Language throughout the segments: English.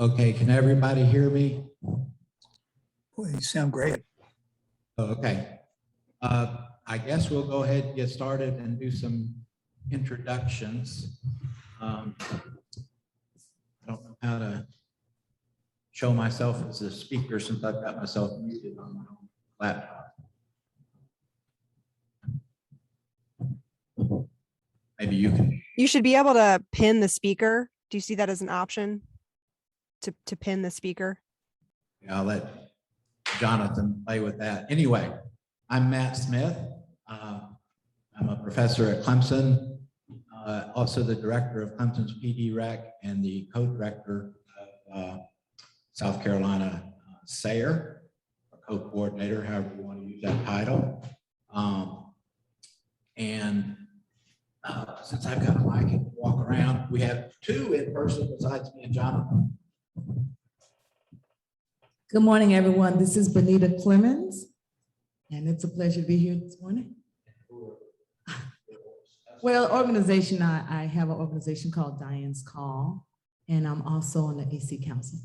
Okay, can everybody hear me? Boy, you sound great. Oh, okay. I guess we'll go ahead and get started and do some introductions. I don't know how to show myself as a speaker since I've got myself muted on my own laptop. Maybe you can. You should be able to pin the speaker. Do you see that as an option to pin the speaker? Yeah, I'll let Jonathan play with that. Anyway, I'm Matt Smith. I'm a professor at Clemson, also the director of Clemson's PD Rec and the co-director of South Carolina SARE, or co-coordinator, however you want to use that title. Since I've got a mic and walk around, we have two in person besides me and Jonathan. Good morning, everyone. This is Benita Clemens, and it's a pleasure to be here this morning. Well, organization, I have an organization called Diane's Call, and I'm also on the AC Council.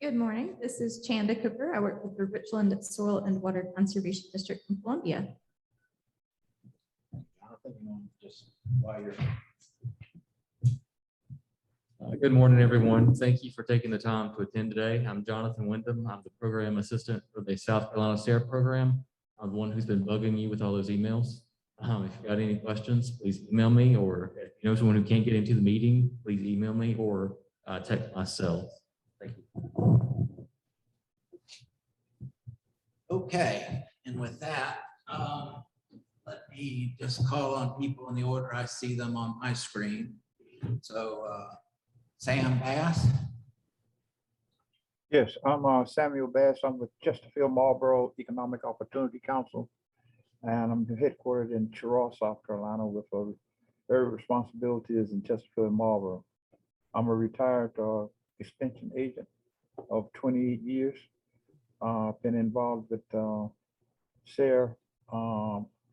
Good morning. This is Chanda Cooper. I work with the Richland Soil and Water Conservation District in Columbia. Jonathan, you want to just while you're. Good morning, everyone. Thank you for taking the time to attend today. I'm Jonathan Wyndham. I'm the program assistant for the South Carolina SARE program. I'm the one who's been bugging you with all those emails. If you've got any questions, please email me, or if you know someone who can't get into the meeting, please email me or text my cell. Thank you. Okay, and with that, let me just call on people in the order I see them on my screen. So Sam Bass. Yes, I'm Samuel Bass. I'm with Chesterfield Marlboro Economic Opportunity Council, and I'm headquartered in Cheraw, South Carolina, with a area responsibility is in Chesterfield and Marlboro. I'm a retired extension agent of 28 years. Been involved with SARE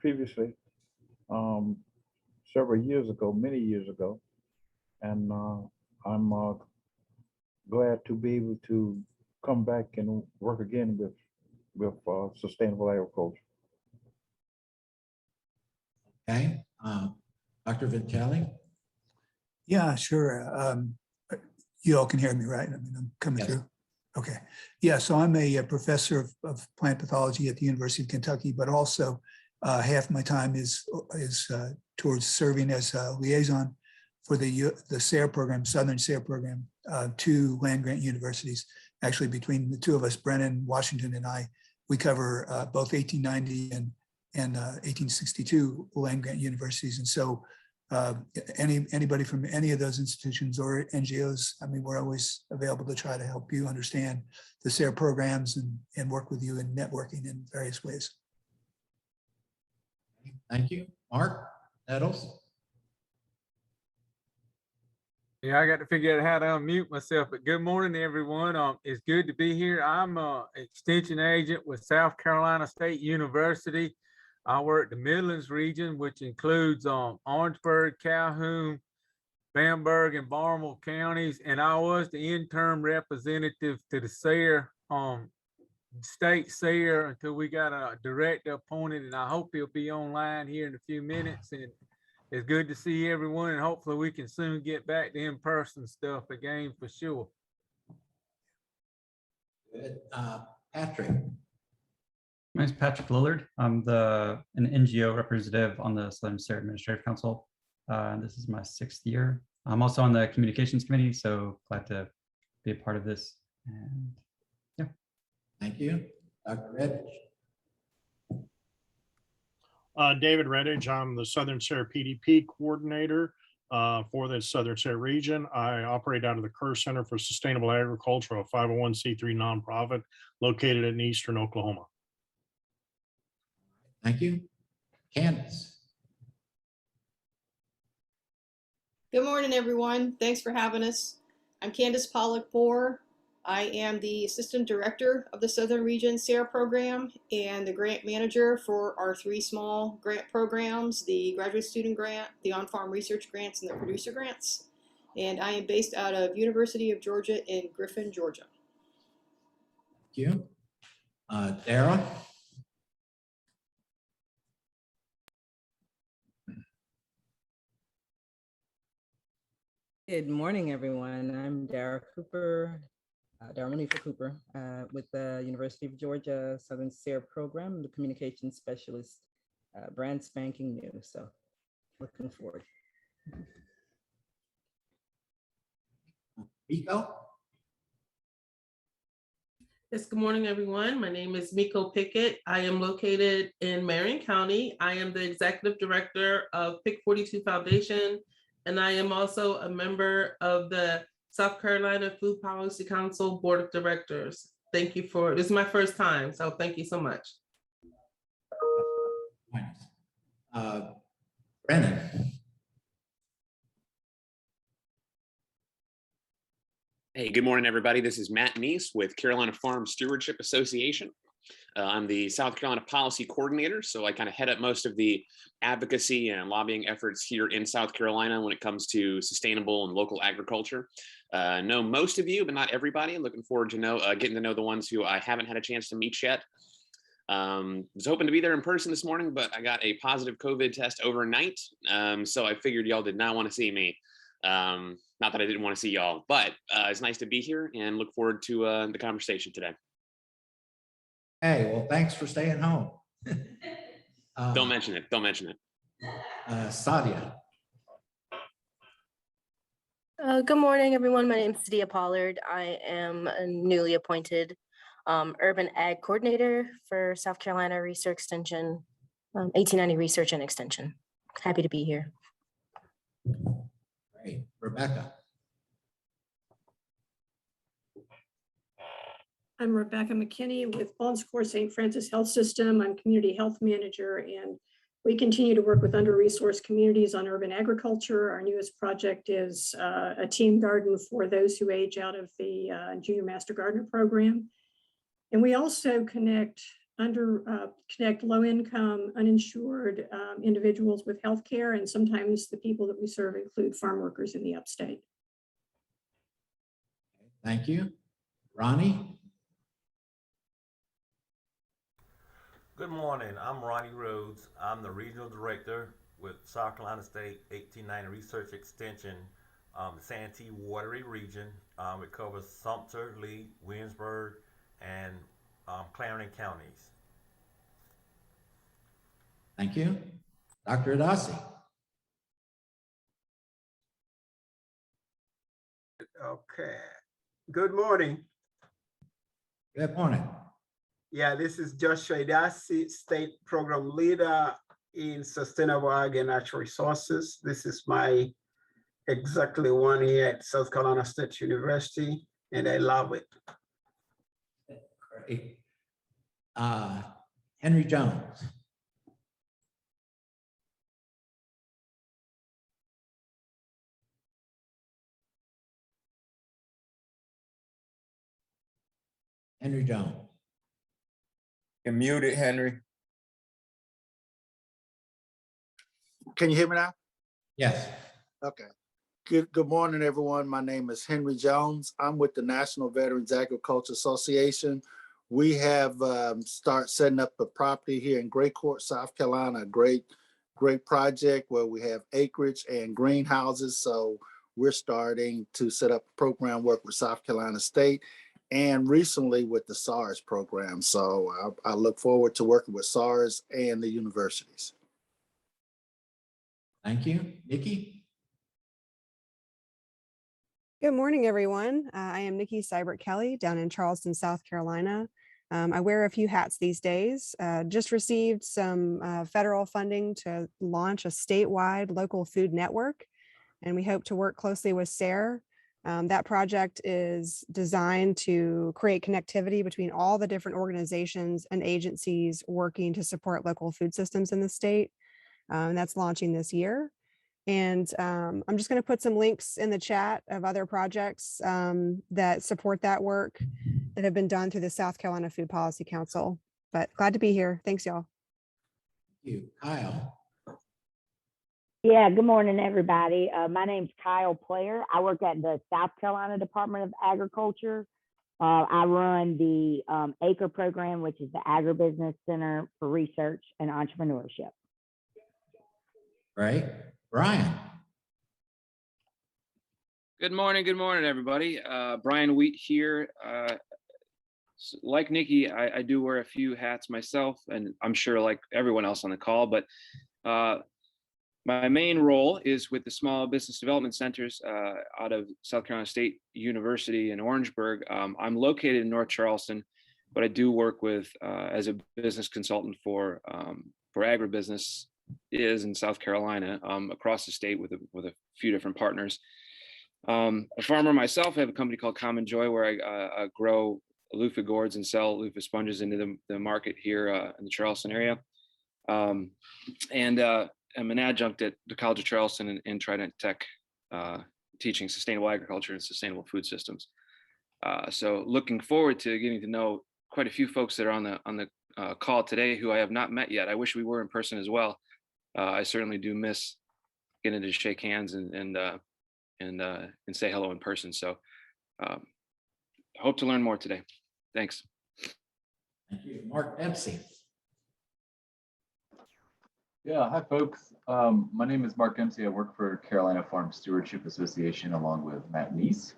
previously, several years ago, many years ago, and I'm glad to be able to come back and work again with sustainable agriculture. Okay, Dr. Vincelli. Yeah, sure. You all can hear me, right? I mean, I'm coming Yes. through. Okay. Yeah, so I'm a professor of plant pathology at the University of Kentucky, but also half my time is towards serving as a liaison for the SARE program, Southern SARE program, to land grant universities. Actually, between the two of us, Brennan, Washington, and I, we cover both 1890 and 1862 land grant universities. And so anybody from any of those institutions or NGOs, I mean, we're always available to try to help you understand the SARE programs and work with you in networking in various ways. Thank you. Mark Nettles. Yeah, I got to figure out how to unmute myself, but good morning, everyone. It's good to be here. I'm an extension agent with South Carolina State University. I work the Midlands region, which includes Orangeburg, Calhoun, Bamberg, and Barnwell counties. And I was the interim representative to the SARE, state SARE, until we got a director appointed, and I hope he'll be online here in a few minutes. And it's good to see everyone, and hopefully we can soon get back to in-person stuff again for sure. Good. Patrick. My name is Patrick Lillard. I'm an NGO representative on the Southern SARE Administrative Council. This is my 6th year. I'm also on the communications committee, so glad to be a part of this. And yeah. Thank you. Dr. Redditch. David Redditch, I'm the Southern SARE PDP coordinator for the Southern SARE region. I operate out of the Kerr Center for Sustainable Agriculture, a 501c3 nonprofit located in Eastern Oklahoma. Thank you. Candace. Good morning, everyone. Thanks for having us. I'm Candace Pollock-Moore. I am the Assistant Director of the Southern Region SARE program and the grant manager for our 3 small grant programs, the Graduate Student Grant, the On-Farm Research Grants, and the Producer Grants. And I am based out of University of Georgia in Griffin, Georgia. Thank you. Dara? Good morning, everyone. I'm Dara Cooper, Dara Monifa Cooper, with the University of Georgia Southern SARE program, the communications specialist, brand spanking new. So looking forward. Miko? Yes, good morning, everyone. My name is Miko Pickett. I am located in Marion County. I am the Executive Director of PIC 42 Foundation, and I am also a member of the South Carolina Food Policy Council Board of Directors. Thank you for, this is my first time, so thank you so much. Brennan? Hey, good morning, everybody. This is Matt Neese with Carolina Farm Stewardship Association. I'm the South Carolina Policy Coordinator, so I kind of head up most of the advocacy and lobbying efforts here in South Carolina when it comes to sustainable and local agriculture. Know most of you, but not everybody. Looking forward to getting to know the ones who I haven't had a chance to meet yet. Was hoping to be there in person this morning, but I got a positive COVID test overnight, so I figured y'all did not want to see me. Not that I didn't want to see y'all, but it's nice to be here and look forward to the conversation today. Hey, well, thanks for staying home. Don't mention it. Don't mention it. Sadia? Good morning, everyone. My name is Sadia Pollard. I am a newly appointed Urban Ag Coordinator for South Carolina Research Extension, 1890 Research and Extension. Happy to be here. Great. Rebecca? I'm Rebecca McKinney with Bon Secours St. Francis Health System. I'm Community Health Manager, and we continue to work with under-resourced communities on urban agriculture. Our newest project is a team garden for those who age out of the Junior Master Gardener program. And we also connect low-income, uninsured individuals with healthcare, and sometimes the people that we serve include farm workers in the upstate. Thank you. Ronnie? Good morning. I'm Ronnie Rhodes. I'm the Regional Director with South Carolina State 1890 Research Extension, the Santee Watery Region. It covers Sumter, Lee, Williamsburg, and Clarendon counties. Thank you. Dr. Adasi? Okay. Good morning. Good morning. Yeah, this is Joshua Idasi, State Program Leader in Sustainable Ag and Natural Resources. This is my exactly 1 year at South Carolina State University, and I love it. Great. Henry Jones? Henry Jones? You're muted, Henry. Can you hear me now? Yes. Okay. Good morning, everyone. My name is Henry Jones. I'm with the National Veterans Agriculture Association. We have started setting up a property here in Gray Court, South Carolina, a great project where we have acreage and greenhouses. So we're starting to set up a program work with South Carolina State and recently with the SARS program. So I look forward to working with SARS and the universities. Thank you. Nikki? Good morning, everyone. I am Nikki Seibert Kelly down in Charleston, South Carolina. I wear a few hats these days. Just received some federal funding to launch a statewide local food network, and we hope to work closely with SARE. That project is designed to create connectivity between all the different organizations and agencies working to support local food systems in the state. And that's launching this year. And I'm just going to put some links in the chat of other projects that support that work that have been done through the South Carolina Food Policy Council. But glad to be here. Thanks, y'all. Thank you. Kyle. Yeah, good morning, everybody. My name's Kyle Player. I work at the South Carolina Department of Agriculture. I run the ACRE program, which is the Agribusiness Center for Research and Entrepreneurship. Right. Brian. Good morning, everybody. Brian Wheat here. Like Nikki, I do wear a few hats myself, and I'm sure like everyone else on the call, but my main role is with the small business development centers out of South Carolina State University in Orangeburg. I'm located in North Charleston, but I do work with as a business consultant for agribusiness in South Carolina, across the state with a few different partners. A farmer myself. I have a company called Common Joy where I grow loofah gourds and sell loofah sponges into the market here in the Charleston area. I'm an adjunct at the College of Charleston in Trident Tech, teaching sustainable agriculture and sustainable food systems. So looking forward to getting to know quite a few folks that are on the call today who I have not met yet. I wish we were in person as well. I certainly do miss getting to shake hands and say hello in person. So I hope to learn more today. Thanks. Thank you. Mark Dempsey. Yeah, hi folks. My name is Mark Dempsey. I work for Carolina Farm Stewardship Association along with Matt Neese,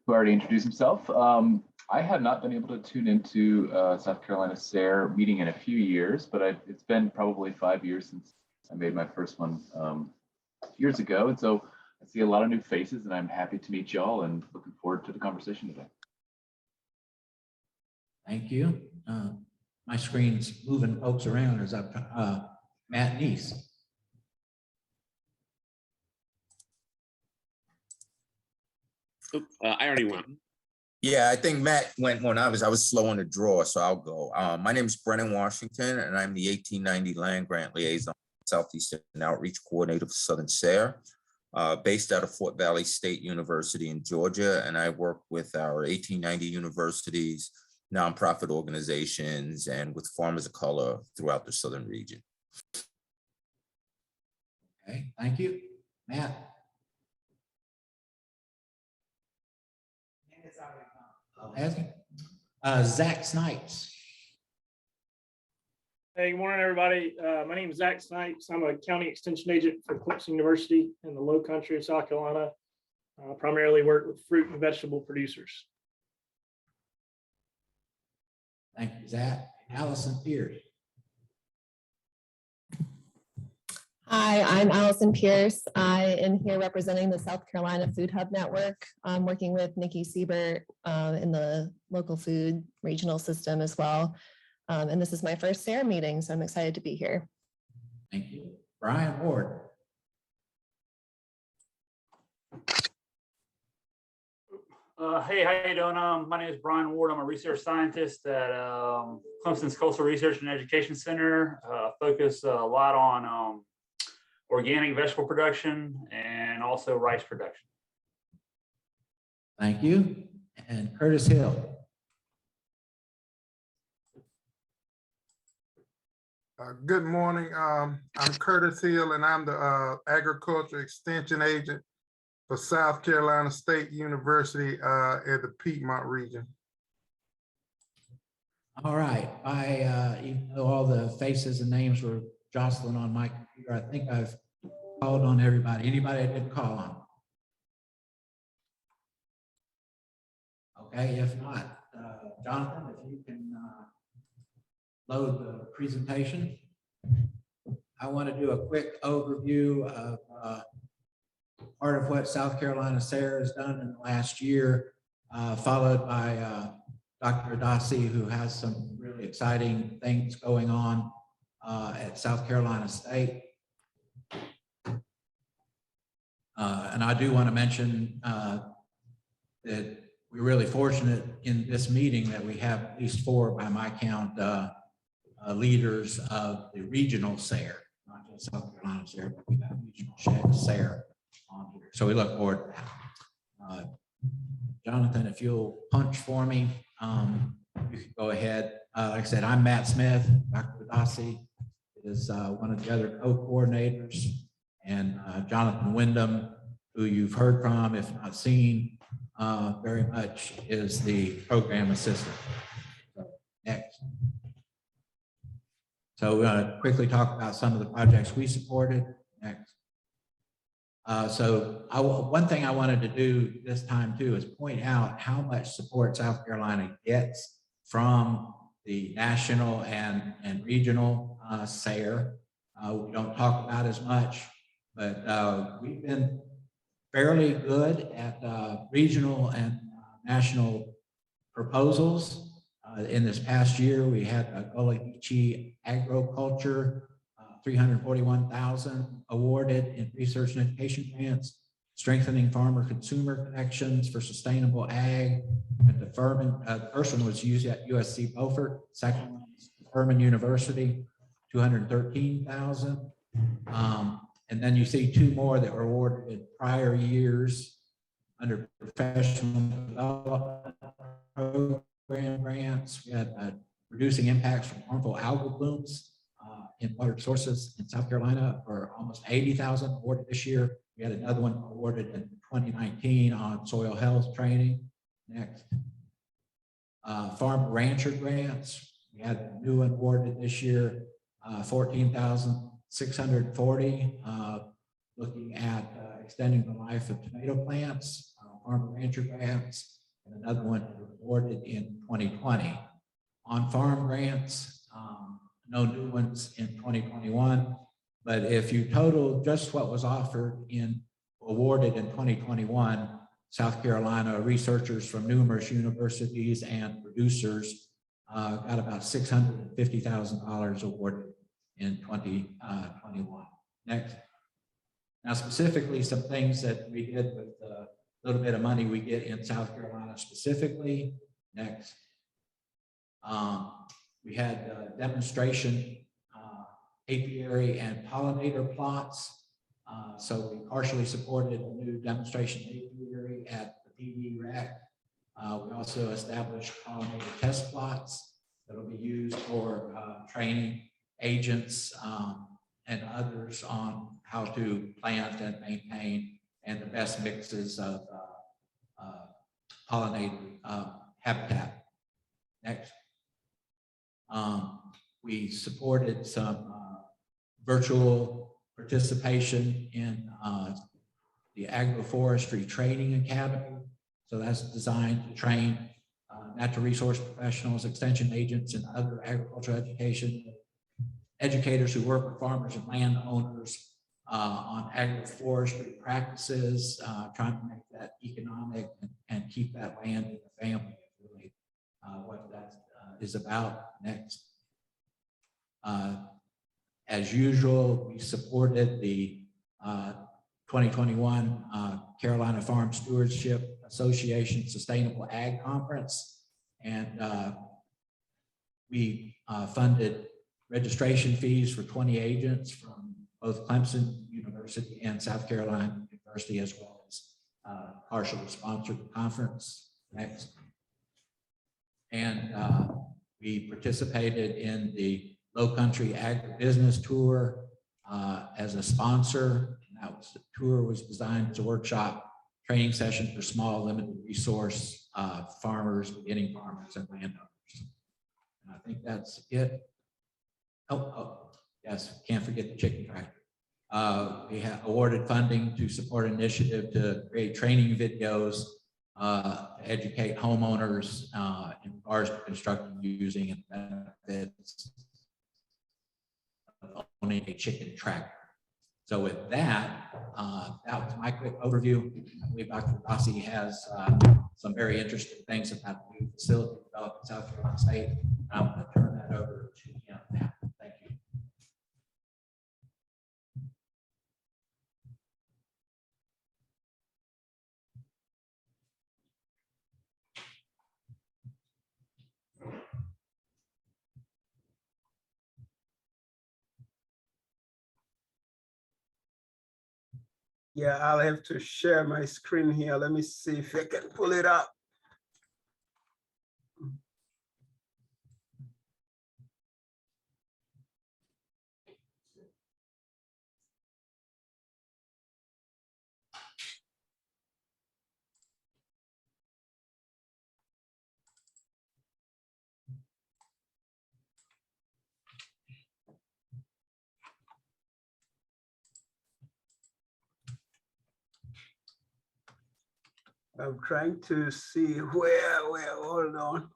who already introduced himself. I have not been able to tune into South Carolina SARE meeting in a few years, but it's been probably 5 years since I made my first one years ago. And so I see a lot of new faces and I'm happy to meet y'all and looking forward to the conversation today. Thank you. My screen's moving folks around as I've Matt Neese. I already went. Yeah, I think Matt went when I was slow on the draw, so I'll go. My name is Brennan Washington, and I'm the 1890 Land Grant Liaison, Southeastern Outreach Coordinator for Southern SARE, based out of Fort Valley State University in Georgia, and I work with our 1890 universities, nonprofit organizations, and with farmers of color throughout the Southern region. Okay, thank you. Matt. Zach Snipes. Hey, good morning, everybody. My name is Zach Snipes. I'm a county extension agent for Clemson University in the Low Country of South Carolina. Primarily work with fruit and vegetable producers. Thank you, Zach. Allison Pierce. Hi, I'm Allison Pierce. I am here representing the South Carolina Food Hub Network. I'm working with Nikki Siebert in the local food regional system as well. And this is my first SARE meeting, so I'm excited to be here. Thank you. Brian Ward. Hey, how you doing? My name is Brian Ward. I'm a research scientist at Clemson's Coastal Research and Education Center. Focus a lot on organic vegetable production and also rice production. Thank you. And Curtis Hill. Good morning. I'm Curtis Hill, and I'm the Agriculture Extension Agent for South Carolina State University at the Piedmont region. All right. Even though all the faces and names were jostling on my computer, I think I've called on everybody. Anybody I didn't call on? Okay, if not, Jonathan, if you can load the presentation. I want to do a quick overview of part of what South Carolina SARE has done in the last year, followed by Dr. Adasi, who has some really exciting things going on at South Carolina State. And I do want to mention that we're really fortunate in this meeting that we have at least 4, by my count, leaders of the regional SARE, not the South Carolina SARE, but we got regional SARE on here. So we look forward to that. Jonathan, if you'll punch for me, you can go ahead. Like I said, I'm Matt Smith. Dr. Udasi is one of the other co-coordinators, and Jonathan Wyndham, who you've heard from, if not seen, very much is the program assistant. So, next. So we're going to quickly talk about some of the projects we supported. Next. One thing I wanted to do this time too is point out how much support South Carolina gets from the national and regional SARE. We don't talk about as much, but we've been fairly good at regional and national proposals. In this past year, we had Gullah-Geechee agriculture, 341,000 awarded in research and education grants, strengthening farmer-consumer connections for sustainable ag. At the first one was used at USC Beaufort, second one was Furman University, 213,000. And then you see two more that were awarded in prior years under professional development program grants. We had reducing impacts from harmful algal blooms in water sources in South Carolina for almost 80,000 awarded this year. We had another one awarded in 2019 on soil health training. Next. Farm rancher grants. We had a new one awarded this year, 14,640, looking at extending the life of tomato plants, farm rancher grants, and another one awarded in 2020. On farm grants, no new ones in 2021, but if you total just what was awarded in 2021, South Carolina researchers from numerous universities and producers got about $650,000 awarded in 2021. Next. Now, specifically, some things that we did with a little bit of money we get in South Carolina specifically. Next. We had demonstration apiary and pollinator plots. So we partially supported a new demonstration apiary at the PD RAC. We also established pollinator test plots that will be used for training agents and others on how to plant and maintain and the best mixes of pollinator habitat. Next. We supported some virtual participation in the Agroforestry Training Academy. So that's designed to train natural resource professionals, extension agents, and other agricultural educators who work with farmers and landowners on agroforestry practices, trying to make that economic and keep that land in the family. Really, what that is about. Next. As usual, we supported the 2021 Carolina Farm Stewardship Association Sustainable Ag Conference, and we funded registration fees for 20 agents from both Clemson University and South Carolina University, as well as partially sponsored the conference. Next. And we participated in the Low Country Agribusiness Tour as a sponsor. And that was, the tour was designed as a workshop training session for small limited resource farmers, beginning farmers, and landowners. And I think that's it. Oh, yes, can't forget the chicken factory. We have awarded funding to support an initiative to create training videos to educate homeowners in regards to constructing, using, and benefits of owning a chicken tractor. So with that, that was my quick overview. I believe Dr. Rossi has some very interesting things about the new facility developed in South Carolina State. I'm going to turn that over to him now. Thank you. Yeah, I'll have to share my screen here. Let me see if I can pull it up. I'm trying to see where, hold on.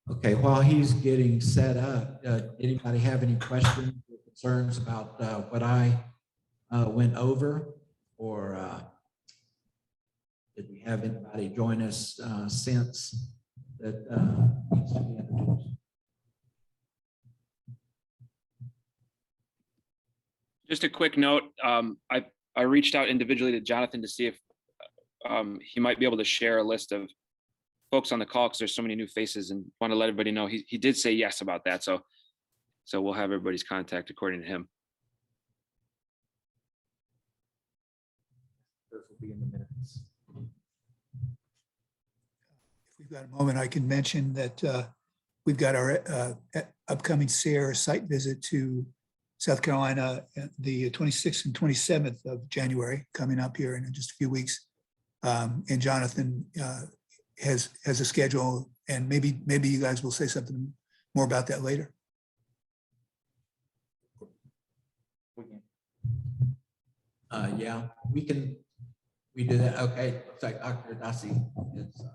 Okay, while he's getting set up, anybody have any questions or concerns about what I went over? Or did we have anybody join us since that needs to be introduced? Just a quick note, I reached out individually to Jonathan to see if he might be able to share a list of folks on the call, because there's so many new faces, and want to let everybody know he did say yes about that. So we'll have everybody's contact according to him. Those will be in the minutes. If we've got a moment, I can mention that we've got our upcoming SARE site visit to South Carolina, the 26th and 27th of January, coming up here in just a few weeks. And Jonathan has a schedule, and maybe you guys will say something more about that later. Yeah, we do that. Okay, looks like Dr. Dasi is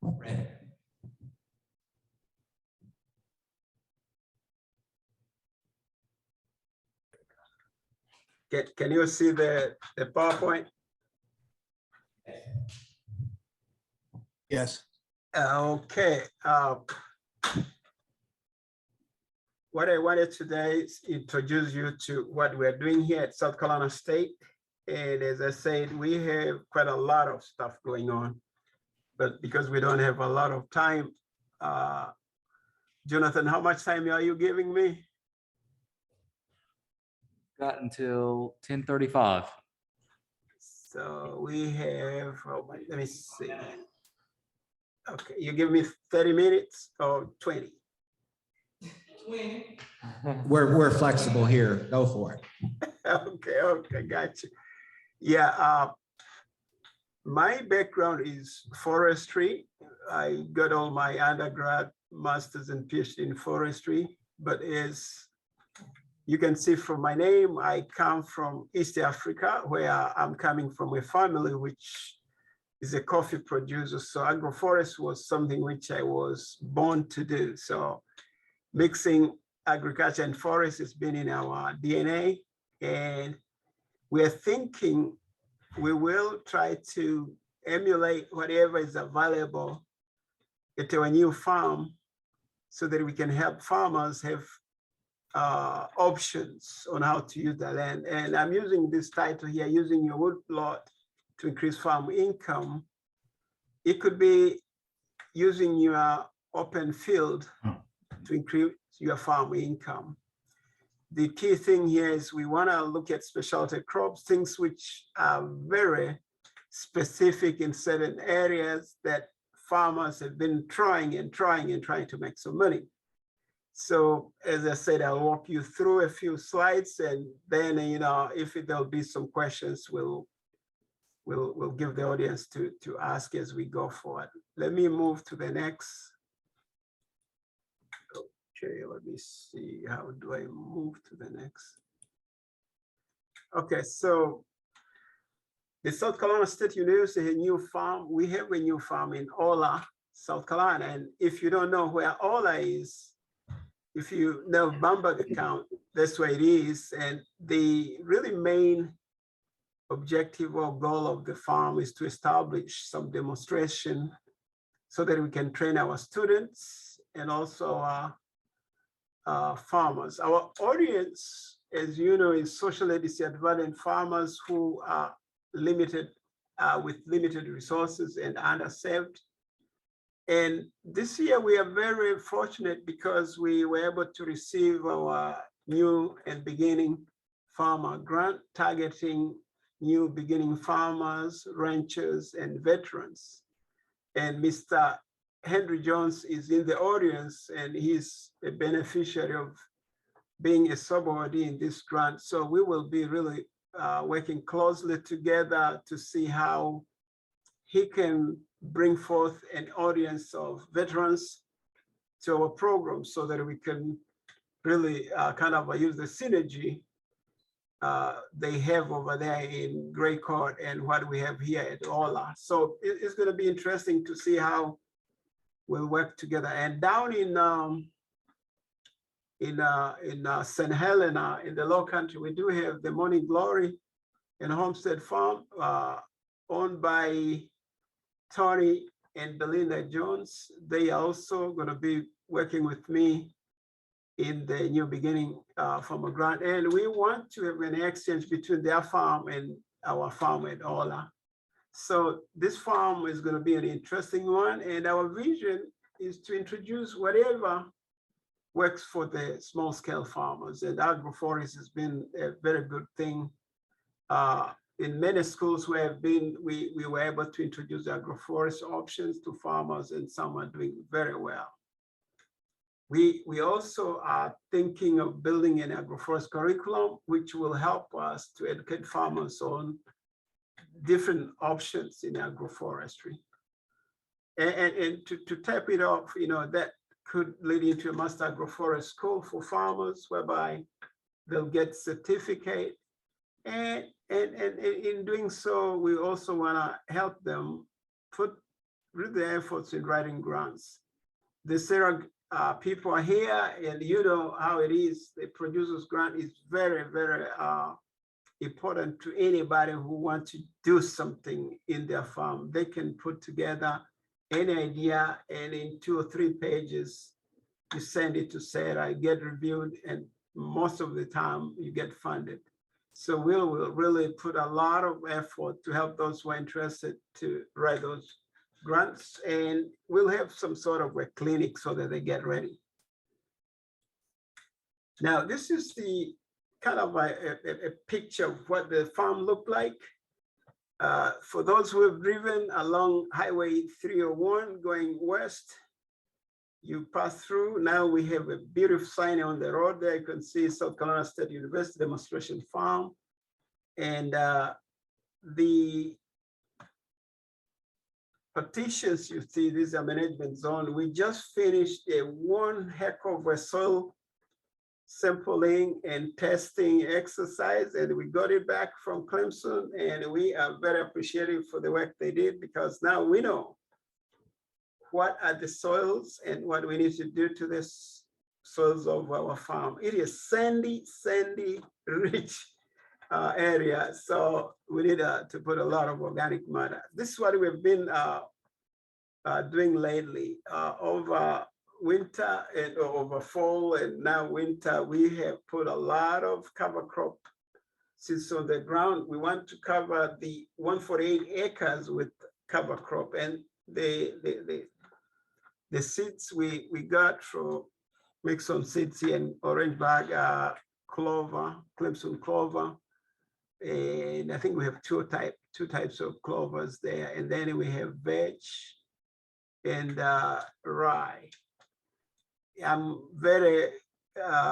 ready. Can you see the PowerPoint? Yes. Okay. What I wanted today is introduce you to what we're doing here at South Carolina State. And as I said, we have quite a lot of stuff going on, but because we don't have a lot of time, Jonathan, how much time are you giving me? Got until 10:35. So we have, let me see. Okay, you give me 30 minutes or 20? 20. We're flexible here. Go for it. Okay, gotcha. Yeah, my background is forestry. I got all my undergrad, master's, and PhD in forestry. But as you can see from my name, I come from East Africa, where I'm coming from a family which is a coffee producer. So agroforest was something which I was born to do. So mixing agriculture and forest has been in our DNA. And we're thinking we will try to emulate whatever is available at our new farm so that we can help farmers have options on how to use the land. And I'm using this title here, using your woodlot to increase farm income. It could be using your open field to increase your farm income. The key thing here is we want to look at specialty crops, things which are very specific in certain areas that farmers have been trying to make some money. So as I said, I'll walk you through a few slides, and then, if there'll be some questions, we'll give the audience to ask as we go forward. Let me move to the next. Okay, let me see, how do I move to the next? Okay, so the South Carolina State University, a new farm, we have a new farm in Ola, South Carolina. And if you don't know where Ola is, if you know Bamberg account, that's where it is. And the really main objective or goal of the farm is to establish some demonstration so that we can train our students and also farmers. Our audience, as you know, is socially disadvantaged farmers who are limited with limited resources and underserved. And this year we are very fortunate because we were able to receive our new and beginning farmer grant targeting new beginning farmers, ranchers, and veterans. And Mr. Henry Jones is in the audience, and he's a beneficiary of being a subawardee in this grant. So we will be really working closely together to see how he can bring forth an audience of veterans to our program so that we can really kind of use the synergy they have over there in Gray Court and what we have here at Ola. So it's going to be interesting to see how we'll work together. And down in St. Helena, in the Low Country, we do have the Morning Glory and Homestead Farm owned by Tony and Belinda Jones. They are also going to be working with me in the New Beginning Farmer Grant. And we want to have an exchange between their farm and our farm at Ola. So this farm is going to be an interesting one. And our vision is to introduce whatever works for the small scale farmers. And agroforest has been a very good thing. In many schools where I've been, we were able to introduce agroforest options to farmers, and some are doing very well. We also are thinking of building an agroforest curriculum, which will help us to educate farmers on different options in agroforestry. And to tap it off, that could lead into a master agroforest school for farmers, whereby they'll get certificate. And in doing so, we also want to help them put really their efforts in writing grants. The SARE people are here, and you know how it is. The producers grant is very, very important to anybody who wants to do something in their farm. They can put together any idea, and in 2 or 3 pages, you send it to SARE, get reviewed, and most of the time you get funded. So we'll really put a lot of effort to help those who are interested to write those grants, and we'll have some sort of a clinic so that they get ready. Now, this is the kind of a picture of what the farm looked like. For those who have driven along Highway 301 going west, you pass through. Now we have a beautiful sign on the road there. You can see South Carolina State University Demonstration Farm. And the partitions you see, these are management zone. We just finished a one heck of a soil sampling and testing exercise, and we got it back from Clemson, and we are very appreciative for the work they did, because now we know what are the soils and what we need to do to the soils of our farm. It is sandy, rich area, so we need to put a lot of organic matter. This is what we've been doing lately. Over winter and over fall and now winter, we have put a lot of cover crop seeds on the ground. We want to cover the 148 acres with cover crop, and the seeds we got from make some seeds here in Orangeburg, clover, Clemson clover, and I think we have two types of clovers there, and then we have vetch and rye. I'm very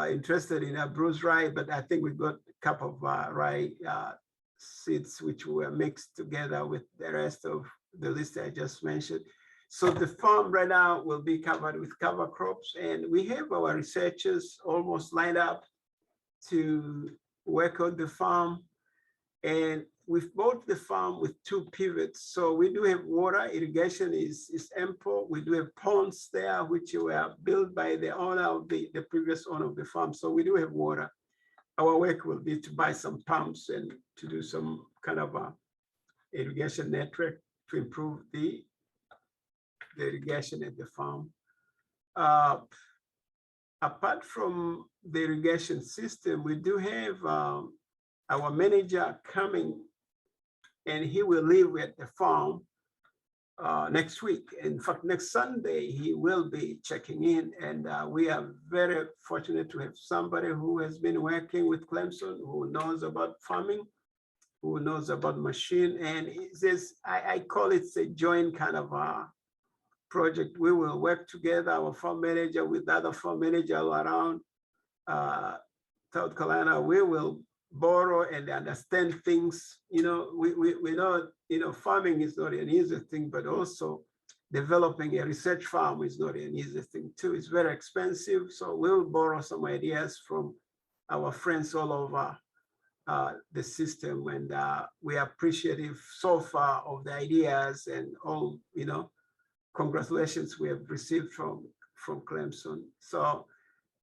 interested in a bruised rye, but I think we've got a couple of rye seeds which were mixed together with the rest of the list I just mentioned. So the farm right now will be covered with cover crops, and we have our researchers almost lined up to work on the farm. And we've bought the farm with 2 pivots. So we do have water, irrigation is ample. We do have ponds there, which were built by the owner of the previous owner of the farm. So we do have water. Our work will be to buy some pumps and to do some kind of a irrigation network to improve the irrigation at the farm. Apart from the irrigation system, we do have our manager coming, and he will live at the farm next week. In fact, next Sunday, he will be checking in, and we are very fortunate to have somebody who has been working with Clemson, who knows about farming, who knows about machine, and it says, I call it a joint kind of a project. We will work together, our farm manager with other farm manager around South Carolina. We will borrow and understand things. We know, farming is not an easy thing, but also developing a research farm is not an easy thing too. It's very expensive. So we'll borrow some ideas from our friends all over the system. And we are appreciative so far of the ideas and all, congratulations we have received from Clemson. So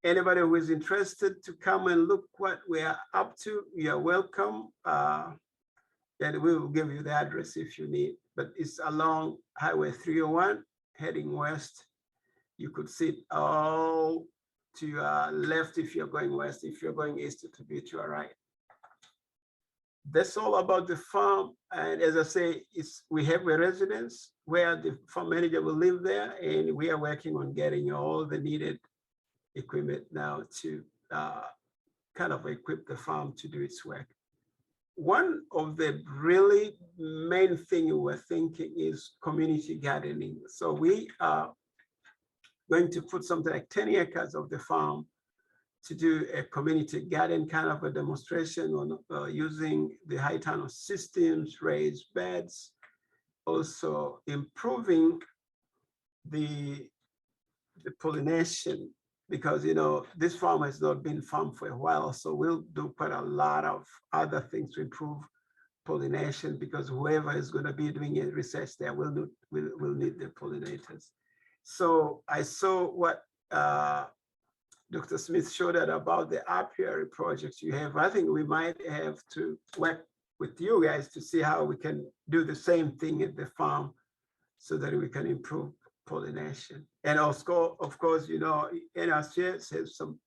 anybody who is interested to come and look what we are up to, you are welcome. And we will give you the address if you need, but it's along Highway 301 heading west. You could see it all to your left if you're going west. If you're going east, it will be to your right. That's all about the farm. And as I say, we have a residence where the farm manager will live there, and we are working on getting all the needed equipment now to kind of equip the farm to do its work. One of the really main thing we're thinking is community gardening. So we are going to put something like 10 acres of the farm to do a community garden kind of a demonstration on using the high tunnel systems, raised beds, also improving the pollination, because this farm has not been farmed for a while. So we'll do quite a lot of other things to improve pollination, because whoever is going to be doing research there will need the pollinators. So I saw what Dr. Smith showed us about the apiary projects you have. I think we might have to work with you guys to see how we can do the same thing at the farm so that we can improve pollination. And also, of course, NRCS has some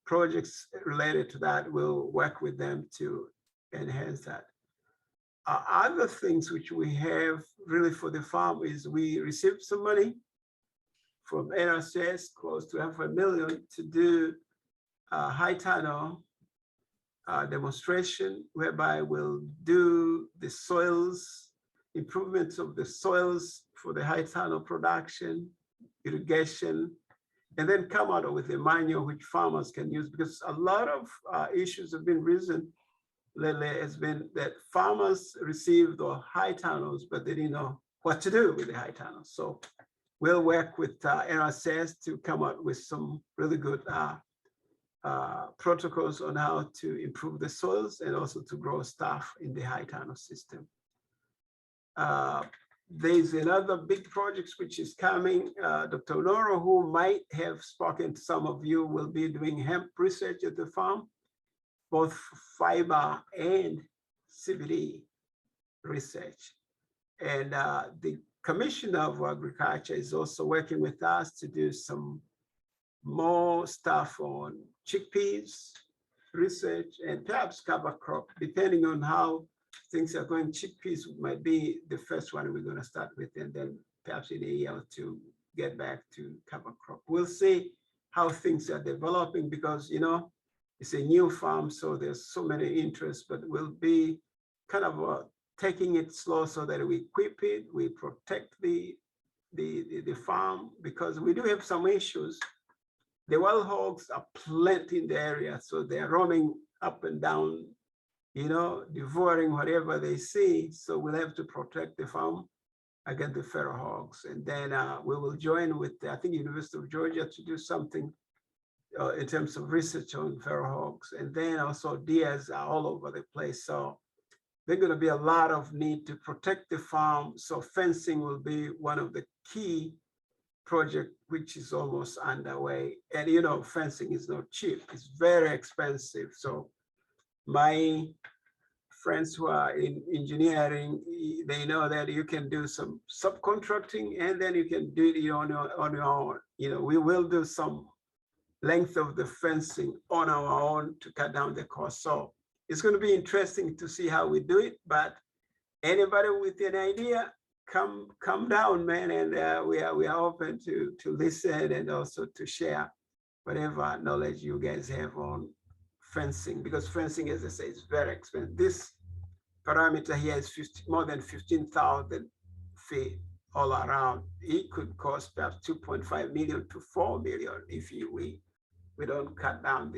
projects related to that. We'll work with them to enhance that. Other things which we have really for the farm is we received some money from NRCS, close to $500,000, to do a high tunnel demonstration, whereby we'll do the soils, improvements of the soils for the high tunnel production, irrigation, and then come out with a manual which farmers can use, because a lot of issues have been risen lately. Has been that farmers received the high tunnels, but they didn't know what to do with the high tunnels. So we'll work with NRCS to come up with some really good protocols on how to improve the soils and also to grow stuff in the high tunnel system. There's another big project which is coming. Dr. Noro, who might have spoken to some of you, will be doing hemp research at the farm, both fiber and CBD research. And the Commissioner of Agriculture is also working with us to do some more stuff on chickpeas research and perhaps cover crop, depending on how things are going. Chickpeas might be the first one we're going to start with, and then perhaps in a year or two get back to cover crop. We'll see how things are developing, because it's a new farm, so there's so many interests, but we'll be kind of taking it slow so that we equip it, we protect the farm, because we do have some issues. The wild hogs are plenty in the area, so they're roaming up and down, devouring whatever they see. So we'll have to protect the farm against the feral hogs. And then we will join with, I think, University of Georgia to do something in terms of research on feral hogs. And then also deers are all over the place. So there's going to be a lot of need to protect the farm. So fencing will be one of the key project, which is almost underway. And you know, fencing is not cheap, it's very expensive. So my friends who are in engineering, they know that you can do some subcontracting and then you can do it on your own. You know, we will do some length of the fencing on our own to cut down the cost. So it's going to be interesting to see how we do it, but anybody with an idea, come down, man, and we are open to listen and also to share whatever knowledge you guys have on fencing, because fencing, as I say, is very expensive. This parameter here is more than 15,000 feet all around. It could cost perhaps 2.5 million to 4 million if we don't cut down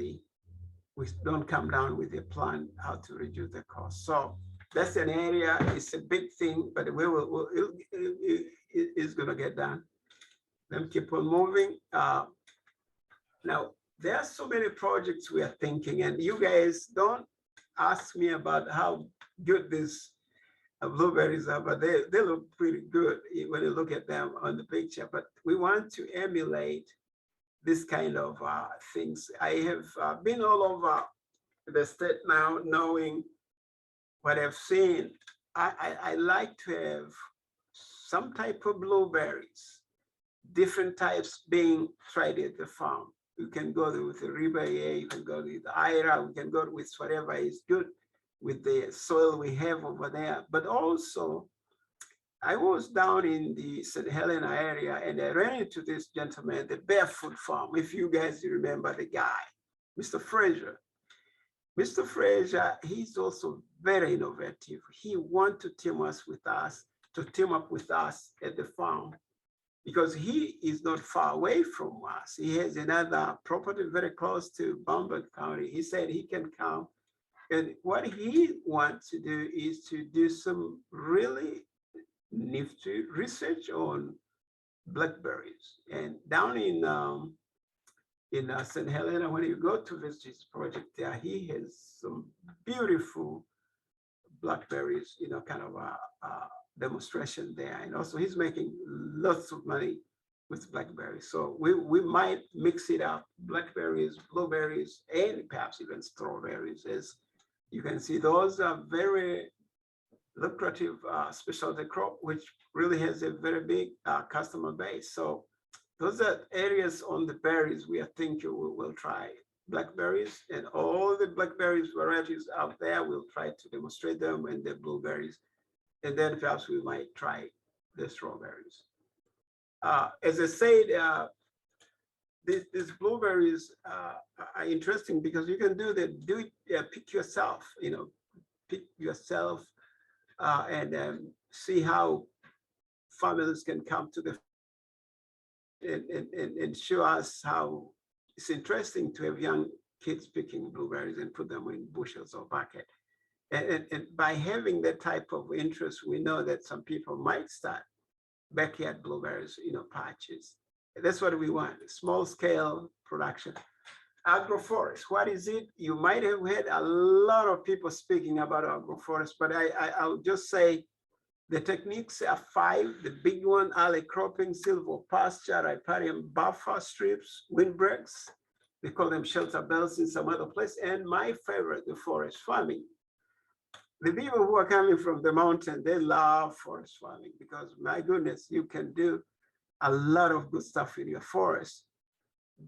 we don't come down with a plan how to reduce the cost. So that's an area, it's a big thing, but it's gonna get done. Let me keep on moving. Now, there are so many projects we are thinking, and you guys don't ask me about how good these blueberries are, but they look pretty good when you look at them on the picture. But we want to emulate this kind of things. I have been all over the state now, knowing what I've seen. I like to have some type of blueberries, different types being tried at the farm. You can go with the Ribaye, you can go with the Ira, we can go with whatever is good with the soil we have over there. But also, I was down in the St. Helena area and I ran into this gentleman, the Barefoot Farm. If you guys remember the guy, Mr. Fraser. Mr. Fraser, he's also very innovative. He wants to team up with us at the farm because he is not far away from us. He has another property very close to Bamberg County. He said he can come. And what he wants to do is to do some really nifty research on blackberries. And down in St. Helena, when you go to visit his project there, he has some beautiful blackberries, you know, kind of a demonstration there. And also he's making lots of money with blackberries. So we might mix it up, blackberries, blueberries, and perhaps even strawberries. As you can see, those are very lucrative specialty crop, which really has a very big customer base. So those are areas on the berries we are thinking we will try. Blackberries and all the blackberries varieties out there, we'll try to demonstrate them, and the blueberries. And then perhaps we might try the strawberries. As I said, these blueberries are interesting because you can pick yourself, you know, pick yourself and see how families can come to the and show us how it's interesting to have young kids picking blueberries and put them in bushels or bucket. And by having that type of interest, we know that some people might start backyard blueberries, you know, patches. And that's what we want, small scale production. Agroforest, what is it? You might have heard a lot of people speaking about agroforest, but I'll just say the techniques are 5. The big one, alley cropping, silvopasture, riparian buffer strips, windbreaks. They call them shelter belts in some other place. And my favorite, the forest farming. The people who are coming from the mountain, they love forest farming because my goodness, you can do a lot of good stuff in your forest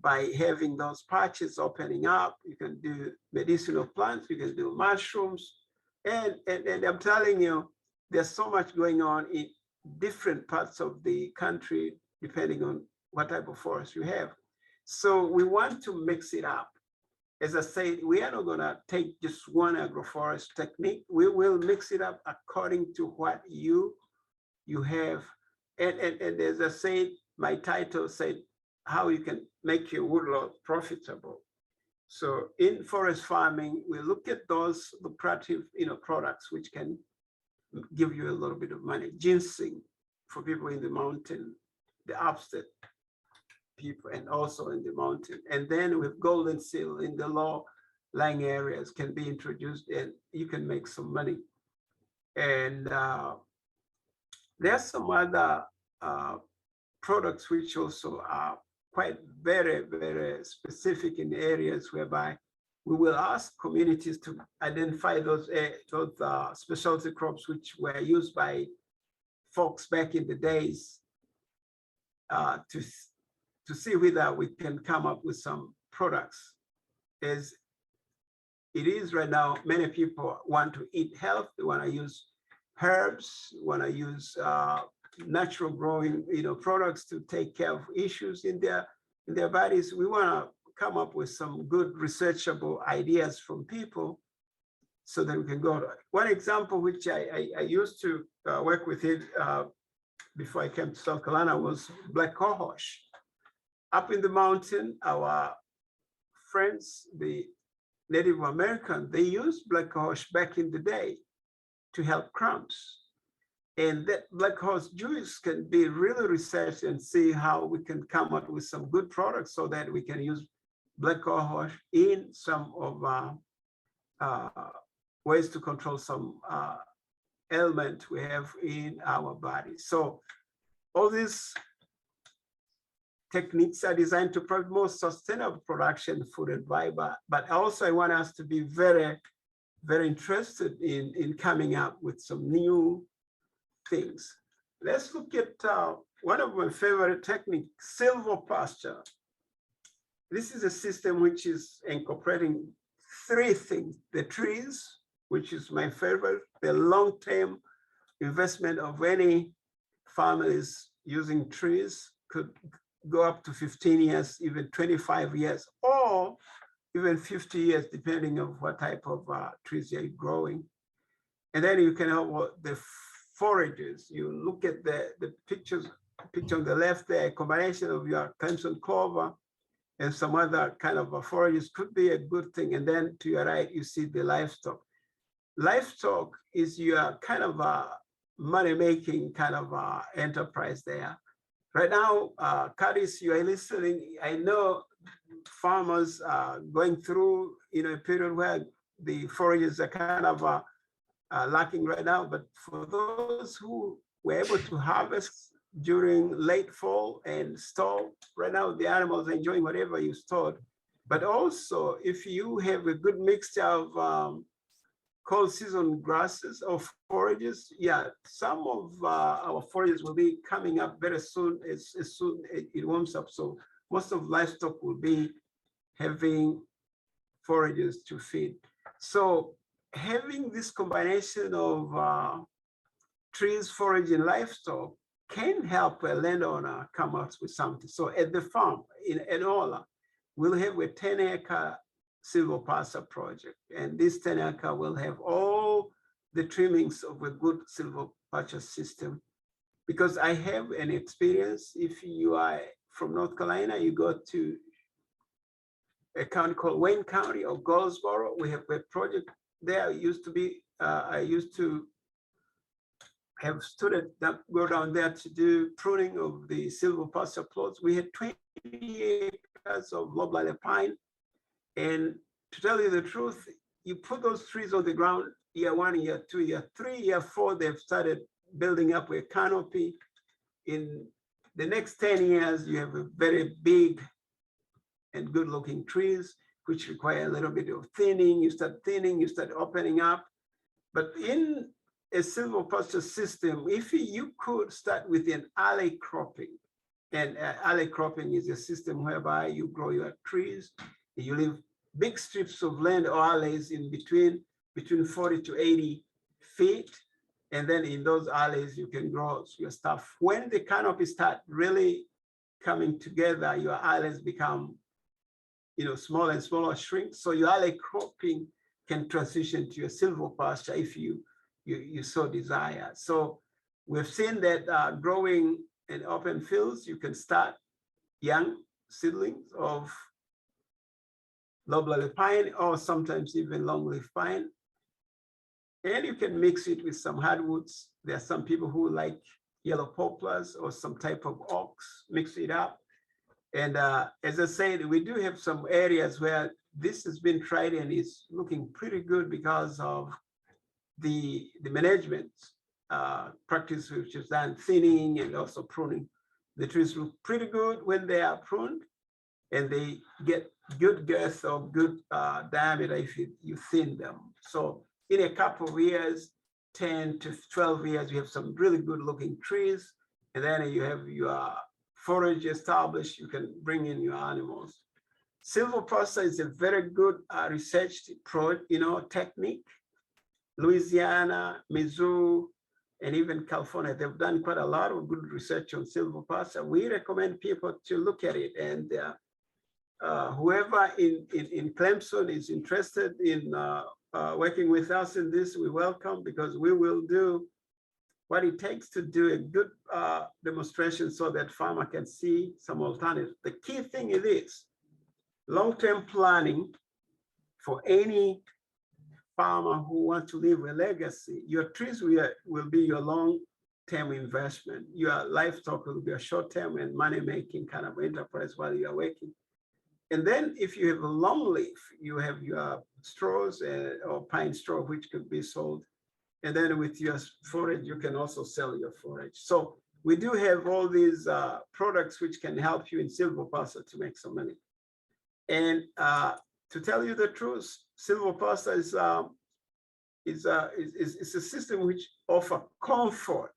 by having those patches opening up. You can do medicinal plants, you can do mushrooms. And I'm telling you, there's so much going on in different parts of the country, depending on what type of forest you have. So we want to mix it up. As I said, we are not gonna take just one agroforest technique. We will mix it up according to what you have. And as I said, my title said, how you can make your woodlot profitable. So in forest farming, we look at those lucrative, you know, products which can give you a little bit of money. Ginseng for people in the mountain, the upstate people, and also in the mountain. And then with golden seal in the low-lying areas can be introduced, and you can make some money And there are some other products which also are quite very, very specific in areas whereby we will ask communities to identify those specialty crops which were used by folks back in the days to see whether we can come up with some products. As it is right now, many people want to eat health, they want to use herbs, want to use natural growing, products to take care of issues in their bodies. We want to come up with some good researchable ideas from people so that we can go to one example, which I used to work with it before I came to South Carolina, was black cohosh. Up in the mountain, our friends, the Native American, they used black cohosh back in the day to help cramps. And that black horse juice can be really researched and see how we can come up with some good products so that we can use black cohosh in some of ways to control some ailment we have in our body. So all these techniques are designed to provide more sustainable production, food and fiber. But also I want us to be very, very interested in coming up with some new things. Let's look at one of my favorite techniques, silvopasture. This is a system which is incorporating three things: the trees, which is my favorite, the long-term investment of any families using trees could go up to 15 years, even 25 years, or even 50 years, depending on what type of trees you're growing. And then you can have the forages. You look at the picture on the left there, a combination of your crimson clover and some other kind of forages could be a good thing. And then to your right, you see the livestock. Livestock is your kind of a money-making kind of enterprise there. Right now, Curtis, you are listening. I know farmers are going through a period where the forages are kind of lacking right now, but for those who were able to harvest during late fall and store, right now the animals are enjoying whatever you stored. But also, if you have a good mixture of cold season grasses or forages, yeah, some of our forages will be coming up very soon, as soon as it warms up. So most of livestock will be having forages to feed. So having this combination of trees, forage, and livestock can help a landowner come up with something. So at the farm in Enola, we'll have a 10-acre silvopasture project. And this 10-acre will have all the trimmings of a good silvopasture system. Because I have an experience, if you are from North Carolina, you go to a county called Wayne County or Goldsboro, we have a project there. I used to have students that go down there to do pruning of the silvopasture plots. We had 20 acres of loblolly pine. And to tell you the truth, you put those trees on the ground, year 1, year 2, year 3, year 4, they've started building up a canopy. In the next 10 years, you have a very big and good looking trees, which require a little bit of thinning. You start thinning, you start opening up. But in a silvopasture system, if you could start with an alley cropping, and alley cropping is a system whereby you grow your trees, you leave big strips of land or alleys in between 40 to 80 feet. And then in those alleys, you can grow your stuff. When the canopy start really coming together, your alleys become smaller and smaller, shrink. So your alley cropping can transition to your silvopasture if you so desire. So we've seen that growing in open fields, you can start young seedlings of loblolly pine or sometimes even longleaf pine. And you can mix it with some hardwoods. There are some people who like yellow poplars or some type of oaks, mix it up. And as I said, we do have some areas where this has been tried and is looking pretty good because of the management practice, which is done thinning and also pruning. The trees look pretty good when they are pruned, and they get good girth or good diameter if you thin them. So in a couple of years, 10 to 12 years, you have some really good looking trees, and then you have your forage established, you can bring in your animals. Silvopasture is a very good researched technique. Louisiana, Missouri, and even California, they've done quite a lot of good research on silvopasture. We recommend people to look at it, and whoever in Clemson is interested in working with us in this, we welcome, because we will do what it takes to do a good demonstration so that farmer can see some alternatives. The key thing is this: long-term planning for any farmer who wants to leave a legacy. Your trees will be your long-term investment. Your livestock will be a short-term and money-making kind of enterprise while you are working. And then if you have a long leaf, you have your straws or pine straw, which could be sold. And then with your forage, you can also sell your forage. So we do have all these products which can help you in silvopasture to make some money. And to tell you the truth, silvopasture is a system which offers comfort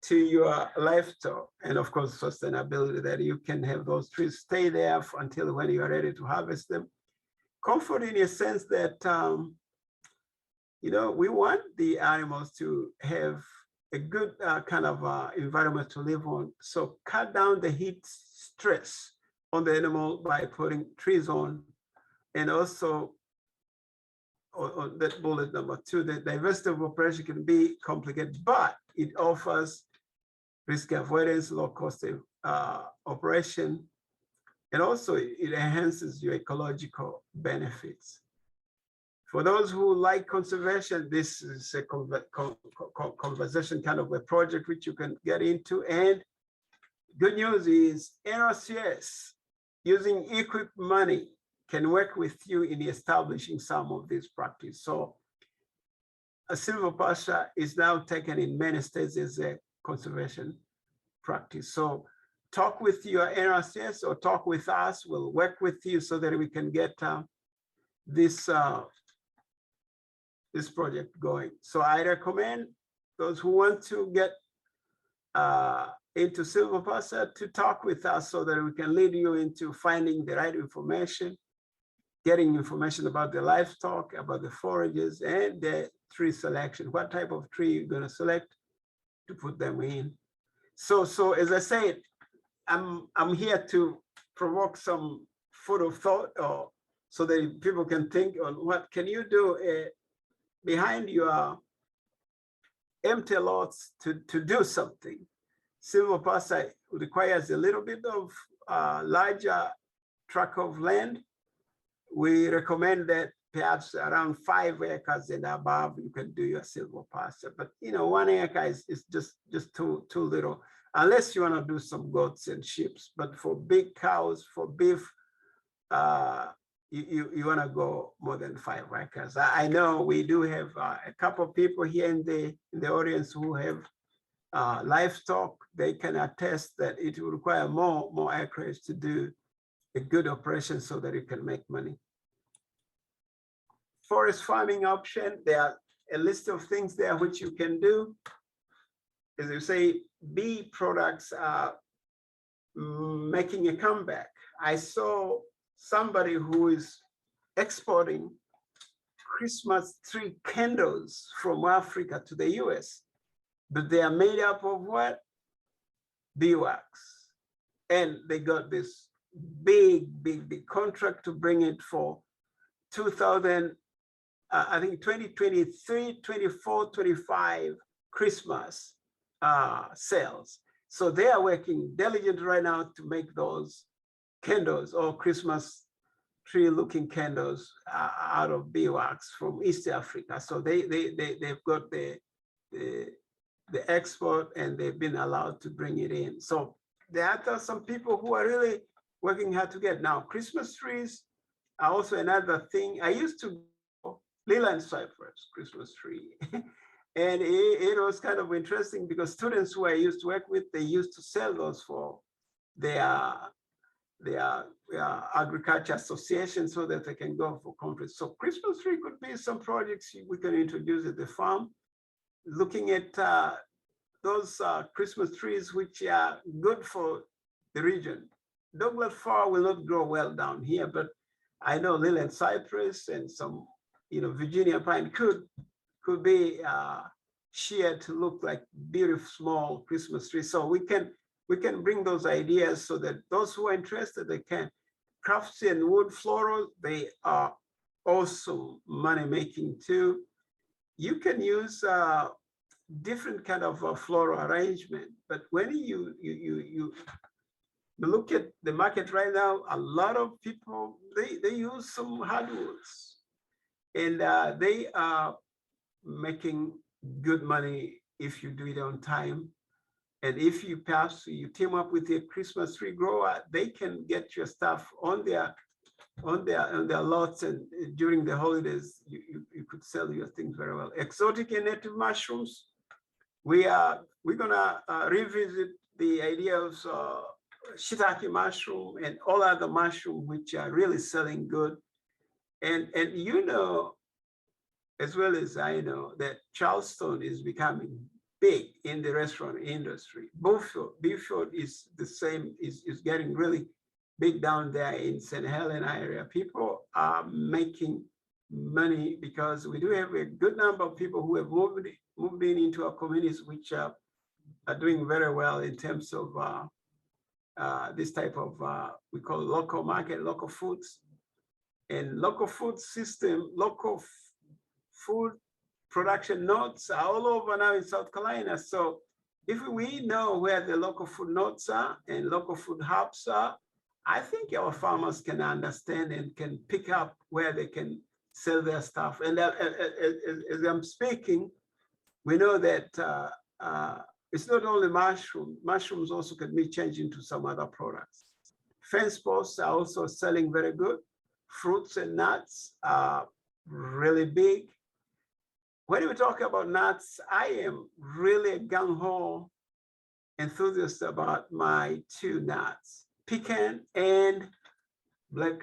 to your livestock, and of course sustainability, that you can have those trees stay there until when you are ready to harvest them. Comfort in a sense that we want the animals to have a good kind of environment to live on. So cut down the heat stress on the animal by putting trees on. And also on that bullet number 2, the diversity of operation can be complicated, but it offers risk avoidance, low cost operation, and also it enhances your ecological benefits. For those who like conservation, this is a conversation kind of a project which you can get into. And good news is NRCS, using equip money, can work with you in establishing some of these practices. So a silvopasture is now taken in many states as a conservation practice. So talk with your NRCS or talk with us. We'll work with you so that we can get this project going. So I recommend those who want to get into silvopasture to talk with us so that we can lead you into finding the right information, getting information about the livestock, about the forages, and the tree selection. What type of tree you're going to select to put them in. So as I said, I'm here to provoke some food of thought, or so that people can think on what can you do behind your empty lots to do something. Silvopasture requires a little bit of larger tract of land. We recommend that perhaps around 5 acres and above, you can do your silvopasture. But 1 acre is just too little, unless you want to do some goats and sheep. But for big cows, for beef, you want to go more than 5 acres. I know we do have a couple of people here in the audience who have livestock. They can attest that it will require more acreage to do a good operation so that you can make money. Forest farming option, there are a list of things there which you can do. As you say, bee products are making a comeback. I saw somebody who is exporting Christmas tree candles from Africa to the US, but they are made up of what? Beeswax. And they got this big contract to bring it for 2000, I think 2023, 24, 25 Christmas sales. So they are working diligently right now to make those candles or Christmas tree looking candles out of beeswax from East Africa. So they've got the export, and they've been allowed to bring it in. So there are some people who are really working hard to get. Now, Christmas trees are also another thing. I used to go Leland cypress Christmas tree. And it was kind of interesting because students who I used to work with, they used to sell those for their agriculture association so that they can go for conference. So Christmas tree could be some projects we can introduce at the farm, looking at those Christmas trees which are good for the region. Douglas fir will not grow well down here, but I know Leland cypress and some, Virginia pine could be sheared to look like beautiful small Christmas trees. So we can bring those ideas so that those who are interested, they can. Crafts and wood floral, they are also money making too. You can use different kind of floral arrangement, but when you look at the market right now, a lot of people, they use some hardwoods, and they are making good money if you do it on time. And if you perhaps you team up with a Christmas tree grower, they can get your stuff on their lots, and during the holidays, you could sell your things very well. Exotic and native mushrooms, we're gonna revisit the idea of shiitake mushroom and all other mushrooms which are really selling good. And as well as I know, that Charleston is becoming big in the restaurant industry. Beaufort is the same, is getting really big down there in St. Helena area. People are making money because we do have a good number of people who have moved into our communities, which are doing very well in terms of this type of, we call local market, local foods. And local food system, local food production nodes are all over now in South Carolina. So if we know where the local food nodes are and local food hubs are, I think our farmers can understand and can pick up where they can sell their stuff. And as I'm speaking, we know that it's not only mushrooms also can be changed into some other products. Fence posts are also selling very good. Fruits and nuts are really big. When we talk about nuts, I am really a gung-ho enthusiast about my two nuts, pecan and black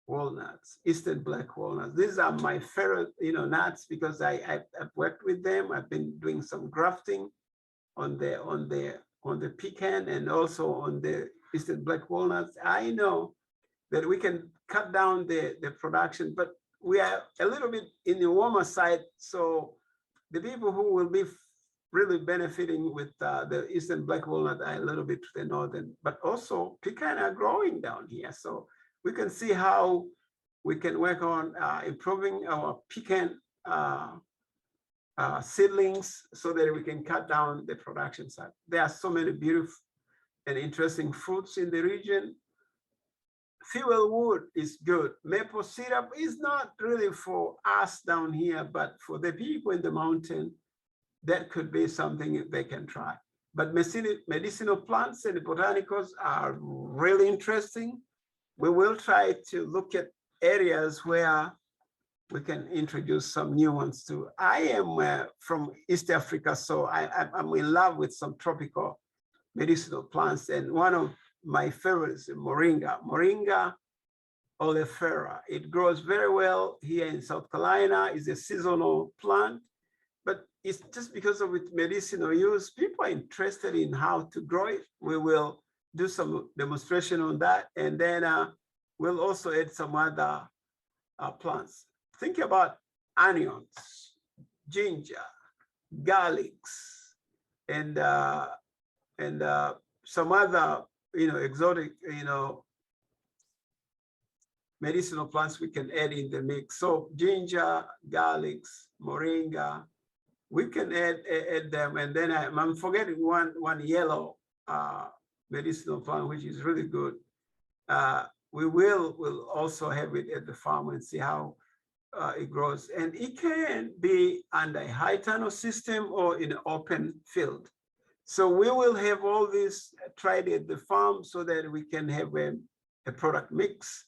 walnuts, eastern black walnuts. These are my favorite, nuts because I've worked with them. I've been doing some grafting on the pecan and also on the eastern black walnuts. I know that we can cut down the production, but we are a little bit in the warmer side. So the people who will be really benefiting with the eastern black walnut are a little bit to the northern, but also pecan are growing down here. So we can see how we can work on improving our pecan seedlings so that we can cut down the production side. There are so many beautiful and interesting fruits in the region. Fuel wood is good. Maple syrup is not really for us down here, but for the people in the mountain, that could be something they can try. But medicinal plants and botanicals are really interesting. We will try to look at areas where we can introduce some new ones too. I am from East Africa, so I'm in love with some tropical medicinal plants. And one of my favorites is Moringa oleifera. It grows very well here in South Carolina. It's a seasonal plant, but it's just because of its medicinal use, people are interested in how to grow it. We will do some demonstration on that, and then we'll also add some other plants. Think about onions, ginger, garlics, and some other, exotic, medicinal plants we can add in the mix. So ginger, garlics, moringa, we can add them. And then I'm forgetting one yellow medicinal plant, which is really good. We'll also have it at the farm and see how it grows. And it can be under a high tunnel system or in an open field. So we will have all this tried at the farm so that we can have a product mix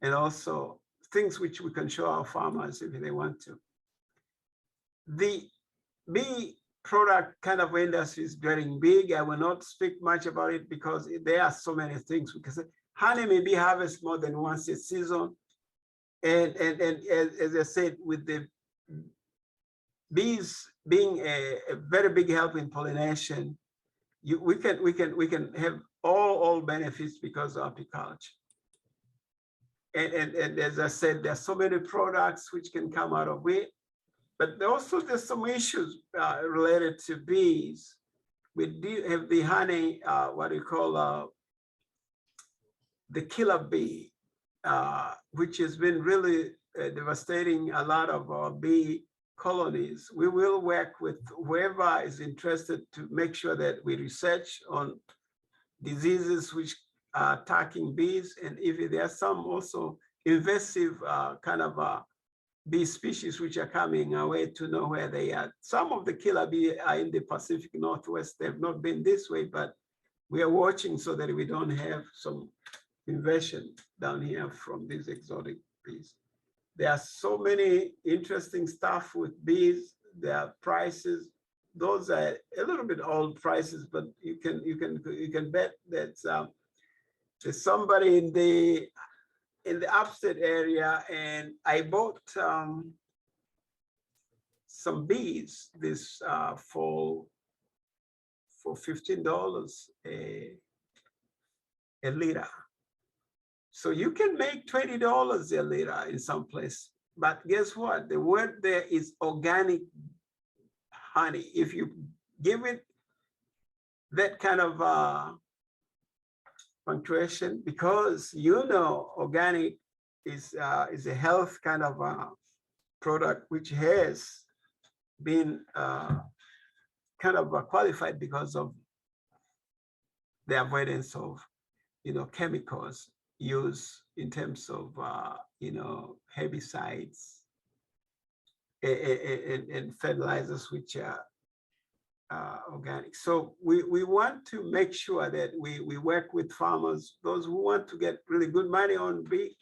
and also things which we can show our farmers if they want to. The bee product kind of industry is getting big. I will not speak much about it because there are so many things. Because honey may be harvested more than once a season. And as I said, with the bees being a very big help in pollination, we can have all benefits because of apiculture. And as I said, there are so many products which can come out of it. But also there's some issues related to bees. We do have the honey, what you call the killer bee, which has been really devastating a lot of our bee colonies. We will work with whoever is interested to make sure that we research on diseases which are attacking bees. And if there are some also invasive kind of bee species which are coming our way, to know where they are. Some of the killer bee are in the Pacific Northwest. They've not been this way, but we are watching so that we don't have some invasion down here from these exotic bees. There are so many interesting stuff with bees. There are prices. Those are a little bit old prices, but you can bet that there's somebody in the upstate area, and I bought some bees this fall for $15 a liter. So you can make $20 a liter in some place. But guess what? The word there is organic honey. If you give it that kind of punctuation, because organic is a health kind of product which has been kind of qualified because of the avoidance of chemicals used in terms of herbicides and fertilizers which are organic. So we want to make sure that we work with farmers, those who want to get really good money on bee,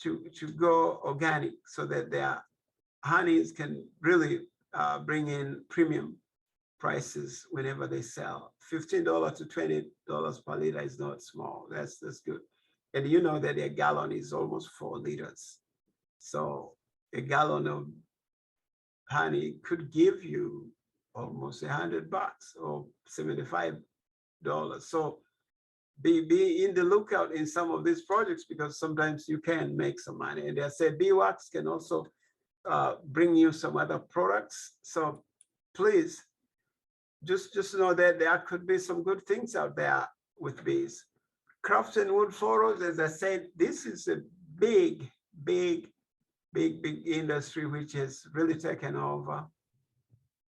to go organic so that their honeys can really bring in premium prices whenever they sell. $15 to $20 per liter is not small. That's good. And you know that a gallon is almost 4 liters. So a gallon of honey could give you almost $100 or $75. So be in the lookout in some of these projects, because sometimes you can make some money. And I said beeswax can also bring you some other products. So please just know that there could be some good things out there with bees. Crofts and wood furrows, as I said, this is a big industry which has really taken over.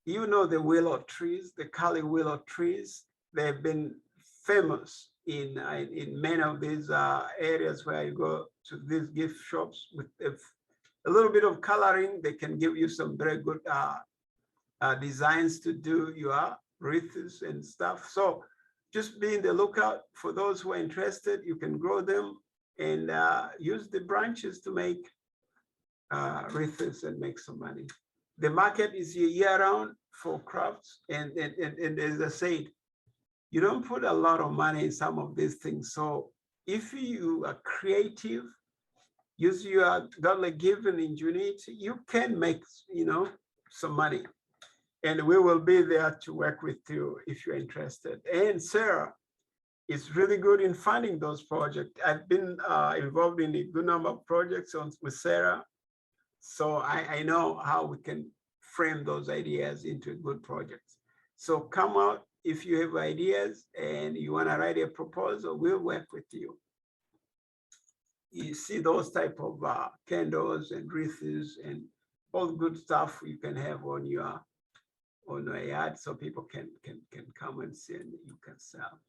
The willow trees, the Cali willow trees, they've been famous in many of these areas where you go to these gift shops with a little bit of coloring. They can give you some very good designs to do your wreaths and stuff. So just be in the lookout for those who are interested. You can grow them and use the branches to make wreaths and make some money. The market is year-round for crafts, and as I said, you don't put a lot of money in some of these things. So if you are creative, use your godly given ingenuity, you can make some money. And we will be there to work with you if you're interested. And SARE is really good in funding those projects. I've been involved in a good number of projects with SARE. So I know how we can frame those ideas into good projects. So come out if you have ideas and you want to write a proposal, we'll work with you. You see those type of candles and wreaths and all good stuff you can have on your yard, so people can come and see and you can sell.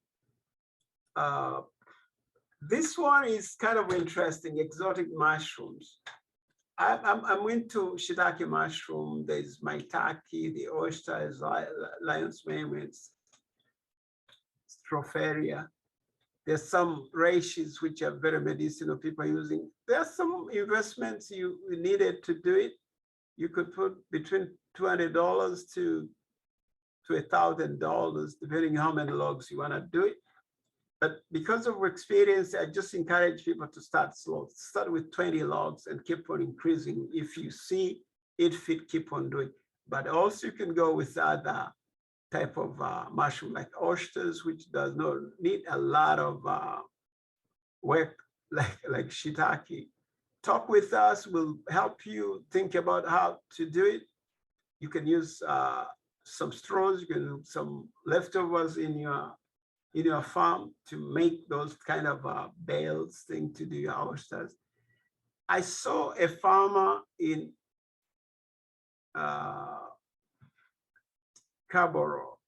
This one is kind of interesting, exotic mushrooms. I'm into shiitake mushroom. There's maitake, the oysters, lion's mane, Stropharia. There's some reishi which are very medicinal people are using. There's some investments you needed to do it. You could put between $200 to $1,000, depending how many logs you want to do it. But because of experience, I just encourage people to start slow. Start with 20 logs and keep on increasing. If you see it fit, keep on doing. But also you can go with other type of mushroom like oysters, which does not need a lot of work like shiitake. Talk with us, we'll help you think about how to do it. You can use some straws, you can use some leftovers in your farm to make those kind of bales thing to do your oysters. I saw a farmer in Scarborough,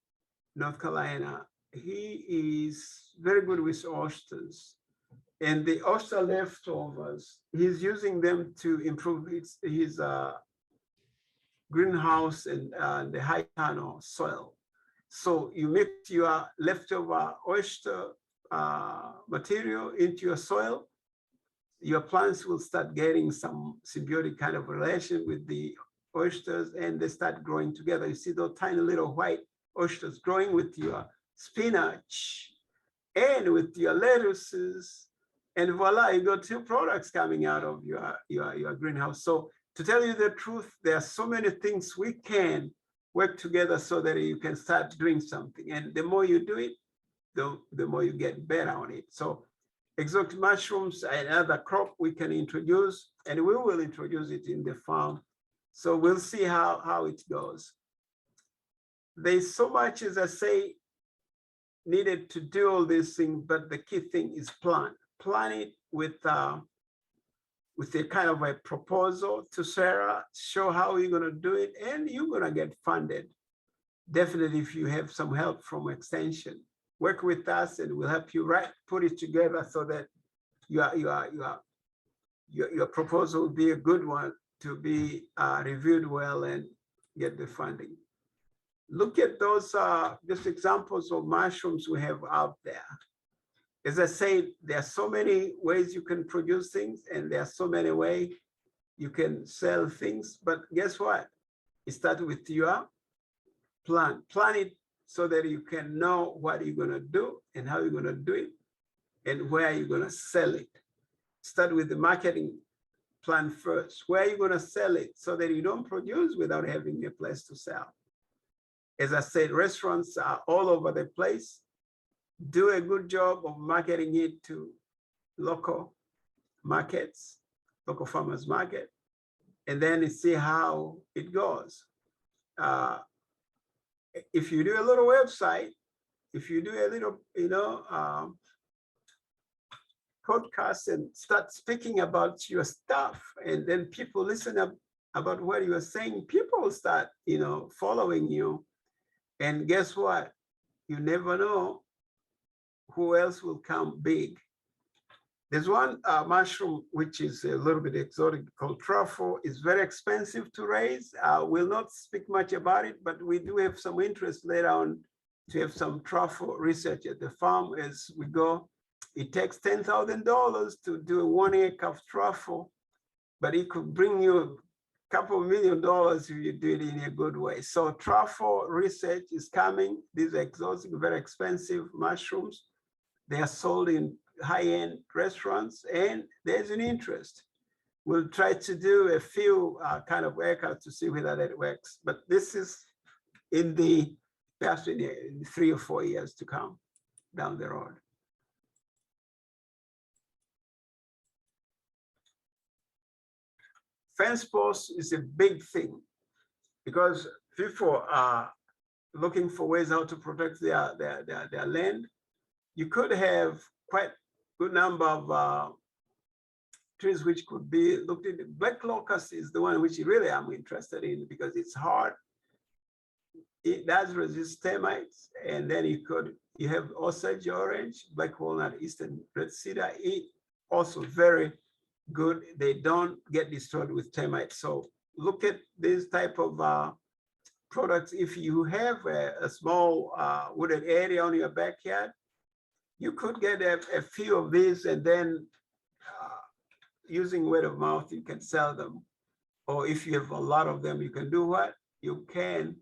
North Carolina. He is very good with oysters, and the oyster leftovers, he's using them to improve his greenhouse and the high tunnel soil. So you mix your leftover oyster material into your soil, your plants will start getting some symbiotic kind of relation with the oysters, and they start growing together. You see those tiny little white oysters growing with your spinach and with your lettuces, and voila, you got two products coming out of your greenhouse. So to tell you the truth, there are so many things we can work together so that you can start doing something. And the more you do it, the more you get better on it. So exotic mushrooms are another crop we can introduce, and we will introduce it in the farm. So we'll see how it goes. There's so much, as I say, needed to do all these things, but the key thing is plan. Plan it with a kind of a proposal to SARE, show how you're going to do it, and you're going to get funded. Definitely, if you have some help from Extension, work with us and we'll help you put it together so that your proposal will be a good one to be reviewed well and get the funding. Look at those just examples of mushrooms we have out there. As I said, there are so many ways you can produce things, and there are so many ways you can sell things. But guess what? It starts with your plan. Plan it so that you can know what you're going to do and how you're going to do it and where you're going to sell it. Start with the marketing plan first. Where are you going to sell it so that you don't produce without having a place to sell? As I said, restaurants are all over the place. Do a good job of marketing it to local markets, local farmers market, and then see how it goes. If you do a little website, if you do a little, podcast and start speaking about your stuff, and then people listen up about what you are saying, people will start, following you. And guess what? You never know who else will come big. There's one mushroom which is a little bit exotic called truffle. It's very expensive to raise. We'll not speak much about it, but we do have some interest later on to have some truffle research at the farm as we go. It takes $10,000 to do a 1 acre of truffle, but it could bring you a couple $1 million if you do it in a good way. So truffle research is coming. These are exotic, very expensive mushrooms. They are sold in high-end restaurants, and there's an interest. We'll try to do a few kind of workouts to see whether that works. But this is in the past in 3 or 4 years to come down the road. Fence posts is a big thing because people are looking for ways how to protect their land. You could have quite good number of trees which could be looked at. Black locust is the one which really I'm interested in because it's hard. It does resist termites, and then you have Osage orange, black walnut, eastern red cedar. It also very good. They don't get destroyed with termites. So look at this type of products. If you have a small wooded area on your backyard, you could get a few of these, and then using word of mouth, you can sell them. Or if you have a lot of them, you can do what? You can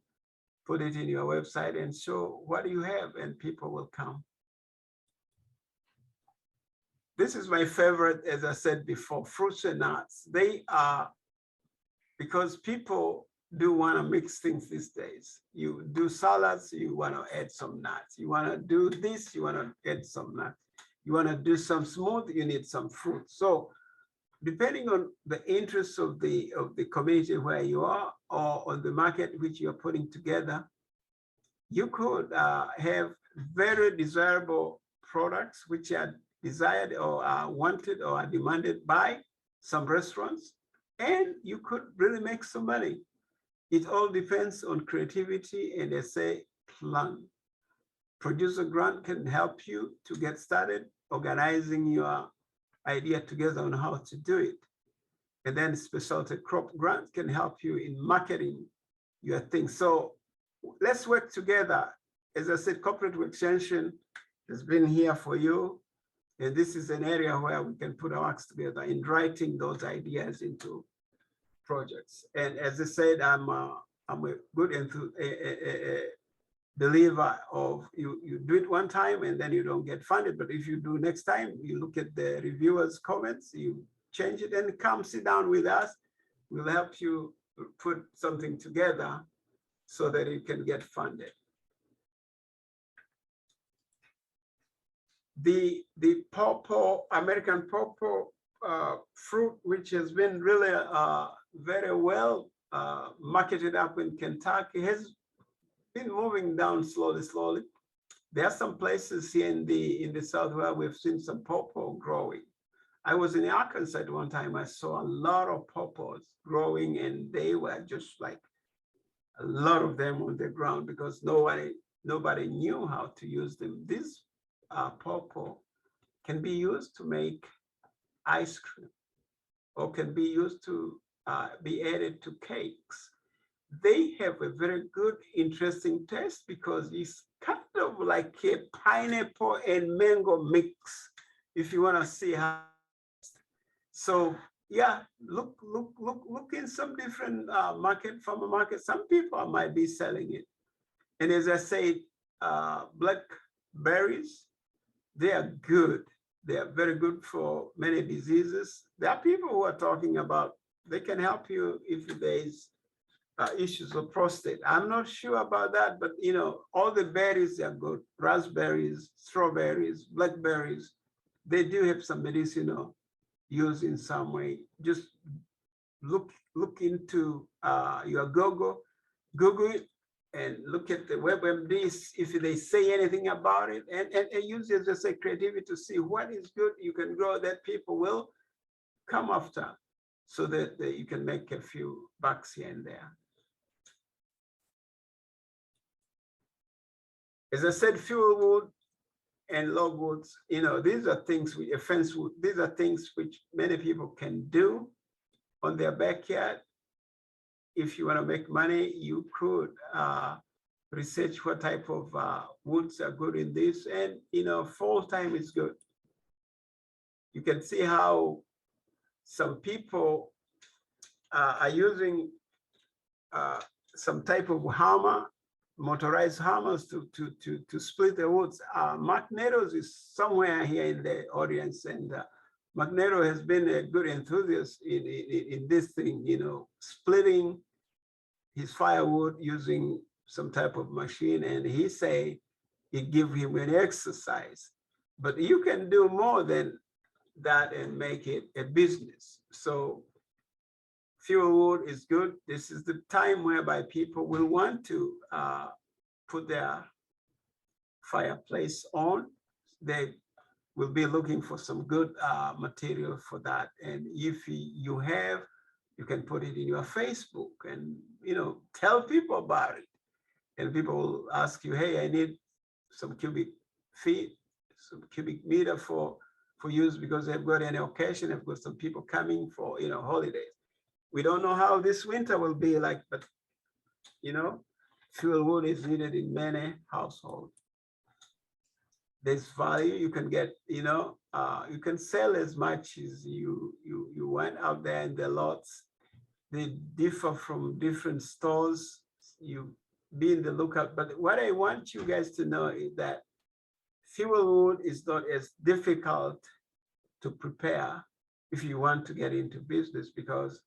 put it in your website and show what you have, and people will come. This is my favorite, as I said before, fruits and nuts. They are, because people do want to mix things these days. You do salads, you want to add some nuts. You want to do this, you want to add some nuts. You want to do some smoothie, you need some fruit. So depending on the interests of the community where you are, or on the market which you're putting together, you could have very desirable products which are desired or are wanted or are demanded by some restaurants, and you could really make some money. It all depends on creativity and a plan. Producer grant can help you to get started organizing your idea together on how to do it. And then specialty crop grant can help you in marketing your thing. So let's work together. As I said, cooperative extension has been here for you. And this is an area where we can put our works together in writing those ideas into projects. And as I said, I'm a good believer of you do it one time and then you don't get funded. But if you do next time, you look at the reviewers' comments, you change it, and come sit down with us. We'll help you put something together so that you can get funded. The pawpaw, American pawpaw fruit, which has been really very well marketed up in Kentucky, has been moving down slowly. There are some places here in the South where we've seen some pawpaw growing. I was in Arkansas at one time. I saw a lot of pawpaws growing, and they were just like a lot of them on the ground because nobody knew how to use them. This pawpaw can be used to make ice cream, or can be used to be added to cakes. They have a very good, interesting taste because it's kind of like a pineapple and mango mix, if you want to see how. So yeah, look in some different farmer market. Some people might be selling it. And as I said, blackberries, they are good. They are very good for many diseases. There are people who are talking about they can help you if there's issues of prostate. I'm not sure about that, but all the berries are good. Raspberries, strawberries, blackberries, they do have some medicinal use in some way. Just look into your Google it, and look at the WebMD if they say anything about it, and use it as a creativity to see what is good you can grow that people will come after, so that you can make a few bucks here and there. As I said, fuel wood and logwoods, these are things fence wood. These are things which many people can do on their backyard. If you want to make money, you could research what type of woods are good in this, and fall time is good. You can see how some people are using some type of hammer, motorized hammers to split the woods. Mark Nettles is somewhere here in the audience, and Mark Nettles has been a good enthusiast in this thing, splitting his firewood using some type of machine, and he say it gives him an exercise. But you can do more than that and make it a business. So fuel wood is good. This is the time whereby people will want to put their fireplace on. They will be looking for some good material for that. And if you have, you can put it in your Facebook and tell people about it. And people will ask you, hey, I need some cubic feet, some cubic meter for use because they've got an occasion, they've got some people coming for holidays. We don't know how this winter will be like, but fuel wood is needed in many households. there's value. You can get, you can sell as much as you went out there in the lots. They differ from different stores. You be in the lookout. But what I want you guys to know is that fuel wood is not as difficult to prepare if you want to get into business, because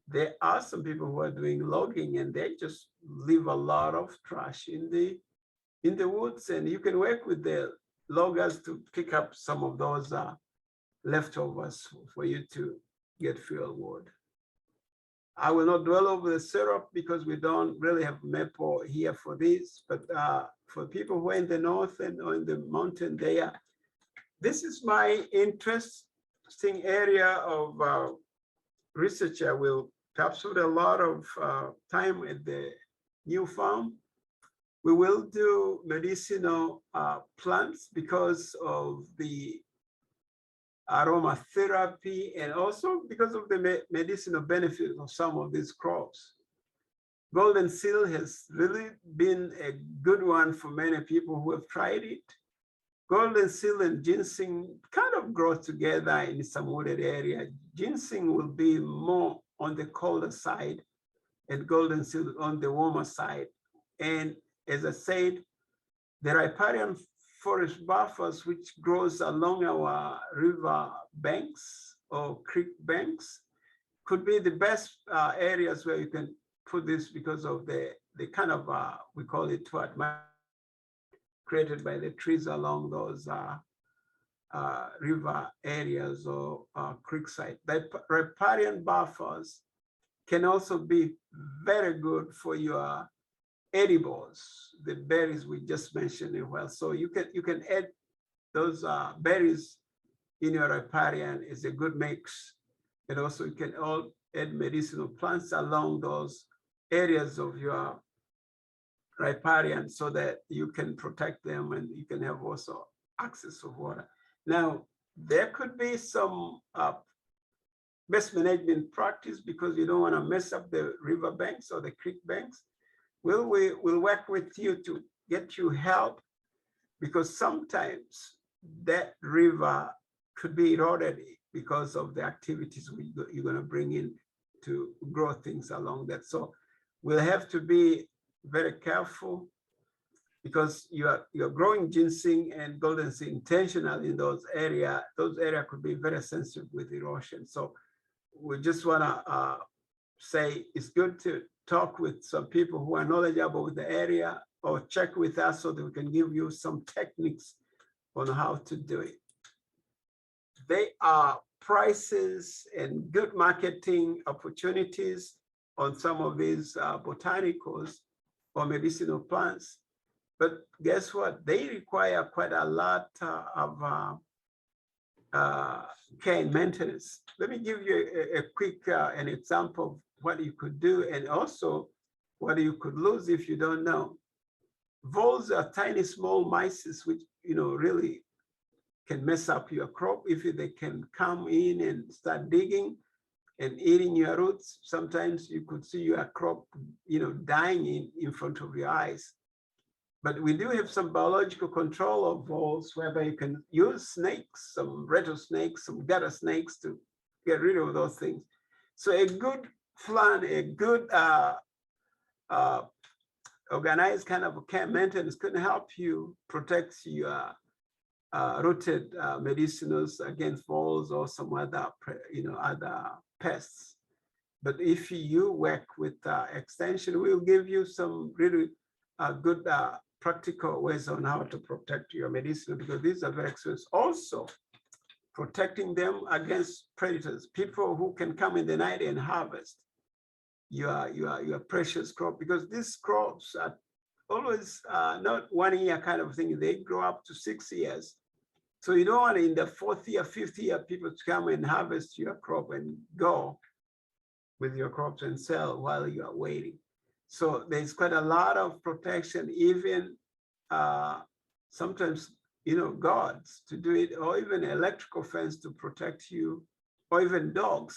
there are some people who are doing logging and they just leave a lot of trash in the woods, and you can work with the loggers to pick up some of those leftovers for you to get fuel wood. I will not dwell over the syrup because we don't really have maple here for this, but for people who are in the north and or in the mountain there, this is my interesting area of research. I will perhaps put a lot of time at the new farm. We will do medicinal plants because of the aromatherapy and also because of the medicinal benefits of some of these crops. Golden seal has really been a good one for many people who have tried it. Golden seal and ginseng kind of grow together in some wooded area. Ginseng will be more on the colder side and golden seal on the warmer side. And as I said, the riparian forest buffers, which grows along our river banks or creek banks, could be the best areas where you can put this because of the kind of, we call it what, created by the trees along those river areas or creekside. The riparian buffers can also be very good for your edibles, the berries we just mentioned as well. So you can add those berries in your riparian is a good mix. And also you can all add medicinal plants along those areas of your riparian so that you can protect them and you can have also access to water. Now, there could be some best management practice because you don't want to mess up the river banks or the creek banks. We'll work with you to get you help because sometimes that river could be eroded because of the activities you're going to bring in to grow things along that. So we'll have to be very careful because you're growing ginseng and golden seal intentionally in those areas. Those areas could be very sensitive with erosion. So we just want to say it's good to talk with some people who are knowledgeable with the area or check with us so that we can give you some techniques on how to do it. There are prices and good marketing opportunities on some of these botanicals or medicinal plants. But guess what? They require quite a lot of care and maintenance. Let me give you a quick an example of what you could do and also what you could lose if you don't know. Voles are tiny, small mice, which really can mess up your crop if they can come in and start digging and eating your roots. Sometimes you could see your crop, dying in front of your eyes. But we do have some biological control of voles whereby you can use snakes, some rattlesnakes, some gutter snakes to get rid of those things. So a good plan, a good organized kind of care maintenance can help you protect your rooted medicinals against voles or some other, other pests. But if you work with extension, we'll give you some really good practical ways on how to protect your medicinal because these are very expensive. Also, protecting them against predators, people who can come in the night and harvest your precious crop, because these crops are always not 1 year kind of thing. They grow up to 6 years. So you don't want in the 4th year, 5th year, people to come and harvest your crop and go with your crops and sell while you are waiting. So there's quite a lot of protection, even sometimes, guards to do it, or even electrical fence to protect you, or even dogs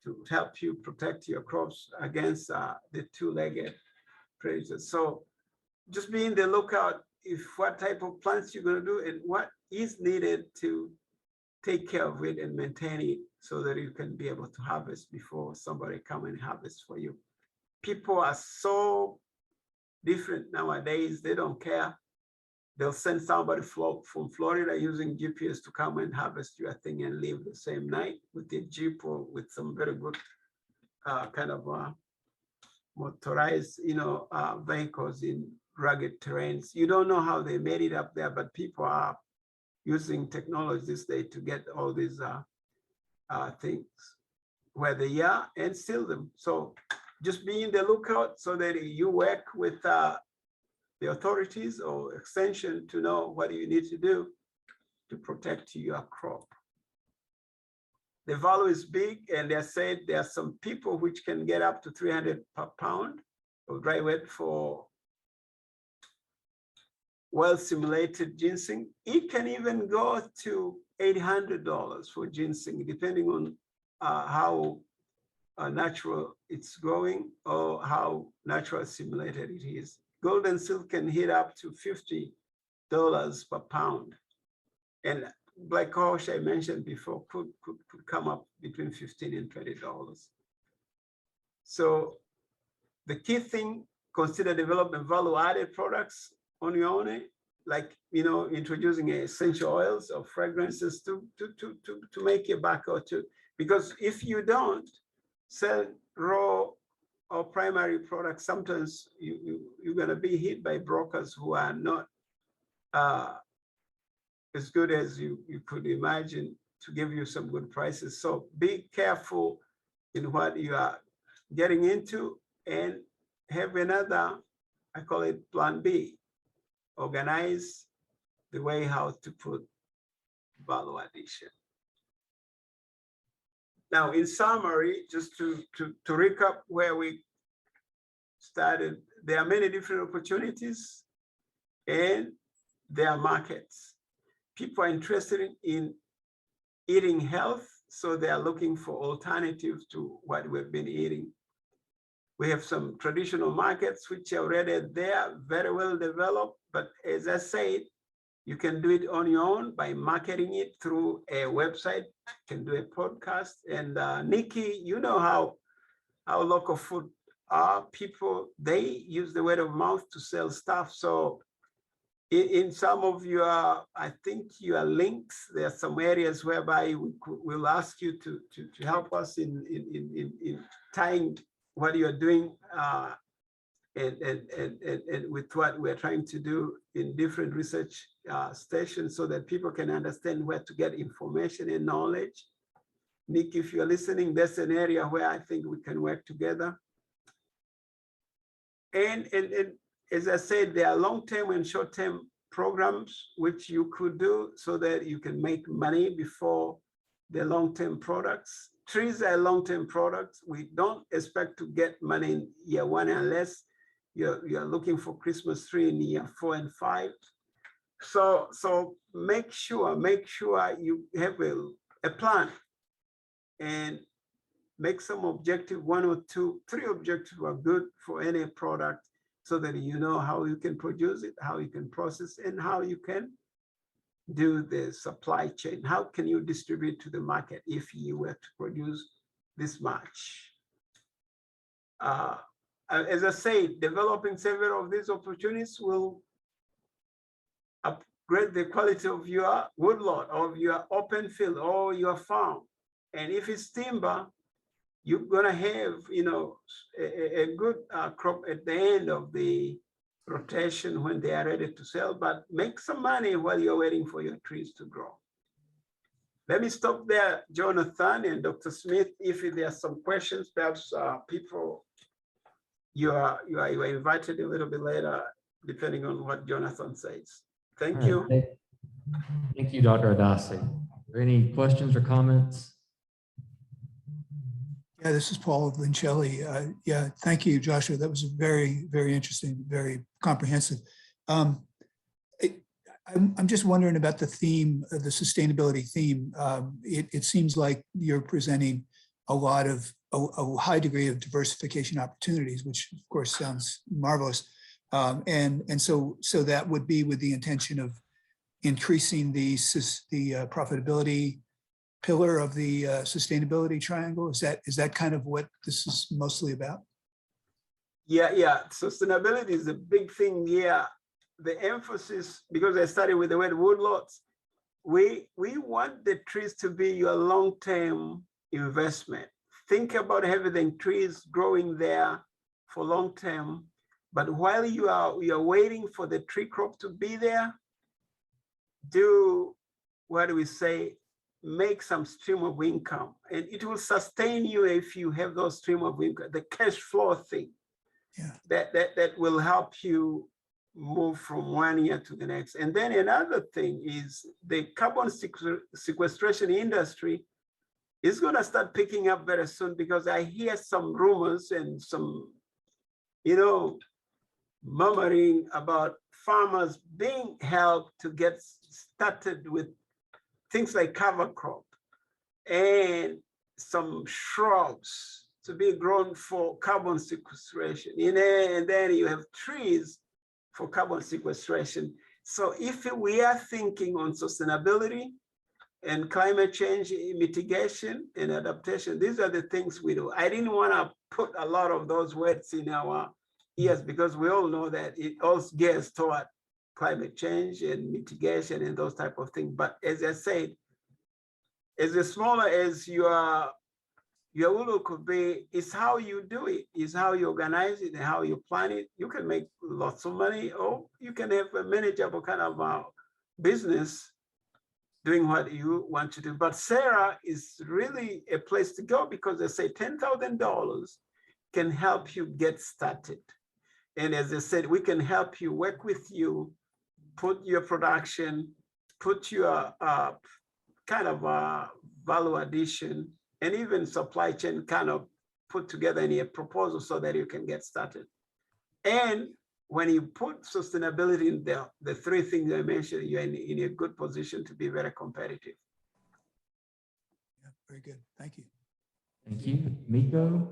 to help you protect your crops against the two-legged predators. So just be in the lookout if what type of plants you're gonna do and what is needed to take care of it and maintain it so that you can be able to harvest before somebody come and harvest for you. People are so different nowadays, they don't care. They'll send somebody from Florida using GPS to come and harvest your thing and leave the same night with a Jeep or with some very good kind of motorized, vehicles in rugged terrains. You don't know how they made it up there, but people are using technology this day to get all these things where they are and steal them. So just be in the lookout so that you work with the authorities or extension to know what you need to do to protect your crop. The value is big, and they said there are some people which can get up to 300 per pound of dry weight for well-simulated ginseng. It can even go to $800 for ginseng, depending on how natural it's growing or how natural simulated it is. Golden silk can hit up to $50 per pound. And black cohosh, I mentioned before, could come up between $15 and $20. So the key thing, consider developing value-added products on your own, like introducing essential oils or fragrances to make a buck or two. Because if you don't sell raw or primary products, sometimes you're going to be hit by brokers who are not as good as you could imagine to give you some good prices. So be careful in what you are getting into and have another, I call it plan B. Organize the way how to put value addition. Now, in summary, just to recap where we started, there are many different opportunities and there are markets. People are interested in eating health, so they are looking for alternatives to what we've been eating. We have some traditional markets which are already there, very well developed, but as I said, you can do it on your own by marketing it through a website, you can do a podcast. And Nikki, you know how local food are. People, they use the word of mouth to sell stuff. So in some of your, I think your links, there are some areas whereby we'll ask you to help us in tying what you're doing and with what we're trying to do in different research stations so that people can understand where to get information and knowledge. Nick, if you're listening, that's an area where I think we can work together. And as I said, there are long-term and short-term programs which you could do so that you can make money before the long-term products. Trees are long-term products. We don't expect to get money in year one unless you're looking for Christmas tree in year 4 and 5. So make sure you have a plan and make some objective, 1 or 2, 3 objectives are good for any product so that you know how you can produce it, how you can process, and how you can do the supply chain. How can you distribute to the market if you were to produce this much? As I say, developing several of these opportunities will upgrade the quality of your woodlot, of your open field, or your farm. And if it's timber, you're gonna have, a good crop at the end of the rotation when they are ready to sell, but make some money while you're waiting for your trees to grow. Let me stop there, Jonathan and Dr. Smith. If there are some questions, perhaps people, you are invited a little bit later, depending on what Jonathan says. Thank you. Thank you, Dr. Adasi. Are there any questions or comments? Yeah, this is Paul Vincelli. Yeah, thank you, Joshua. That was very, very interesting, very comprehensive. I'm just wondering about the theme, the sustainability theme. It seems like you're presenting a high degree of diversification opportunities, which of course sounds marvelous. And so that would be with the intention of increasing the profitability pillar of the sustainability triangle. Is that kind of what this is mostly about? Yeah. Sustainability is a big thing here. The emphasis, because I started with the word woodlots, we want the trees to be your long-term investment. Think about having trees growing there for long-term, but while you are waiting for the tree crop to be there, do, what do we say, make some stream of income, and it will sustain you if you have those stream of income, the cash flow thing. Yeah. That will help you move from one year to the next. And then another thing is the carbon sequestration industry is going to start picking up very soon, because I hear some rumors and some, murmuring about farmers being helped to get started with things like cover crop and some shrubs to be grown for carbon sequestration. And then you have trees for carbon sequestration. So if we are thinking on sustainability and climate change mitigation and adaptation, these are the things we do. I didn't want to put a lot of those words in our ears, because we all know that it all gears toward climate change and mitigation and those type of things. But as I said, as smaller as your will could be, it's how you do it, is how you organize it and how you plan it. You can make lots of money, or you can have a manageable kind of business doing what you want to do. But SARE is really a place to go, because they say $10,000 can help you get started. And as I said, we can help you, work with you, put your production, put your kind of value addition, and even supply chain kind of put together in a proposal so that you can get started. And when you put sustainability in the three things I mentioned, you're in a good position to be very competitive. Yeah, very good. Thank you. Thank you. Miko?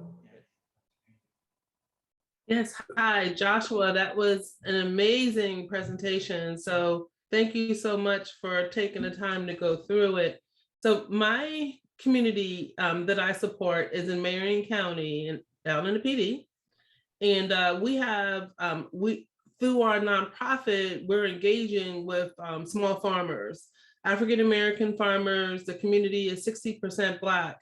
Yes, hi, Joshua. That was an amazing presentation. So thank you so much for taking the time to go through it. So my community that I support is in Marion County and down in the PD. And we have, through our nonprofit, we're engaging with small farmers, African-American farmers. The community is 60% Black.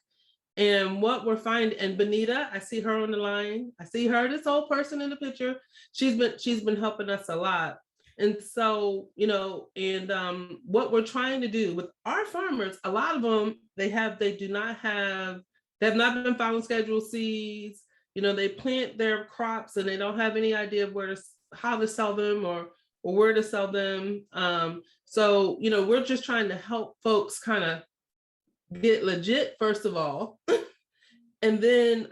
And what we're finding, and Benita, I see her on the line. I see her, this old person in the picture. She's been helping us a lot. And so, what we're trying to do with our farmers, a lot of them, they have not been following Schedule Cs. They plant their crops and they don't have any idea of how to sell them or where to sell them. So, we're just trying to help folks kind of get legit, first of all, and then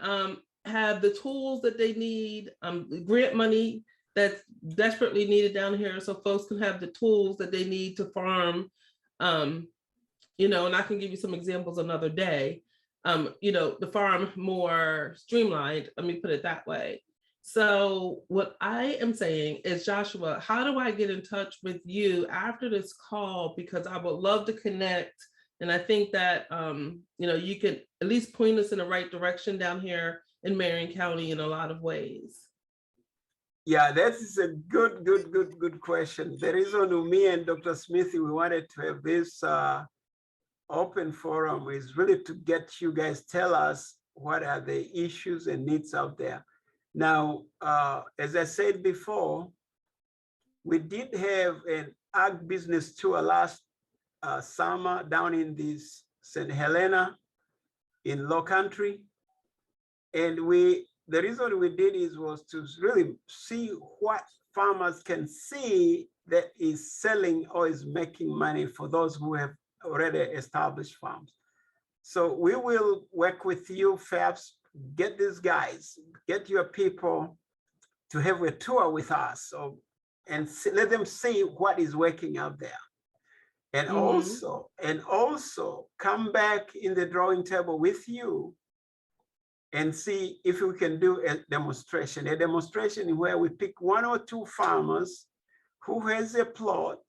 have the tools that they need, grant money that's desperately needed down here, so folks can have the tools that they need to farm, and I can give you some examples another day, the farm more streamlined, let me put it that way. So what I am saying is, Joshua, how do I get in touch with you after this call? Because I would love to connect. And I think that, you can at least point us in the right direction down here in Marion County in a lot of ways. Yeah, that is a good question. The reason me and Dr. Smith, we wanted to have this open forum is really to get you guys tell us what are the issues and needs out there. Now, as I said before, we did have an ag business tour last summer down in this St. Helena in Low Country. And the reason we did was to really see what farmers can see that is selling or is making money for those who have already established farms. So we will work with you, FAPS, get these guys, get your people to have a tour with us, and let them see what is working out there. And also come back in the drawing table with you and see if we can do a demonstration where we pick 1 or 2 farmers who has a plot,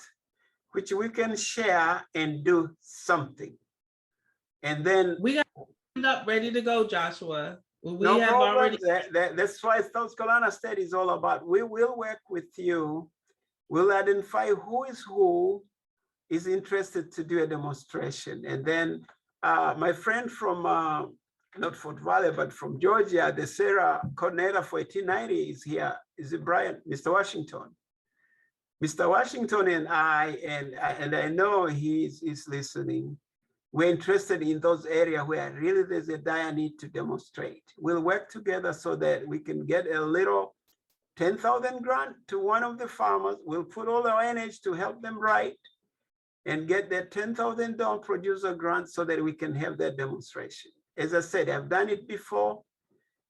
which we can share and do something. And then we got up ready to go, Joshua. no problem. That's why South Carolina State is all about. We will work with you. We'll identify who is interested to do a demonstration. And then my friend from, not Fort Valley, but from Georgia, the SARE coordinator for 1890 is here. Is it Brian, Mr. Washington? Mr. Washington and I know he's listening. We're interested in those areas where really there's a dire need to demonstrate. We'll work together so that we can get a little 10,000 grant to one of the farmers. We'll put all our energy to help them write and get that $10,000 producer grant so that we can have that demonstration. As I said, I've done it before.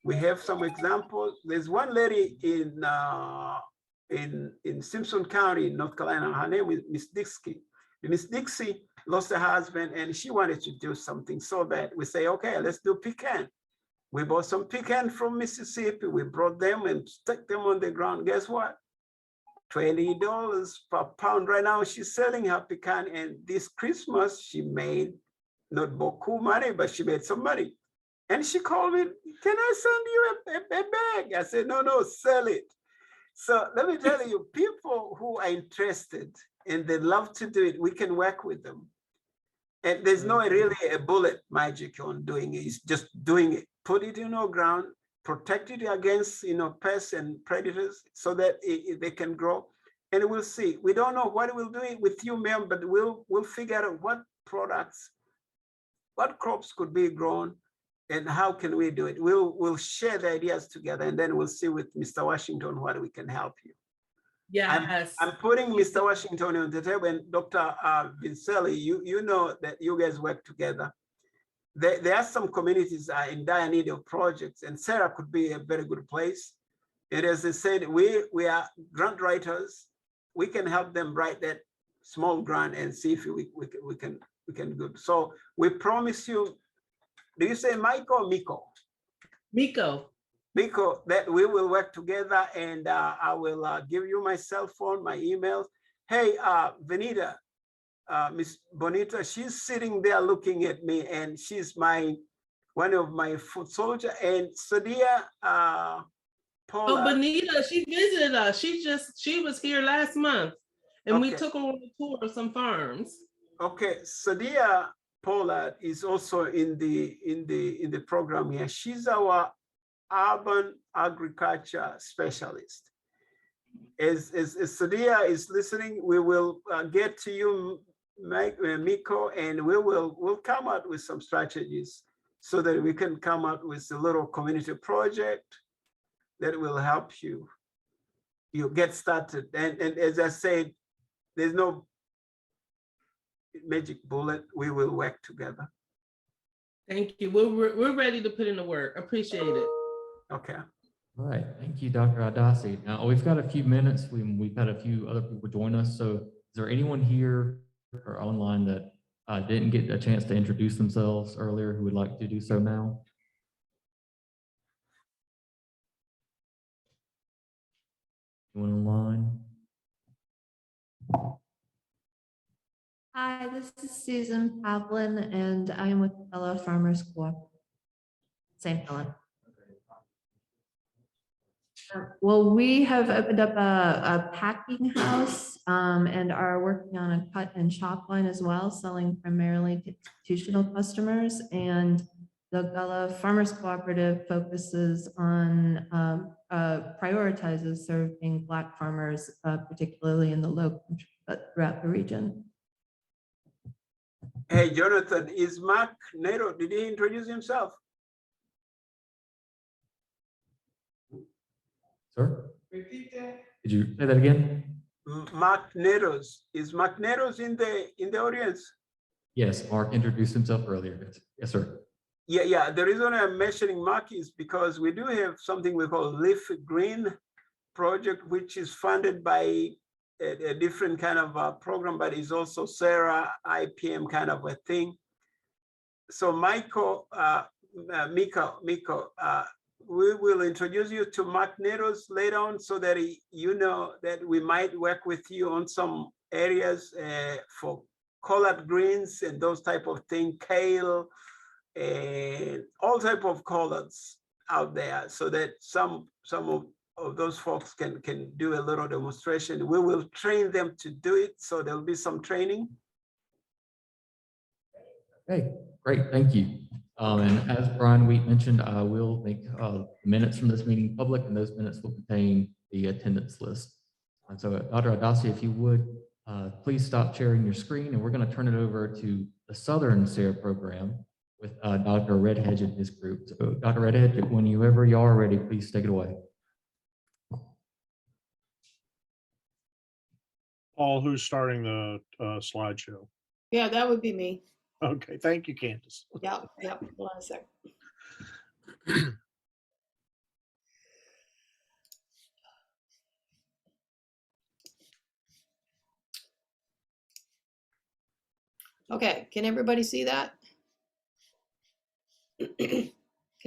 We have some examples. There's one lady in Simpson County, North Carolina. Her name is Miss Dixie. Miss Dixie lost her husband and she wanted to do something so bad. We say, okay, let's do pecan. We bought some pecan from Mississippi. We brought them and stuck them on the ground. Guess what? $20 per pound. Right now she's selling her pecan, and this Christmas she made not beaucoup money, but she made some money. And she called me, can I send you a bag? I said, no, sell it. So let me tell you, people who are interested and they love to do it, we can work with them. And there's no really a bullet magic on doing it. It's just doing it. Put it in the ground, protect it against pests and predators so that they can grow. And we'll see. We don't know what we'll do with you, ma'am, but we'll figure out what products, what crops could be grown, and how can we do it. We'll share the ideas together, and then we'll see with Mr. Washington what we can help you. Yes. I'm putting Mr. Washington on the table, and Dr. Vincelli, you know that you guys work together. There are some communities in dire need of projects, and SARE could be a very good place. And as I said, we are grant writers. We can help them write that small grant and see if we can do. So we promise you. Do you say Michael or Miko? Miko. Miko, that we will work together, and I will give you my cell phone, my emails. Hey, Benita, Miss Bonita, she's sitting there looking at me, and she's one of my foot soldiers. And Sadia Paula. Oh, Bonita, she visited us. She was here last month, and we took her on a tour of some farms. Okay, Sadia Pollard is also in the program here. She's our urban agriculture specialist. As Sadia is listening, we will get to you, Miko, and we'll come out with some strategies so that we can come out with a little community project that will help you get started. And as I said, there's no magic bullet. We will work together. Thank you. We're ready to put in the work. Appreciate it. Okay. All right. Thank you, Dr. Adasi. Now we've got a few minutes. We've had a few other people join us. So is there anyone here or online that didn't get a chance to introduce themselves earlier who would like to do so now? Anyone online? Hi, this is Susan Pavlin, and I'm with Fellow Farmers Co-op. Same fellow. Well, we have opened up a packing house and are working on a cut and chop line as well, selling primarily to institutional customers. And the Gullah Farmers Cooperative focuses on, prioritizes serving Black farmers, particularly in the Low Country, but throughout the region. Hey, Jonathan, is Mark Nero, did he introduce himself? Sir? Did you say that again? Mark Neros. Is Mark Neros in the audience? Yes, Mark introduced himself earlier. Yes, sir. Yeah. The reason I'm mentioning Mark is because we do have something we call Leaf Green Project, which is funded by a different kind of program, but is also SARE, IPM kind of a thing. So Michael, Miko, we will introduce you to Mark Neros later on so that you know that we might work with you on some areas for collard greens and those type of thing, kale, and all type of collards out there, so that some of those folks can do a little demonstration. We will train them to do it, so there'll be some training. Okay, great, thank you. And as Brian Wheat mentioned, I will make minutes from this meeting public, and those minutes will contain the attendance list. And so Dr. Adasi, if you would, please stop sharing your screen, and we're going to turn it over to the Southern SARE program with Dr. Redhead and his group. So Dr. Redhead, whenever you are ready, please take it away. Paul, who's starting the slideshow? Yeah, that would be me. Okay, thank you, Candace. Yep. Hold on a sec. Okay, can everybody see that? Can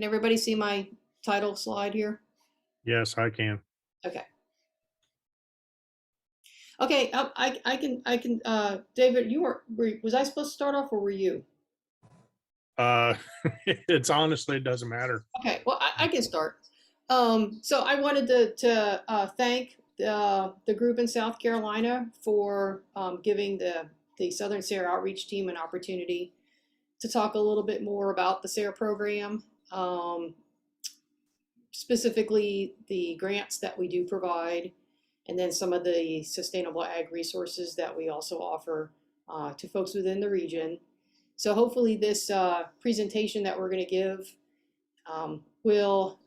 everybody see my title slide here? Yes, I can. Okay. Okay, I can, David, was I supposed to start off or were you? It's honestly, it doesn't matter. Okay, well, I can start. So I wanted to thank the group in South Carolina for giving the Southern SARE outreach team an opportunity to talk a little bit more about the SARE program, specifically the grants that we do provide, and then some of the sustainable ag resources that we also offer to folks within the region. So hopefully this presentation that we're going to give will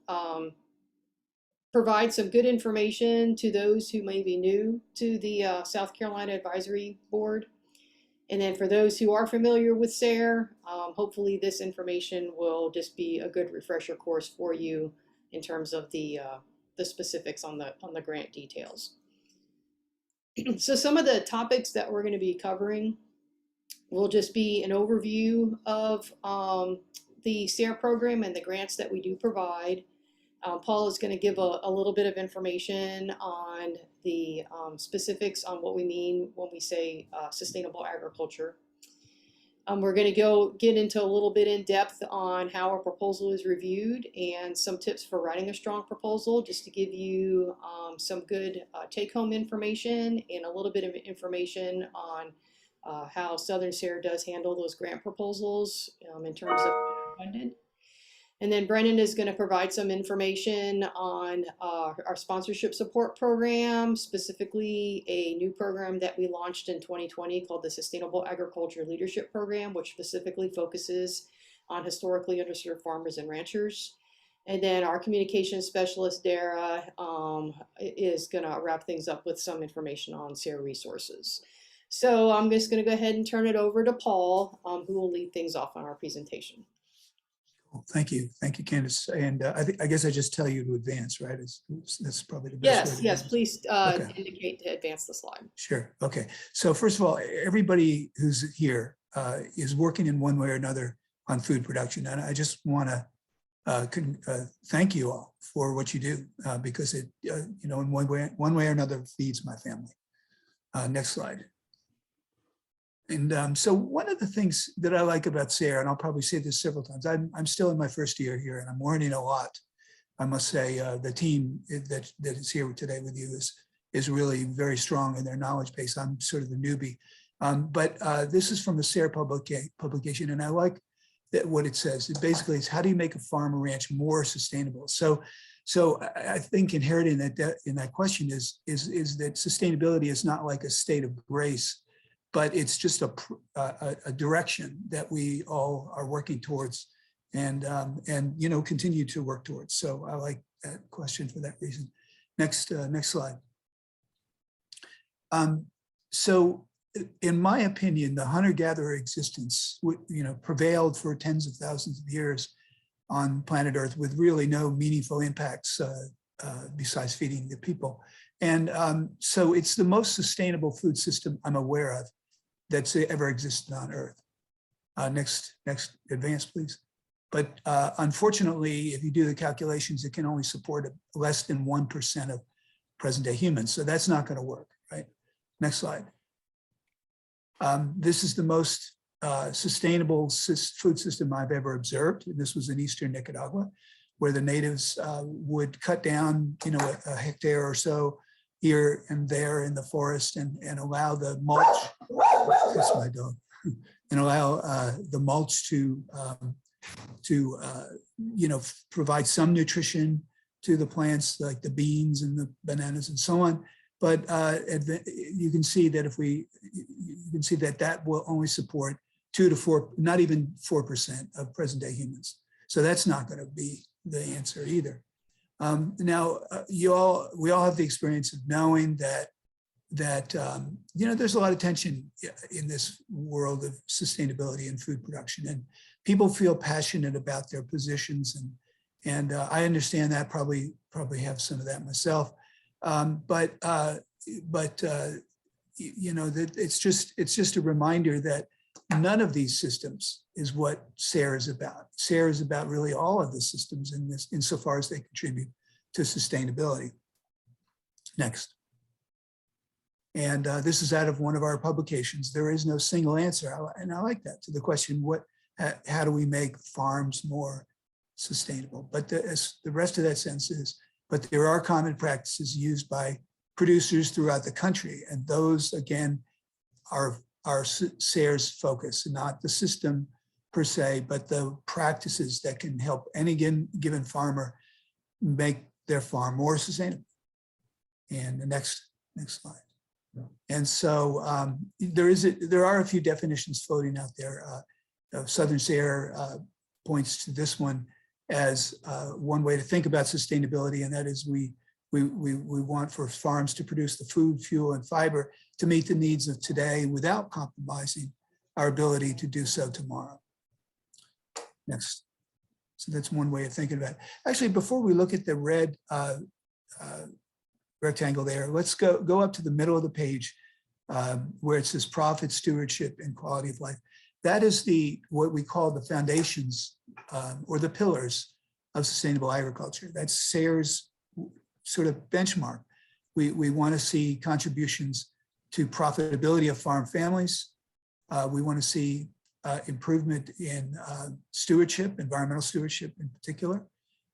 provide some good information to those who may be new to the South Carolina Advisory Board. And then for those who are familiar with SARE, hopefully this information will just be a good refresher course for you in terms of the specifics on the grant details. So some of the topics that we're going to be covering will just be an overview of the SARE program and the grants that we do provide. Paul is going to give a little bit of information on the specifics on what we mean when we say sustainable agriculture. We're going to get into a little bit in depth on how a proposal is reviewed and some tips for writing a strong proposal, just to give you some good take-home information and a little bit of information on how Southern SARE does handle those grant proposals in terms of funded. And then Brennan is going to provide some information on our sponsorship support program, specifically a new program that we launched in 2020 called the Sustainable Agriculture Leadership Program, which specifically focuses on historically underserved farmers and ranchers. And then our communications specialist, Dara, is going to wrap things up with some information on SARE resources. So I'm just going to go ahead and turn it over to Paul, who will lead things off on our presentation. Well, thank you, Candace. And I guess I just tell you to advance, right? That's probably the best way. Yes, please Okay. indicate to advance the slide. Sure. Okay. So first of all, everybody who's here is working in one way or another on food production, and I just want to thank you all for what you do because it, in one way or another, feeds my family. Next slide. And so one of the things that I like about SARE, and I'll probably say this several times, I'm still in my first year here and I'm learning a lot. I must say the team that is here today with you is really very strong in their knowledge base. I'm sort of the newbie. But this is from the SARE publication, and I like that what it says. It basically is, how do you make a farm or ranch more sustainable? So I think inherent in that question is that sustainability is not like a state of grace, but it's just a direction that we all are working towards and continue to work towards. So I like that question for that reason. Next slide. So in my opinion, the hunter-gatherer existence prevailed for tens of thousands of years on planet Earth with really no meaningful impacts besides feeding the people. And so it's the most sustainable food system I'm aware of that's ever existed on Earth. Next, advance, please. But unfortunately, if you do the calculations, it can only support less than 1% of present day humans. So that's not going to work, right? Next slide. This is the most sustainable food system I've ever observed. And this was in eastern Nicaragua, where the natives would cut down, a hectare or so here and there in the forest and allow the mulch, that's my dog, and allow the mulch to provide some nutrition to the plants like the beans and the bananas and so on. But you can see that that will only support 2 to 4, not even 4% of present day humans. So that's not going to be the answer either. Now, we all have the experience of knowing that there's a lot of tension in this world of sustainability and food production, and people feel passionate about their positions, and I understand that, probably have some of that myself, but it's just a reminder that none of these systems is what SARE is about. SARE is about really all of the systems insofar as they contribute to sustainability. Next. And this is out of one of our publications. There is no single answer, and I like that, to the question, how do we make farms more sustainable? But the rest of that sentence is, but there are common practices used by producers throughout the country, and those, again, are SARE's focus, not the system per se, but the practices that can help any given farmer make their farm more sustainable. And the next slide. And so there are a few definitions floating out there. Southern SARE points to this one as one way to think about sustainability, and that is we want for farms to produce the food, fuel, and fiber to meet the needs of today without compromising our ability to do so tomorrow. Next. So that's one way of thinking about it. Actually, before we look at the red rectangle there, let's go up to the middle of the page where it says profit, stewardship, and quality of life. That is what we call the foundations or the pillars of sustainable agriculture. That's SARE's sort of benchmark. We want to see contributions to profitability of farm families. We want to see improvement in stewardship, environmental stewardship in particular,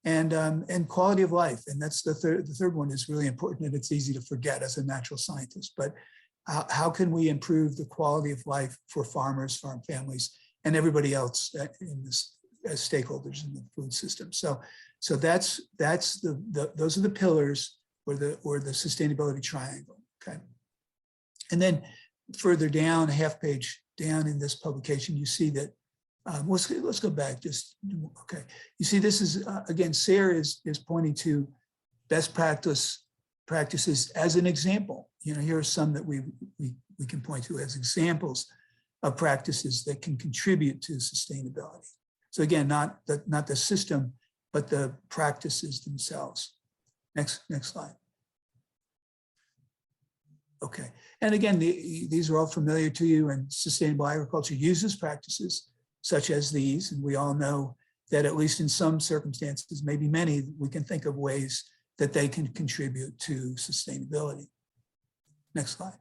and quality of life. And that's the third one is really important, and it's easy to forget as a natural scientist. But how can we improve the quality of life for farmers, farm families, and everybody else in this as stakeholders in the food system? So those are the pillars or the sustainability triangle. Okay, and then further down, half page down in this publication, you see that. Let's go back. Okay. You see, this is again, SARE is pointing to best practices as an example. Here are some that we can point to as examples of practices that can contribute to sustainability. So again, not the system, but the practices themselves. Next slide. Okay, and again, these are all familiar to you, and sustainable agriculture uses practices such as these, and we all know that at least in some circumstances, maybe many, we can think of ways that they can contribute to sustainability. Next slide.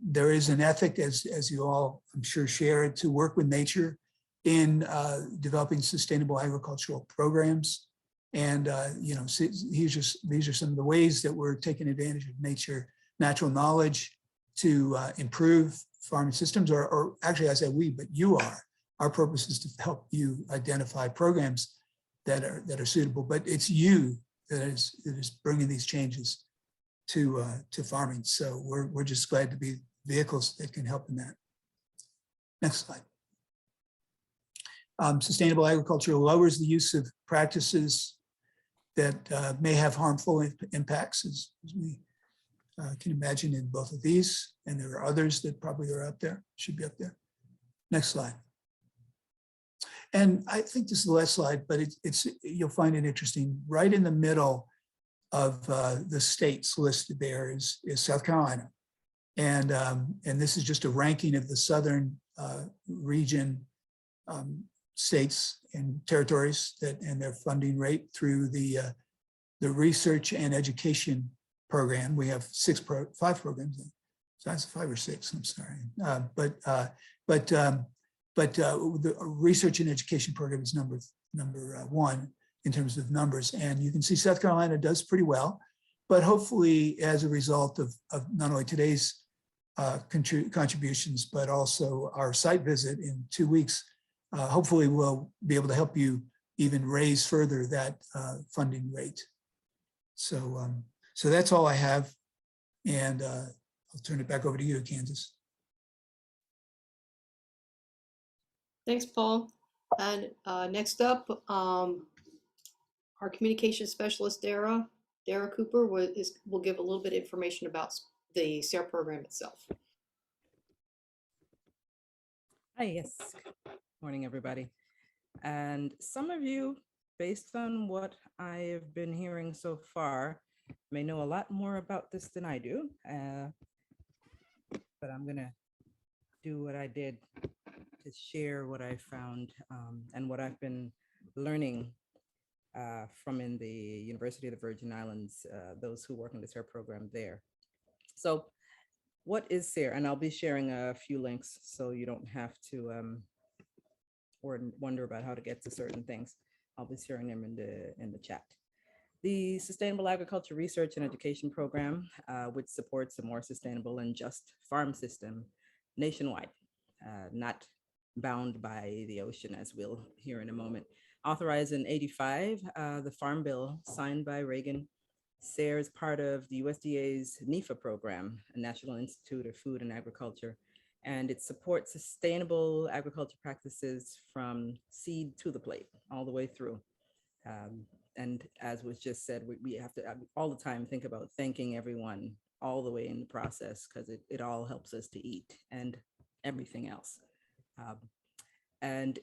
There is an ethic, as you all, I'm sure, share, to work with nature in developing sustainable agricultural programs. And these are some of the ways that we're taking advantage of natural knowledge to improve farming systems, or actually I say we, but you are. Our purpose is to help you identify programs that are suitable, but it's you that is bringing these changes to farming. So we're just glad to be vehicles that can help in that. Next slide. Sustainable agriculture lowers the use of practices that may have harmful impacts, as we can imagine in both of these, and there are others that probably are up there, should be up there. Next slide. And I think this is the last slide, but you'll find it interesting. Right in the middle of the states listed there is South Carolina. And this is just a ranking of the southern region, states and territories and their funding rate through the research and education program. We have 5 programs. So that's 5 or 6, I'm sorry. But the research and education program is number 1 in terms of numbers. And you can see South Carolina does pretty well, but hopefully as a result of not only today's contributions, but also our site visit in 2 weeks, hopefully we'll be able to help you even raise further that funding rate. So, so that's all I have. And I'll turn it back over to you, Kansas. Thanks, Paul. And next up, our communication specialist, Dara Cooper, will give a little bit of information about the SARE program itself. Hi, yes. Morning, everybody. And some of you, based on what I've been hearing so far, may know a lot more about this than I do. But I'm going to do what I did to share what I found and what I've been learning from in the University of the Virgin Islands, those who work in the SARE program there. So what is SARE? And I'll be sharing a few links so you don't have to wonder about how to get to certain things. I'll be sharing them in the chat. The Sustainable Agriculture Research and Education Program, which supports a more sustainable and just farm system nationwide, not bound by the ocean, as we'll hear in a moment. Authorized in '85, the Farm Bill signed by Reagan. SARE is part of the USDA's NIFA program, a National Institute of Food and Agriculture, and it supports sustainable agriculture practices from seed to the plate, all the way through. And as was just said, we have to all the time think about thanking everyone all the way in the process, because it all helps us to eat and everything else. And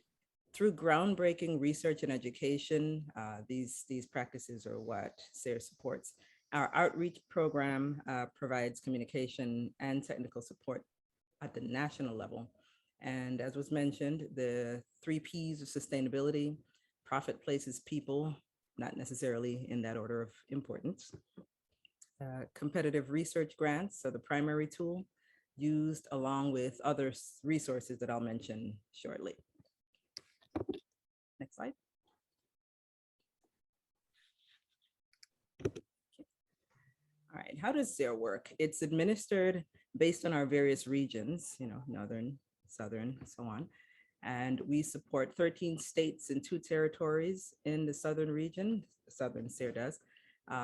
through groundbreaking research and education, these practices are what SARE supports. Our outreach program provides communication and technical support at the national level. And as was mentioned, the 3 Ps of sustainability: profit, places, people, not necessarily in that order of importance. Competitive research grants are the primary tool used along with other resources that I'll mention shortly. Next slide. All right, how does SARE work? It's administered based on our various regions, northern, southern, and so on. And we support 13 states and 2 territories in the southern region, southern SARE does,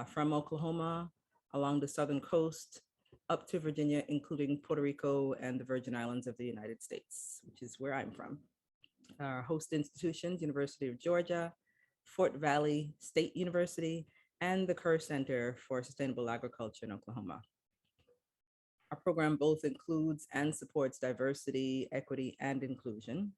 from Oklahoma along the southern coast up to Virginia, including Puerto Rico and the Virgin Islands of the United States, which is where I'm from. Our host institutions, University of Georgia, Fort Valley State University, and the Kerr Center for Sustainable Agriculture in Oklahoma. Our program both includes and supports diversity, equity, and inclusion.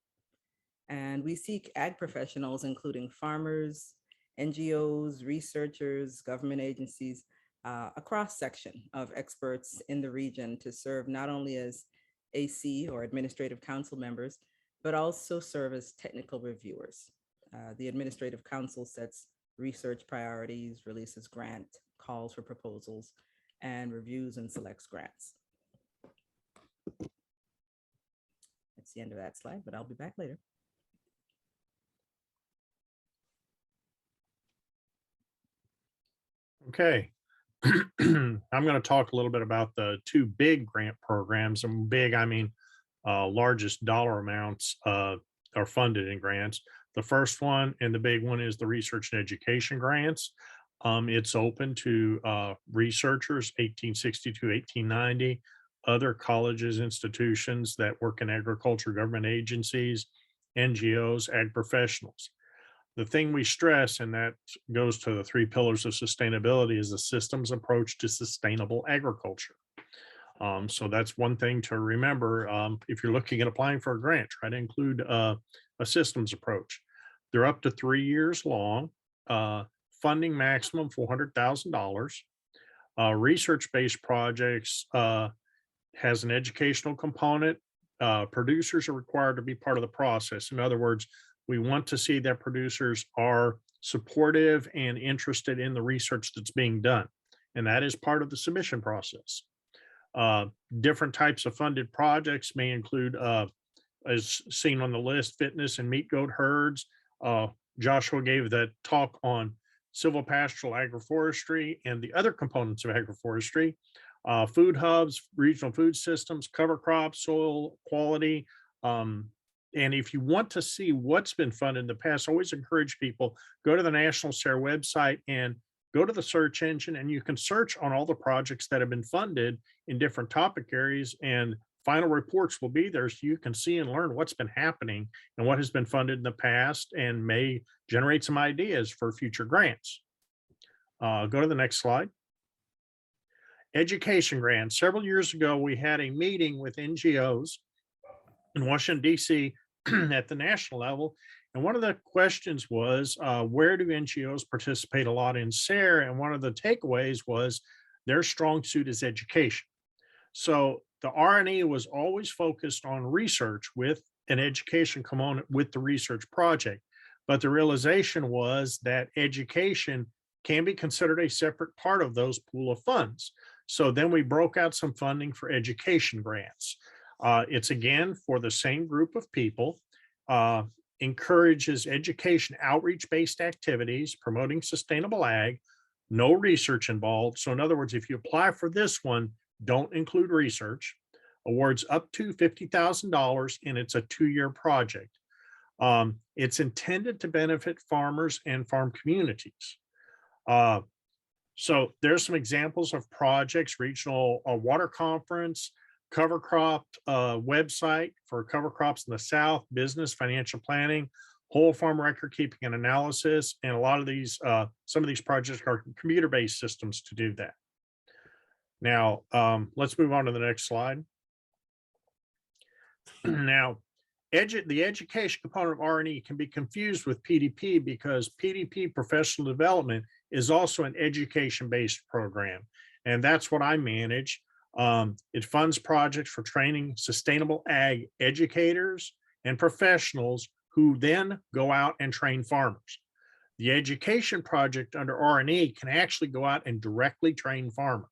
And we seek ag professionals, including farmers, NGOs, researchers, government agencies, a cross-section of experts in the region to serve not only as AC or administrative council members, but also serve as technical reviewers. The administrative council sets research priorities, releases grant calls for proposals, and reviews and selects grants. That's the end of that slide, but I'll be back later. Okay. I'm going to talk a little bit about the 2 big grant programs. And big, I mean, largest dollar amounts are funded in grants. The first one and the big one is the research and education grants. It's open to researchers, 1860 to 1890, other colleges, institutions that work in agriculture, government agencies, NGOs, ag professionals. The thing we stress, and that goes to the 3 pillars of sustainability, is a systems approach to sustainable agriculture. So that's one thing to remember. If you're looking at applying for a grant, try to include a systems approach. They're up to 3 years long, funding maximum $400,000. Research-based projects has an educational component, producers are required to be part of the process. In other words, we want to see that producers are supportive and interested in the research that's being done. And that is part of the submission process. Different types of funded projects may include, as seen on the list, fitness and meat goat herds. Joshua gave that talk on civil pastoral agroforestry and the other components of agroforestry, food hubs, regional food systems, cover crops, soil quality. And if you want to see what's been funded in the past, I always encourage people, go to the National SARE website and go to the search engine, and you can search on all the projects that have been funded in different topic areas, and final reports will be there so you can see and learn what's been happening and what has been funded in the past and may generate some ideas for future grants. Go to the next slide. Education grants. Several years ago, we had a meeting with NGOs in Washington, D.C. at the national level. And one of the questions was, where do NGOs participate a lot in SARE? And one of the takeaways was their strong suit is education. So the R&E was always focused on research with an education component with the research project. But the realization was that education can be considered a separate part of those pool of funds. So then we broke out some funding for education grants. It's again for the same group of people, encourages education outreach-based activities, promoting sustainable ag, no research involved. So in other words, if you apply for this one, don't include research, awards up to $50,000, and it's a 2-year project. It's intended to benefit farmers and farm communities. So there's some examples of projects: regional water conference, cover crop website for cover crops in the South, business, financial planning, whole farm record keeping and analysis. And a lot of these, some of these projects are computer-based systems to do that. Now, let's move on to the next slide. Now, the education component of R&E can be confused with PDP because PDP, professional development, is also an education-based program. And that's what I manage. It funds projects for training sustainable ag educators and professionals who then go out and train farmers. The education project under R&E can actually go out and directly train farmers.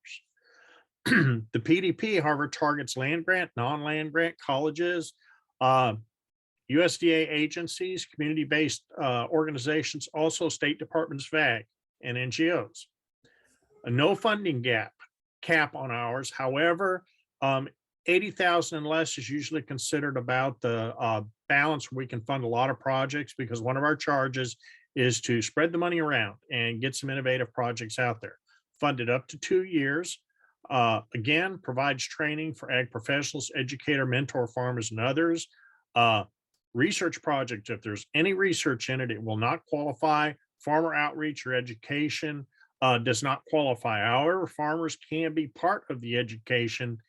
The PDP, however, targets land grant, non-land grant colleges, USDA agencies, community-based organizations, also state departments of ag and NGOs. A no funding cap on ours. However, 80,000 and less is usually considered about the balance where we can fund a lot of projects, because one of our charges is to spread the money around and get some innovative projects out there. Funded up to 2 years. Again, provides training for ag professionals, educator, mentor farmers, and others. Research project, if there's any research in it, it will not qualify. Farmer outreach or education does not qualify. However, farmers can be part of the education,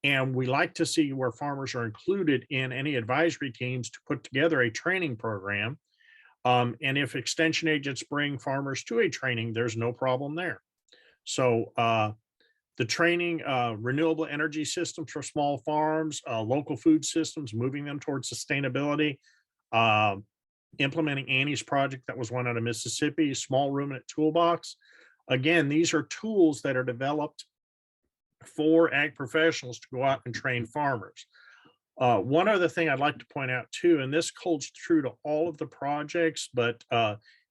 and we like to see where farmers are included in any advisory teams to put together a training program. And if extension agents bring farmers to a training, there's no problem there. So the training, renewable energy systems for small farms, local food systems, moving them towards sustainability, implementing Annie's project that was one out of Mississippi, small ruminant toolbox. Again, these are tools that are developed for ag professionals to go out and train farmers. One other thing I'd like to point out too, and this holds true to all of the projects, but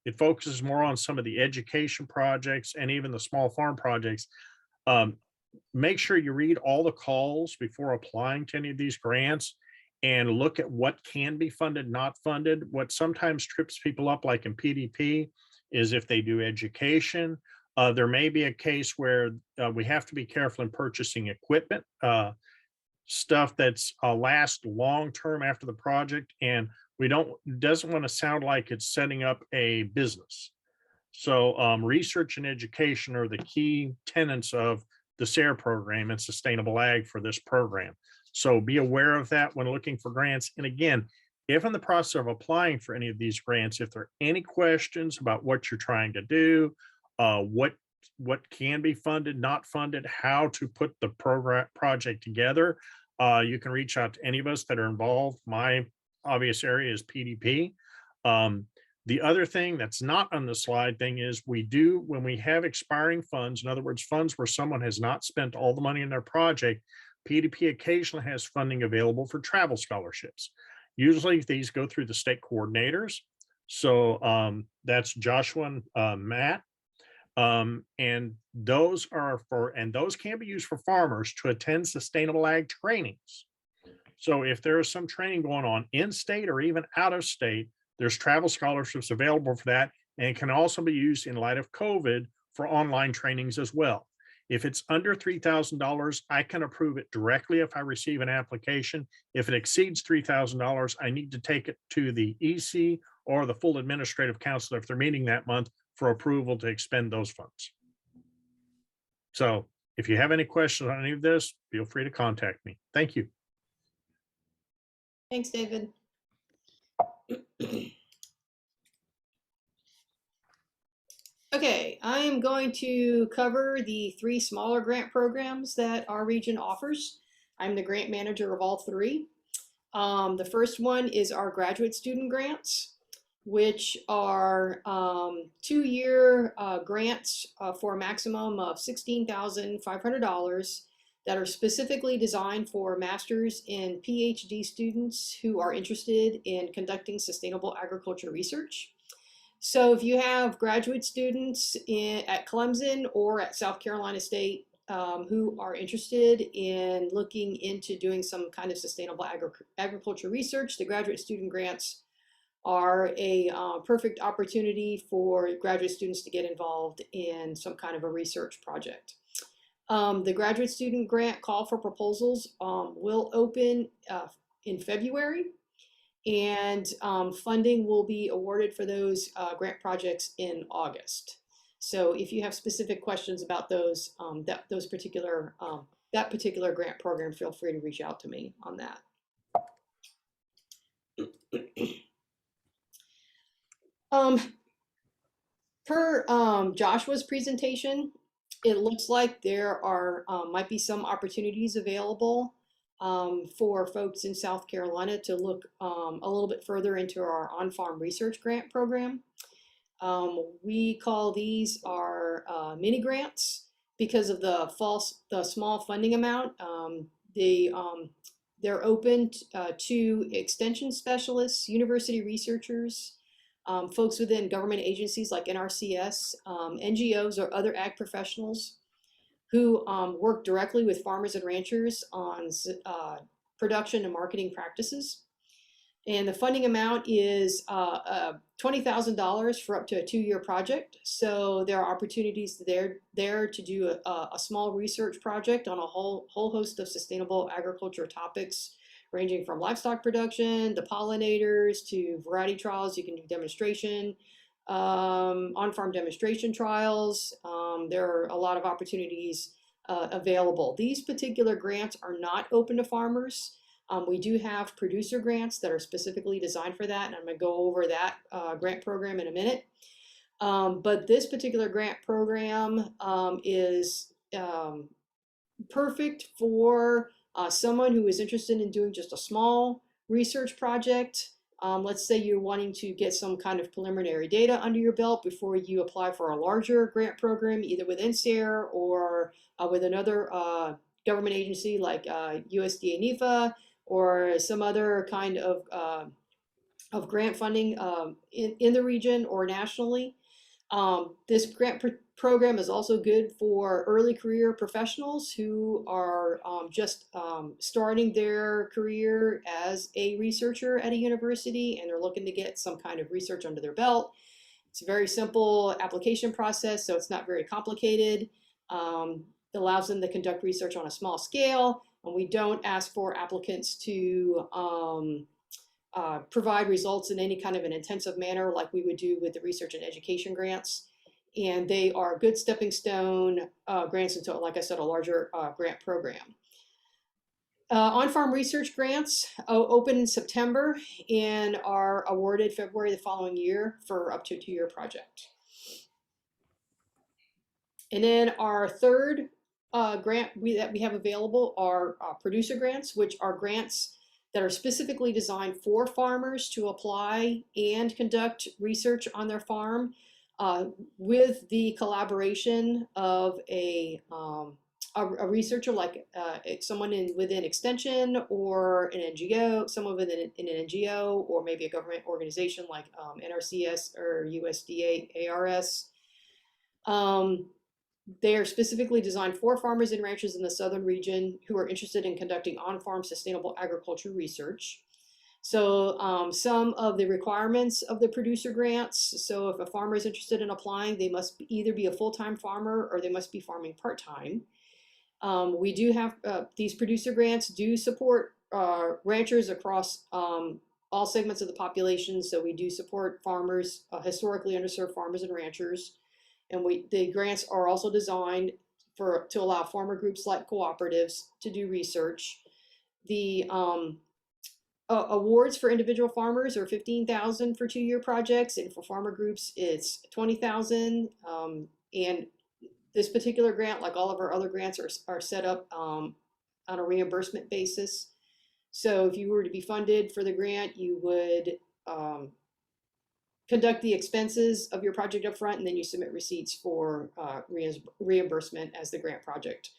it focuses more on some of the education projects and even the small farm projects. Make sure you read all the calls before applying to any of these grants and look at what can be funded, not funded. What sometimes trips people up, like in PDP, is if they do education, there may be a case where we have to be careful in purchasing equipment, stuff that's lasts long-term after the project, and doesn't want to sound like it's setting up a business. So research and education are the key tenets of the SARE program and sustainable ag for this program. So be aware of that when looking for grants. And again, if in the process of applying for any of these grants, if there are any questions about what you're trying to do, what can be funded, not funded, how to put the project together, You can reach out to any of us that are involved. My obvious area is PDP. The other thing that's not on the slide thing is when we have expiring funds, in other words, funds where someone has not spent all the money in their project, PDP occasionally has funding available for travel scholarships. Usually these go through the state coordinators. So that's Joshua and Matt. And those can be used for farmers to attend sustainable ag trainings. So if there is some training going on in state or even out of state, there's travel scholarships available for that, and it can also be used in light of COVID for online trainings as well. If it's under $3,000, I can approve it directly if I receive an application. If it exceeds $3,000, I need to take it to the EC or the full administrative council if they're meeting that month for approval to expend those funds. So if you have any questions on any of this, feel free to contact me. Thank you. Thanks, David. Okay, I am going to cover the 3 smaller grant programs that our region offers. I'm the grant manager of all 3. The first one is our graduate student grants, which are 2-year grants for a maximum of $16,500 that are specifically designed for master's and PhD students who are interested in conducting sustainable agriculture research. So if you have graduate students at Clemson or at South Carolina State who are interested in looking into doing some kind of sustainable agriculture research, the graduate student grants are a perfect opportunity for graduate students to get involved in some kind of a research project. The graduate student grant call for proposals will open in February, and funding will be awarded for those grant projects in August. So if you have specific questions about those, that particular grant program, feel free to reach out to me on that. Per Joshua's presentation, it looks like there are might be some opportunities available for folks in South Carolina to look a little bit further into our on-farm research grant program. We call these our mini grants because of the small funding amount. They're open to extension specialists, university researchers, folks within government agencies like NRCS, NGOs, or other ag professionals who work directly with farmers and ranchers on production and marketing practices. And the funding amount is $20,000 for up to a 2-year project. So there are opportunities there to do a small research project on a whole host of sustainable agriculture topics, ranging from livestock production to pollinators to variety trials. You can do demonstration, on-farm demonstration trials. There are a lot of opportunities available. These particular grants are not open to farmers. We do have producer grants that are specifically designed for that, and I'm going to go over that grant program in a minute. But this particular grant program is perfect for someone who is interested in doing just a small research project. Let's say you're wanting to get some kind of preliminary data under your belt before you apply for a larger grant program, either within SARE or with another government agency like USDA NIFA or some other kind of grant funding in the region or nationally. This grant program is also good for early career professionals who are just starting their career as a researcher at a university, and they're looking to get some kind of research under their belt. It's a very simple application process, so it's not very complicated. It allows them to conduct research on a small scale, and we don't ask for applicants to provide results in any kind of an intensive manner like we would do with the research and education grants. And they are good stepping stone grants into, like I said, a larger grant program. On-farm research grants open in September and are awarded February the following year for up to a 2-year project. And then our third grant that we have available are producer grants, which are grants that are specifically designed for farmers to apply and conduct research on their farm with the collaboration of a researcher, like someone within Extension or an NGO, someone within an NGO, or maybe a government organization like NRCS or USDA ARS. They are specifically designed for farmers and ranchers in the southern region who are interested in conducting on-farm sustainable agriculture research. So some of the requirements of the producer grants, so if a farmer is interested in applying, they must either be a full-time farmer or they must be farming part-time. We do have, these producer grants do support ranchers across all segments of the population. So we do support farmers, historically underserved farmers and ranchers. And the grants are also designed to allow farmer groups like cooperatives to do research. The awards for individual farmers are $15,000 for 2-year projects, and for farmer groups it's $20,000. And this particular grant, like all of our other grants, are set up on a reimbursement basis. So if you were to be funded for the grant, you would conduct the expenses of your project up front, and then you submit receipts for reimbursement as the grant project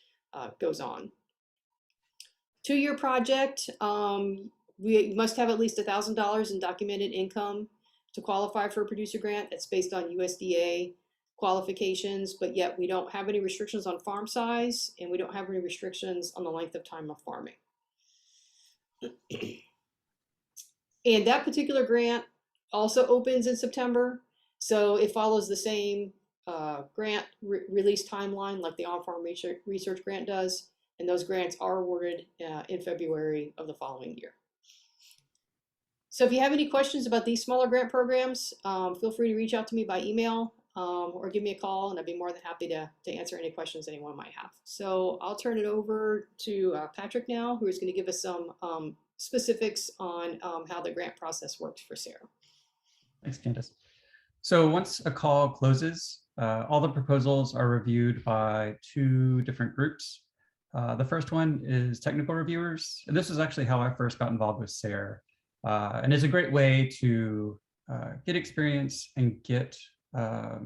goes on. 2-year project, we must have at least $1,000 in documented income to qualify for a producer grant. That's based on USDA qualifications, but yet we don't have any restrictions on farm size, and we don't have any restrictions on the length of time of farming. And that particular grant also opens in September, so it follows the same grant release timeline like the on-farm research grant does, and those grants are awarded in February of the following year. So if you have any questions about these smaller grant programs, feel free to reach out to me by email or give me a call, and I'd be more than happy to answer any questions anyone might have. So I'll turn it over to Patrick now, who is going to give us some specifics on how the grant process works for SARE. Thanks, Candace. So once a call closes, all the proposals are reviewed by 2 different groups. The first one is technical reviewers. And this is actually how I first got involved with SARE. And it's a great way to get experience and get a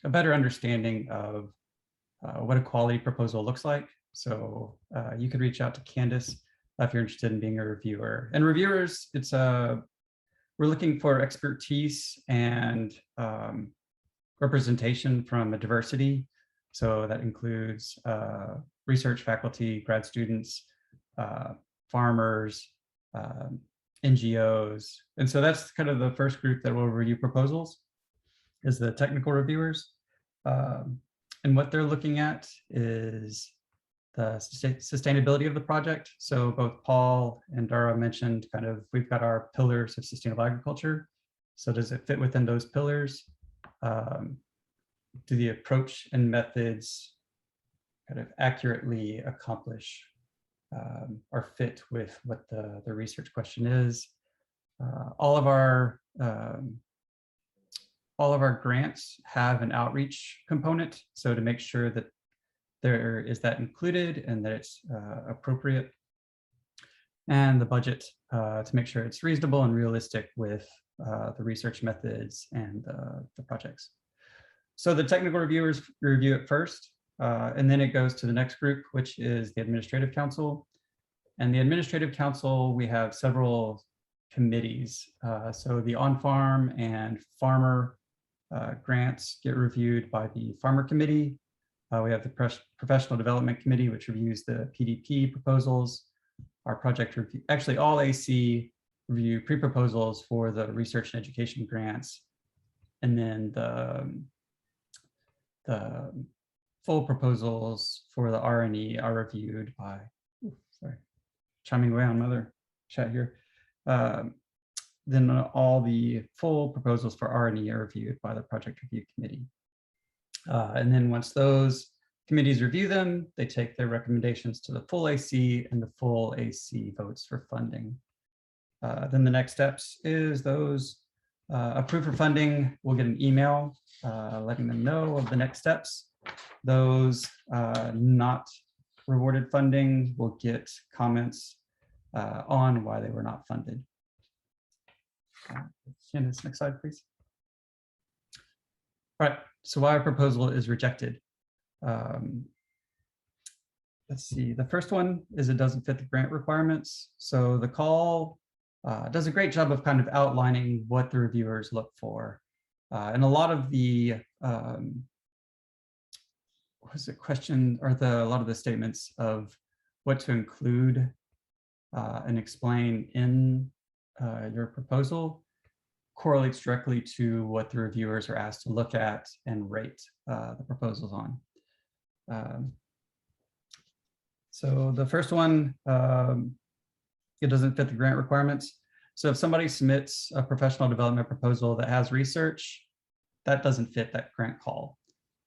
better understanding of what a quality proposal looks like. So you could reach out to Candace if you're interested in being a reviewer. And reviewers, we're looking for expertise and representation from a diversity. So that includes research faculty, grad students, farmers, NGOs. And so that's kind of the first group that will review proposals, is the technical reviewers. And what they're looking at is the sustainability of the project. So both Paul and Dara mentioned we've got our pillars of sustainable agriculture. So does it fit within those pillars? Do the approach and methods kind of accurately accomplish or fit with what the research question is? All of our grants have an outreach component, so to make sure that there is that included and that it's appropriate, and the budget to make sure it's reasonable and realistic with the research methods and the projects. So the technical reviewers review it first, and then it goes to the next group, which is the Administrative Council. And the Administrative Council, we have several committees. So the on-farm and farmer grants get reviewed by the Farmer Committee. We have the Professional Development Committee, which reviews the PDP proposals. Our project review, actually all AC review pre-proposals for the research and education grants. And then the full proposals for the R&E are reviewed by, chiming away on another chat here. Then all the full proposals for R&E are reviewed by the Project Review Committee. And then once those committees review them, they take their recommendations to the full AC, and the full AC votes for funding. Then the next steps is those approved for funding will get an email letting them know of the next steps. Those not rewarded funding will get comments on why they were not funded. Candace, next slide, please. All right, so why a proposal is rejected. Let's see, the first one is it doesn't fit the grant requirements. So the call does a great job of kind of outlining what the reviewers look for. And a lot of the, what was the question, or a lot of the statements of what to include and explain in your proposal correlates directly to what the reviewers are asked to look at and rate the proposals on. So the first one, it doesn't fit the grant requirements. So if somebody submits a professional development proposal that has research, that doesn't fit that grant call.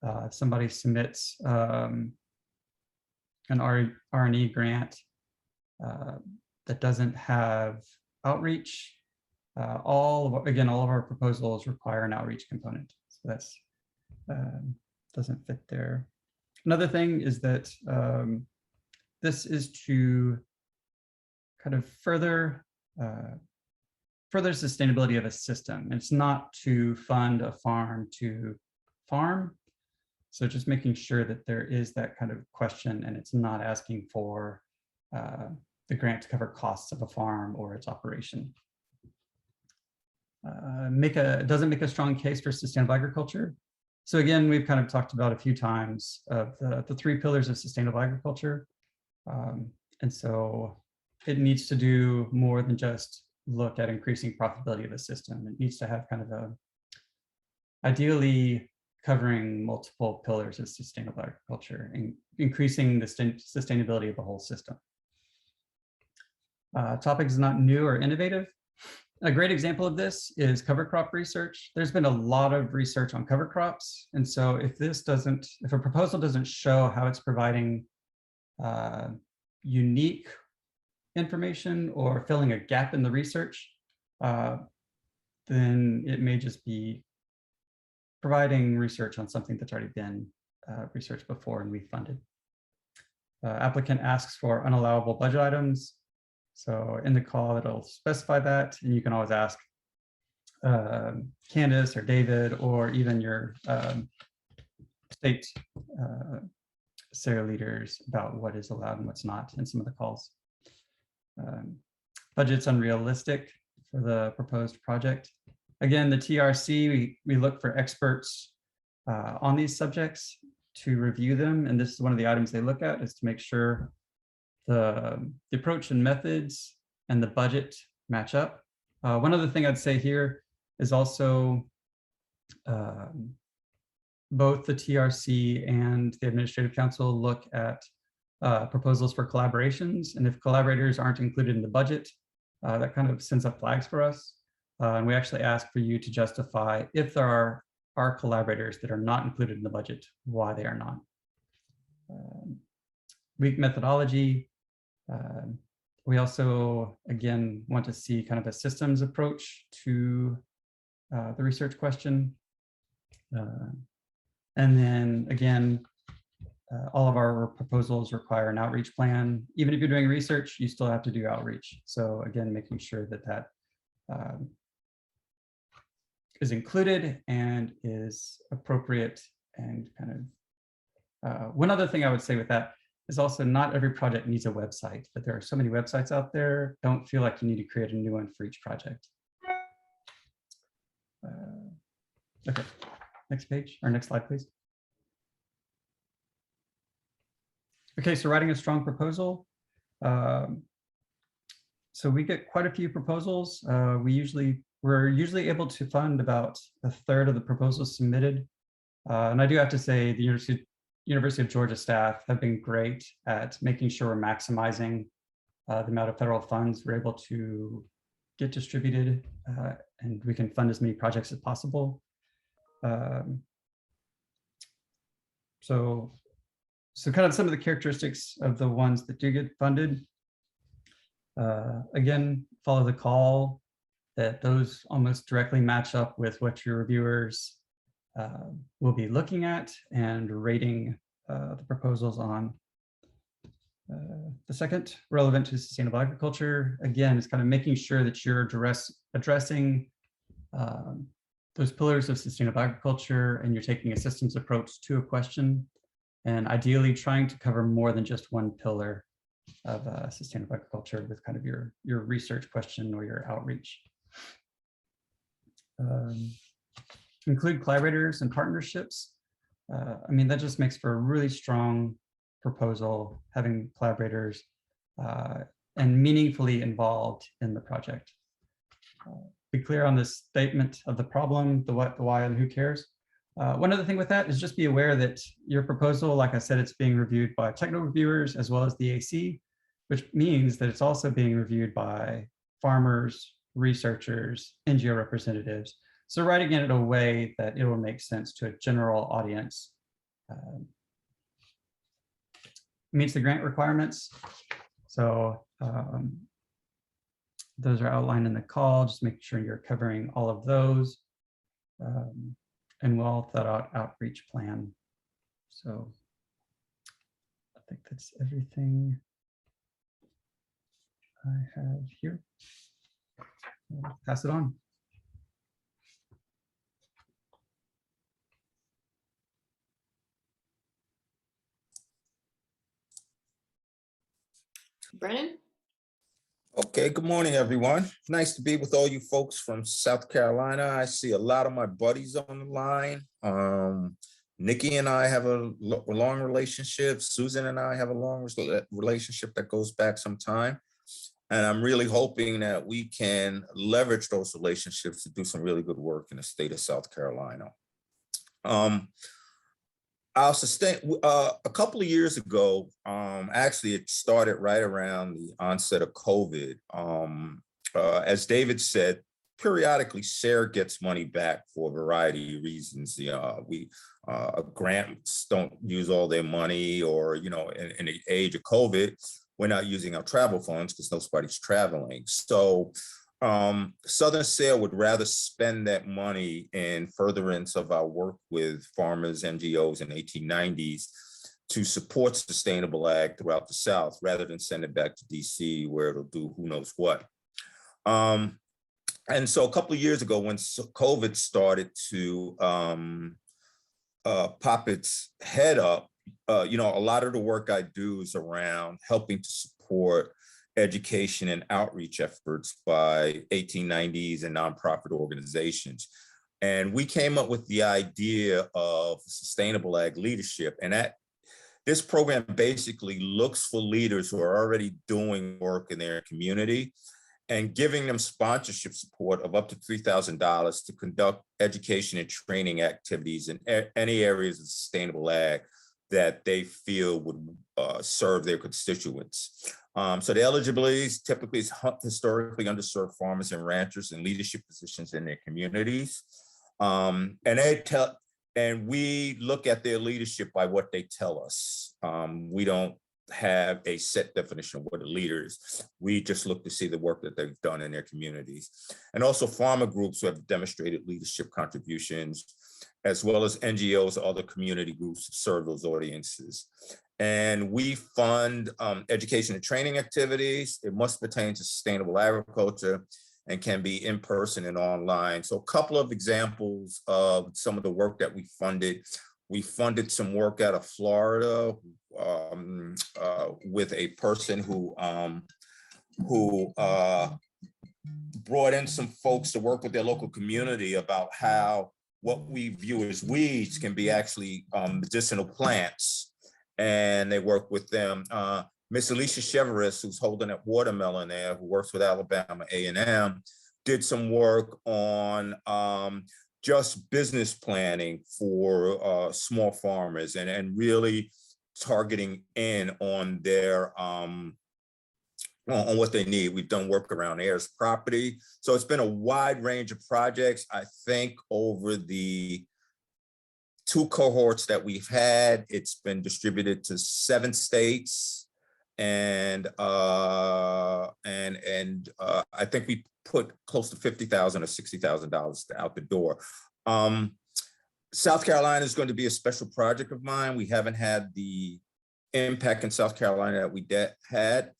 If somebody submits an R&E grant that doesn't have outreach, all of our proposals require an outreach component. So that's doesn't fit there. Another thing is that this is to kind of further sustainability of a system. It's not to fund a farm to farm. So just making sure that there is that kind of question and it's not asking for the grant to cover costs of a farm or its operation. Doesn't make a strong case for sustainable agriculture. So again, we've kind of talked about a few times of the 3 pillars of sustainable agriculture. And so it needs to do more than just look at increasing profitability of a system. It needs to have kind of ideally covering multiple pillars of sustainable agriculture and increasing the sustainability of the whole system. Topic is not new or innovative. A great example of this is cover crop research. There's been a lot of research on cover crops. And so if a proposal doesn't show how it's providing unique information or filling a gap in the research, then it may just be providing research on something that's already been researched before and we funded. Applicant asks for unallowable budget items. So in the call, it'll specify that, and you can always ask Candace or David or even your state SARE leaders about what is allowed and what's not in some of the calls. Budget's unrealistic for the proposed project. Again, the TRC, we look for experts on these subjects to review them, and this is one of the items they look at, is to make sure the approach and methods and the budget match up. One other thing I'd say here is also both the TRC and the Administrative Council look at proposals for collaborations. And if collaborators aren't included in the budget, that kind of sends up flags for us. And we actually ask for you to justify if there are collaborators that are not included in the budget, why they are not. Weak methodology. We also, again, want to see kind of a systems approach to the research question. And then again, all of our proposals require an outreach plan. Even if you're doing research, you still have to do outreach. So again, making sure that that is included and is appropriate and kind of, one other thing I would say with that is also not every project needs a website, but there are so many websites out there. Don't feel like you need to create a new one for each project. Okay, next page or next slide, please. Okay, so writing a strong proposal. So we get quite a few proposals. We're usually able to fund about a third of the proposals submitted. And I do have to say the University of Georgia staff have been great at making sure we're maximizing the amount of federal funds we're able to get distributed and we can fund as many projects as possible. So kind of some of the characteristics of the ones that do get funded. Again, follow the call, that those almost directly match up with what your reviewers we'll be looking at and rating the proposals on. The second, relevant to sustainable agriculture, again, is kind of making sure that you're addressing those pillars of sustainable agriculture, and you're taking a systems approach to a question, and ideally trying to cover more than just one pillar of sustainable agriculture with kind of your research question or your outreach. Include collaborators and partnerships. I mean, that just makes for a really strong proposal, having collaborators and meaningfully involved in the project. Be clear on this statement of the problem, the what, the why, and who cares. One other thing with that is just be aware that your proposal, like I said, it's being reviewed by technical reviewers as well as the AC, which means that it's also being reviewed by farmers, researchers, NGO representatives. So writing it in a way that it will make sense to a general audience. Meets the grant requirements. So those are outlined in the call. Just make sure you're covering all of those. And well thought out outreach plan. So I think that's everything I have here. I'll pass it on. Brennan? Okay, good morning, everyone. Nice to be with all you folks from South Carolina. I see a lot of my buddies on the line. Nikki and I have a long relationship. Susan and I have a long relationship that goes back some time. And I'm really hoping that we can leverage those relationships to do some really good work in the state of South Carolina. I'll sustain a couple of years ago. Actually, it started right around the onset of COVID. As David said, periodically SARE gets money back for a variety of reasons. Grants don't use all their money, or in the age of COVID, we're not using our travel funds because nobody's traveling. So Southern SARE would rather spend that money in furtherance of our work with farmers, NGOs in the 1890s to support sustainable ag throughout the South, rather than send it back to DC where it'll do who knows what. And so a couple of years ago, when COVID started to pop its head up, a lot of the work I do is around helping to support education and outreach efforts by 1890s and nonprofit organizations. And we came up with the idea of sustainable ag leadership. And this program basically looks for leaders who are already doing work in their community and giving them sponsorship support of up to $3,000 to conduct education and training activities in any areas of sustainable ag that they feel would serve their constituents. So the eligibility typically is historically underserved farmers and ranchers in leadership positions in their communities. And we look at their leadership by what they tell us. We don't have a set definition of what a leader is. We just look to see the work that they've done in their communities. And also farmer groups who have demonstrated leadership contributions, as well as NGOs or other community groups who serve those audiences. And we fund education and training activities. It must pertain to sustainable agriculture and can be in person and online. So a couple of examples of some of the work that we funded. We funded some work out of Florida with a person who brought in some folks to work with their local community about how what we view as weeds can be actually medicinal plants. And they work with them. Miss Alicia Cheveris, who's holding up watermelon there, who works with Alabama A&M, did some work on just business planning for small farmers and really targeting in on their on what they need. We've done work around heirs property. So it's been a wide range of projects. I think over the 2 cohorts that we've had, it's been distributed to 7 states. And I think we put close to $50,000 or $60,000 out the door. South Carolina is going to be a special project of mine. We haven't had the impact in South Carolina that we had.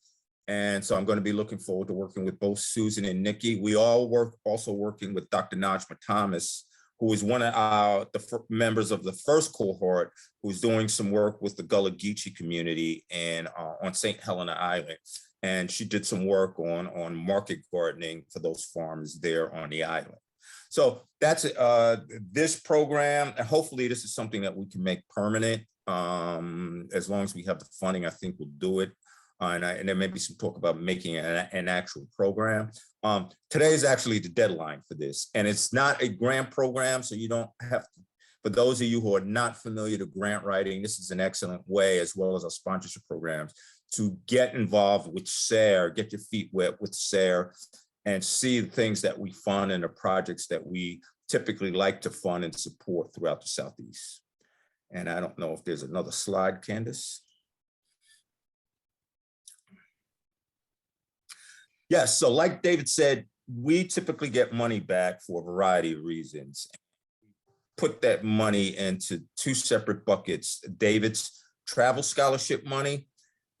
And so I'm going to be looking forward to working with both Susan and Nikki. We all also working with Dr. Najma Thomas, who is one of the members of the first cohort, who's doing some work with the Gullah Geechee community and on St. Helena Island. And she did some work on market gardening for those farms there on the island. So that's this program, and hopefully this is something that we can make permanent. As long as we have the funding, I think we'll do it. And there may be some talk about making an actual program. Today is actually the deadline for this, and it's not a grant program, so you don't have to. For those of you who are not familiar with grant writing, this is an excellent way, as well as our sponsorship programs, to get involved with SARE, get your feet wet with SARE, and see the things that we fund and the projects that we typically like to fund and support throughout the Southeast. And I don't know if there's another slide, Candace. Yes, so like David said, we typically get money back for a variety of reasons. Put that money into two separate buckets: David's travel scholarship money,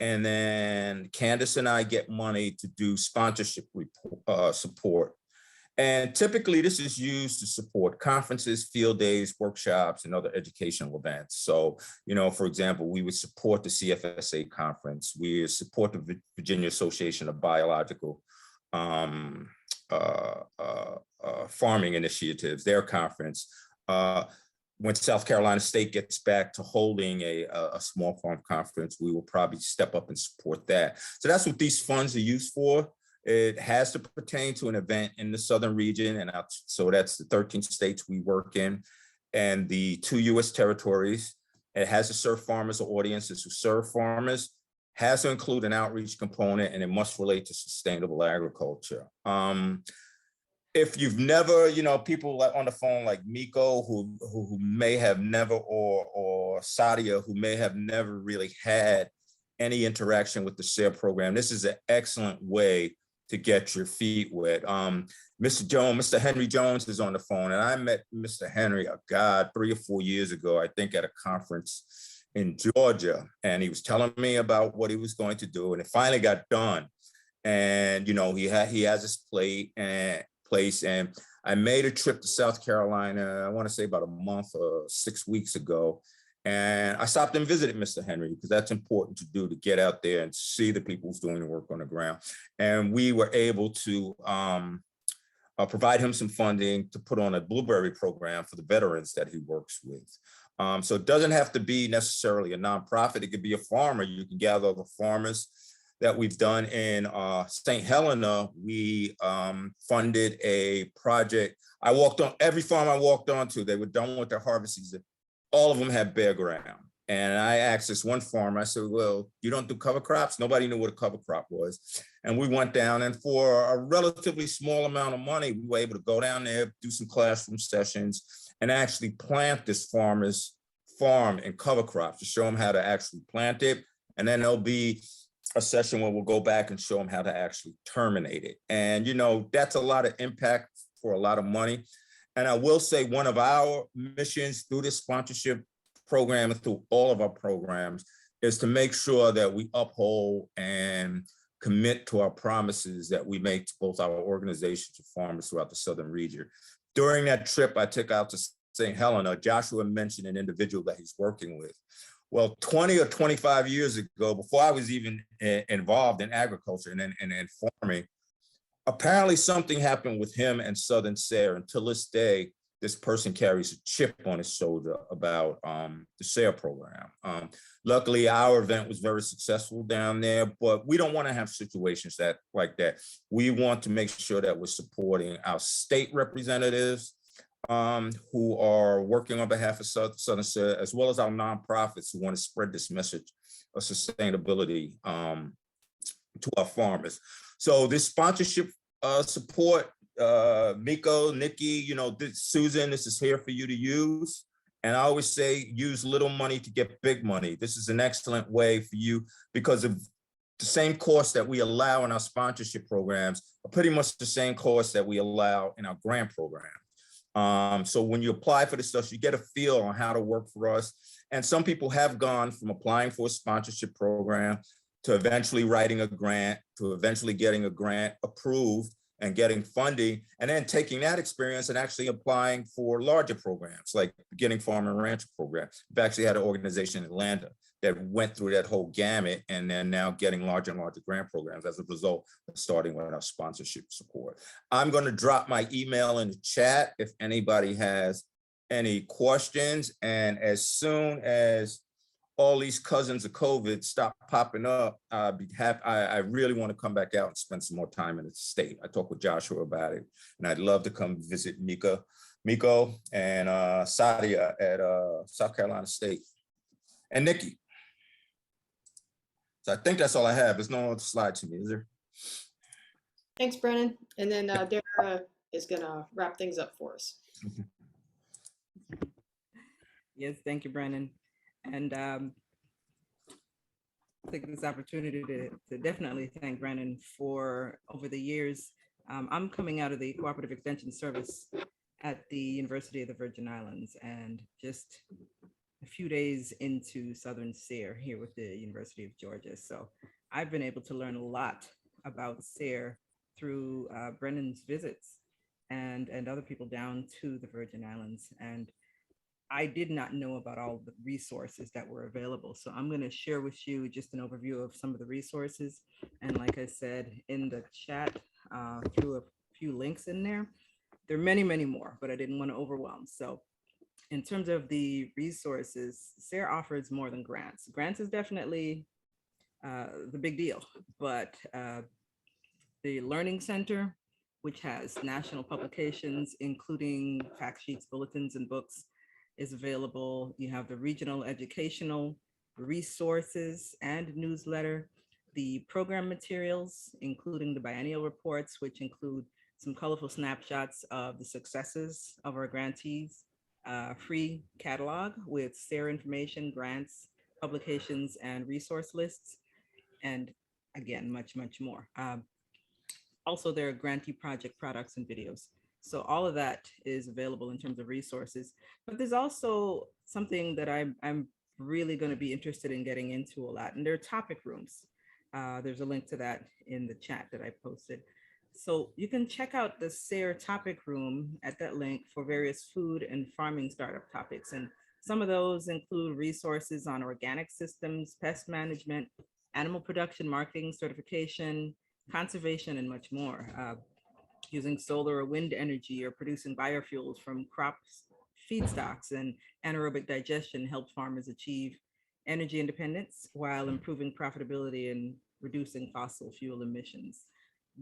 and then Candace and I get money to do sponsorship support. And typically this is used to support conferences, field days, workshops, and other educational events. So, for example, we would support the CFSA conference. We support the Virginia Association of Biological Farming Initiatives, their conference. When South Carolina State gets back to holding a small farm conference, we will probably step up and support that. So that's what these funds are used for. It has to pertain to an event in the Southern region. And so that's the 13 states we work in and the 2 US territories. It has to serve farmers or audiences who serve farmers, has to include an outreach component, and it must relate to sustainable agriculture. If you've never, people on the phone like Miko who may have never, or Sadia who may have never really had any interaction with the SARE program, this is an excellent way to get your feet wet. Mr. Henry Jones is on the phone, and I met Mr. Henry, 3 or 4 years ago, I think at a conference in Georgia, and he was telling me about what he was going to do, and it finally got done. And he has his place, and I made a trip to South Carolina, I want to say about a month or 6 weeks ago. And I stopped and visited Mr. Henry because that's important to do, to get out there and see the people who's doing the work on the ground. And we were able to provide him some funding to put on a blueberry program for the veterans that he works with. So it doesn't have to be necessarily a nonprofit. It could be a farmer. You can gather the farmers that we've done in St. Helena. We funded a project. I walked on every farm I walked onto. They were done with their harvest season. All of them had bare ground. And I asked this one farmer, I said, well, you don't do cover crops? Nobody knew what a cover crop was. And we went down, and for a relatively small amount of money, we were able to go down there, do some classroom sessions, and actually plant this farmer's farm in cover crops to show them how to actually plant it. And then there'll be a session where we'll go back and show them how to actually terminate it. And, that's a lot of impact for a lot of money. And I will say one of our missions through this sponsorship program and through all of our programs is to make sure that we uphold and commit to our promises that we make to both our organizations and farmers throughout the Southern region. During that trip I took out to St. Helena, Joshua mentioned an individual that he's working with. Well, 20 or 25 years ago, before I was even involved in agriculture and farming, apparently something happened with him and Southern SARE. Until this day, this person carries a chip on his shoulder about the SARE program. Luckily, our event was very successful down there, but we don't want to have situations like that. We want to make sure that we're supporting our state representatives who are working on behalf of Southern SARE, as well as our nonprofits who want to spread this message of sustainability to our farmers. So this sponsorship support, Miko, Nikki, Susan, this is here for you to use. And I always say, use little money to get big money. This is an excellent way for you because of the same costs that we allow in our sponsorship programs are pretty much the same costs that we allow in our grant program. So when you apply for this stuff, you get a feel on how to work for us. And some people have gone from applying for a sponsorship program to eventually writing a grant, to eventually getting a grant approved and getting funding, and then taking that experience and actually applying for larger programs like Beginning Farm and Ranch program. We've actually had an organization in Atlanta that went through that whole gamut, and then now getting larger and larger grant programs as a result of starting with our sponsorship support. I'm going to drop my email in the chat if anybody has any questions. And as soon as all these cousins of COVID stop popping up, I'd be happy. I really want to come back out and spend some more time in the state. I talked with Joshua about it, and I'd love to come visit Miko and Sadia at South Carolina State, and Nikki. So I think that's all I have. There's no other slide to me, is there? Thanks, Brennan. And then Dara is gonna wrap things up for us. Yes, thank you, Brennan. And take this opportunity to definitely thank Brennan for over the years. I'm coming out of the Cooperative Extension Service at the University of the Virgin Islands, and just a few days into Southern SARE here with the University of Georgia. So I've been able to learn a lot about SARE through Brennan's visits and other people down to the Virgin Islands. And I did not know about all the resources that were available. So I'm going to share with you just an overview of some of the resources. And like I said, in the chat, through a few links in there, there are many, many more, but I didn't want to overwhelm. So in terms of the resources, SARE offers more than grants. Grants is definitely the big deal, but the Learning Center, which has national publications, including fact sheets, bulletins, and books, is available. You have the regional educational resources and newsletter, the program materials, including the biennial reports, which include some colorful snapshots of the successes of our grantees, free catalog with SARE information, grants, publications, and resource lists, and again, much, much more. Also, there are grantee project products and videos. So all of that is available in terms of resources, but there's also something that I'm really going to be interested in getting into a lot, and there are topic rooms. There's a link to that in the chat that I posted. So you can check out the SARE topic room at that link for various food and farming startup topics. And some of those include resources on organic systems, pest management, animal production, marketing, certification, conservation, and much more. Using solar or wind energy or producing biofuels from crops, feedstocks, and anaerobic digestion help farmers achieve energy independence while improving profitability and reducing fossil fuel emissions.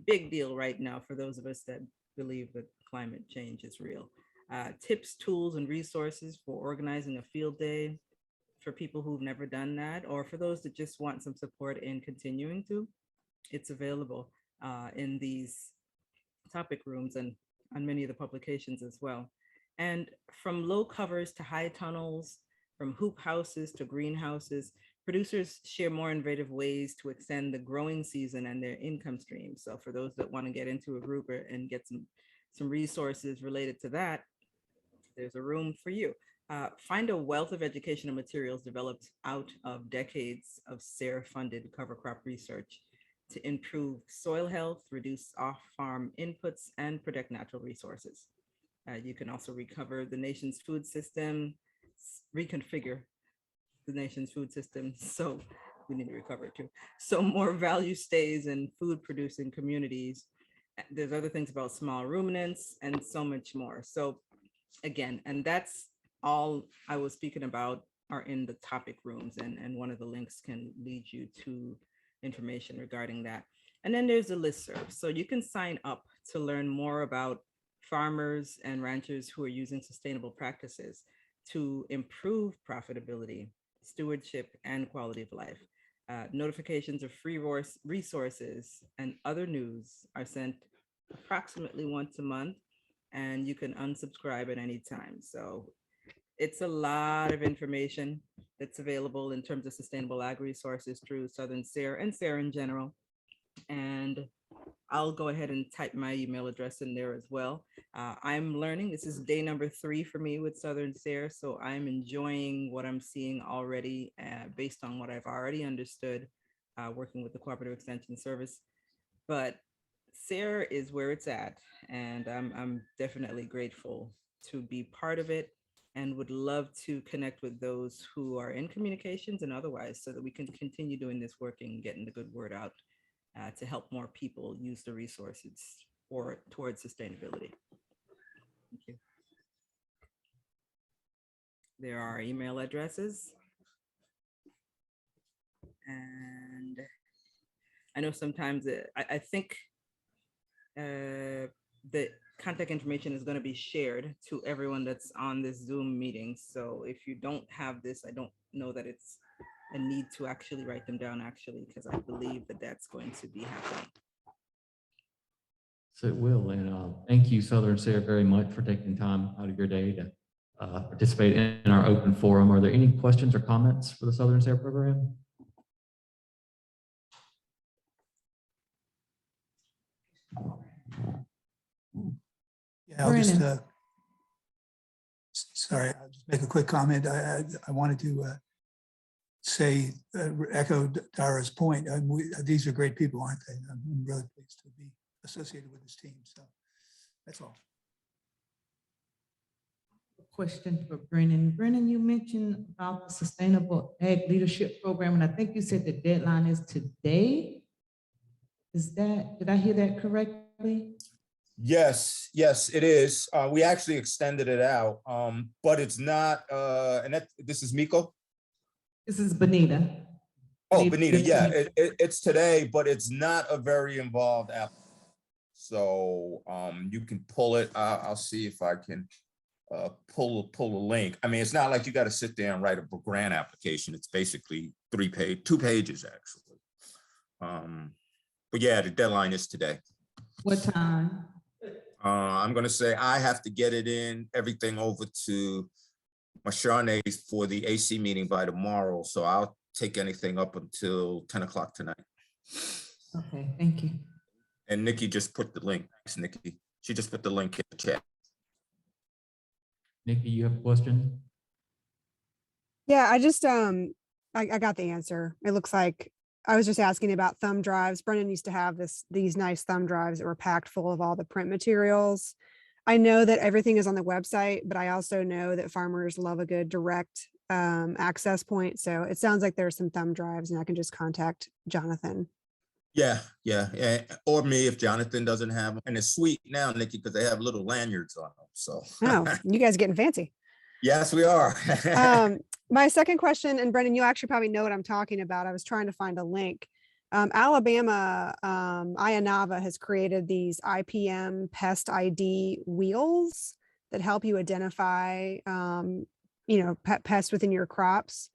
Big deal right now for those of us that believe that climate change is real. Tips, tools, and resources for organizing a field day for people who've never done that, or for those that just want some support in continuing to. It's available in these topic rooms and on many of the publications as well. And from low covers to high tunnels, from hoop houses to greenhouses, producers share more innovative ways to extend the growing season and their income stream. So for those that want to get into a group and get some resources related to that, there's a room for you. Find a wealth of educational materials developed out of decades of SARE-funded cover crop research to improve soil health, reduce off-farm inputs, and protect natural resources. You can also recover the nation's food system, reconfigure the nation's food system. So we need to recover it too. So more value stays in food producing communities. There's other things about small ruminants and so much more. So again, and that's all I was speaking about are in the topic rooms, and one of the links can lead you to information regarding that. And then there's a listserv. So you can sign up to learn more about farmers and ranchers who are using sustainable practices to improve profitability, stewardship, and quality of life. Notifications of free resources and other news are sent approximately once a month, and you can unsubscribe at any time. So it's a lot of information that's available in terms of sustainable ag resources through Southern SARE and SARE in general. and I'll go ahead and type my email address in there as well. I'm learning. This is day number 3 for me with Southern SARE, so I'm enjoying what I'm seeing already based on what I've already understood working with the Cooperative Extension Service. But SARE is where it's at, and I'm definitely grateful to be part of it and would love to connect with those who are in communications and otherwise so that we can continue doing this work and getting the good word out to help more people use the resources towards sustainability. Thank you. There are email addresses. And I know sometimes I think the contact information is going to be shared to everyone that's on this Zoom meeting. So if you don't have this, I don't know that it's a need to actually write them down because I believe that that's going to be happening. So it will, and thank you, Southern SARE, very much for taking time out of your day to participate in our open forum. Are there any questions or comments for the Southern SARE program? Yeah, I'll just, sorry, I'll just make a quick comment. I wanted to say, echo Dara's point. These are great people, aren't they? I'm really pleased to be associated with this team. So that's all. Question for Brennan. Brennan, you mentioned about the Sustainable Ag Leadership Program, and I think you said the deadline is today. Did I hear that correctly? Yes, it is. We actually extended it out, but it's not, and this is Miko? This is Benita. Oh, Benita, yeah, it's today, but it's not a very involved app. So you can pull it. I'll see if I can pull a link. I mean, it's not like you got to sit there and write a grant application. It's basically 2 pages actually. But yeah, the deadline is today. What time? I'm going to say I have to get it in, everything over to Masharne for the AC meeting by tomorrow. So I'll take anything up until 10 o'clock tonight. Okay, thank you. And Nikki just put the link. Thanks, Nikki. She just put the link in the chat. Nikki, you have a question? Yeah, I just, I got the answer. It looks like I was just asking about thumb drives. Brennan used to have these nice thumb drives that were packed full of all the print materials. I know that everything is on the website, but I also know that farmers love a good direct access point. So it sounds like there's some thumb drives and I can just contact Jonathan. Yeah. Or me if Jonathan doesn't have them. And it's sweet now, Nikki, because they have little lanyards on them. So Oh, you guys are getting fancy. yes, we are. My second question, and Brendan, you actually probably know what I'm talking about. I was trying to find a link. Alabama, Ionava has created these IPM pest ID wheels that help you identify, pests within your crops.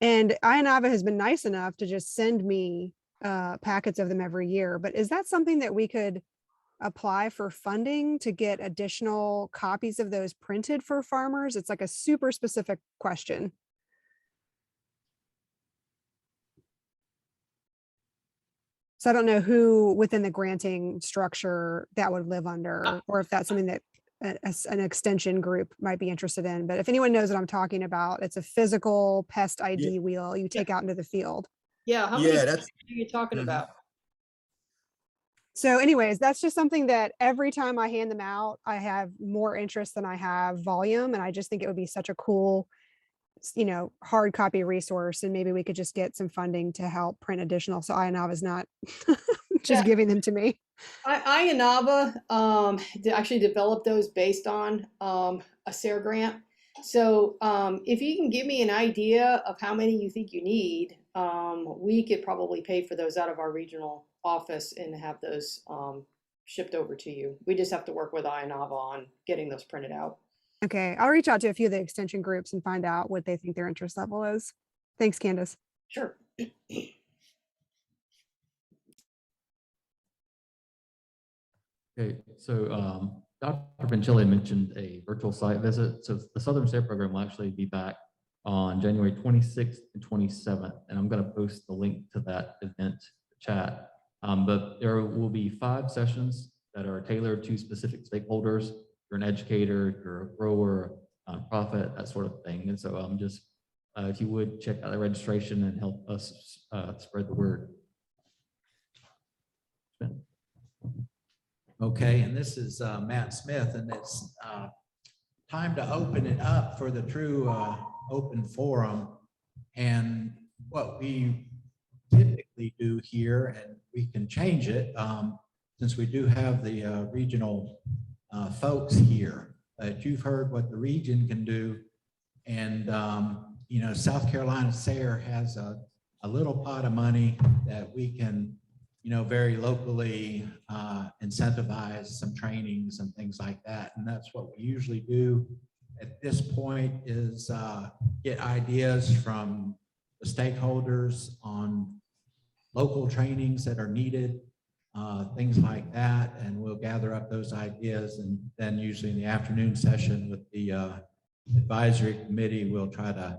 And Ionava has been nice enough to just send me packets of them every year. But is that something that we could apply for funding to get additional copies of those printed for farmers? It's like a super specific question. So I don't know who within the granting structure that would live under, or if that's something that an extension group might be interested in. But if anyone knows what I'm talking about, it's a physical pest ID wheel you take out into the field. Yeah, how many are you talking about? So anyways, that's just something that every time I hand them out, I have more interest than I have volume. And I just think it would be such a cool, hard copy resource. And maybe we could just get some funding to help print additional. So Ionava is not just giving them to me. Ionava actually developed those based on a SARE grant. So if you can give me an idea of how many you think you need, we could probably pay for those out of our regional office and have those shipped over to you. We just have to work with Ionava on getting those printed out. Okay, I'll reach out to a few of the extension groups and find out what they think their interest level is. Thanks, Candace. Sure. Okay, so Dr. Vincilli mentioned a virtual site visit. So the Southern SARE program will actually be back on January 26th and 27th. And I'm going to post the link to that event chat. But there will be 5 sessions that are tailored to specific stakeholders. You're an educator, you're a grower, nonprofit, that sort of thing. And so just if you would check out the registration and help us spread the word. Okay, and this is Matt Smith, and it's time to open it up for the true open forum. And what we typically do here, and we can change it since we do have the regional folks here, but you've heard what the region can do. And, you know, South Carolina SARE has a little pot of money that we can, you know, very locally incentivize some trainings and things like that. And that's what we usually do at this point is get ideas from the stakeholders on local trainings that are needed, things like that. And we'll gather up those ideas. And then usually in the afternoon session with the advisory committee, we'll try to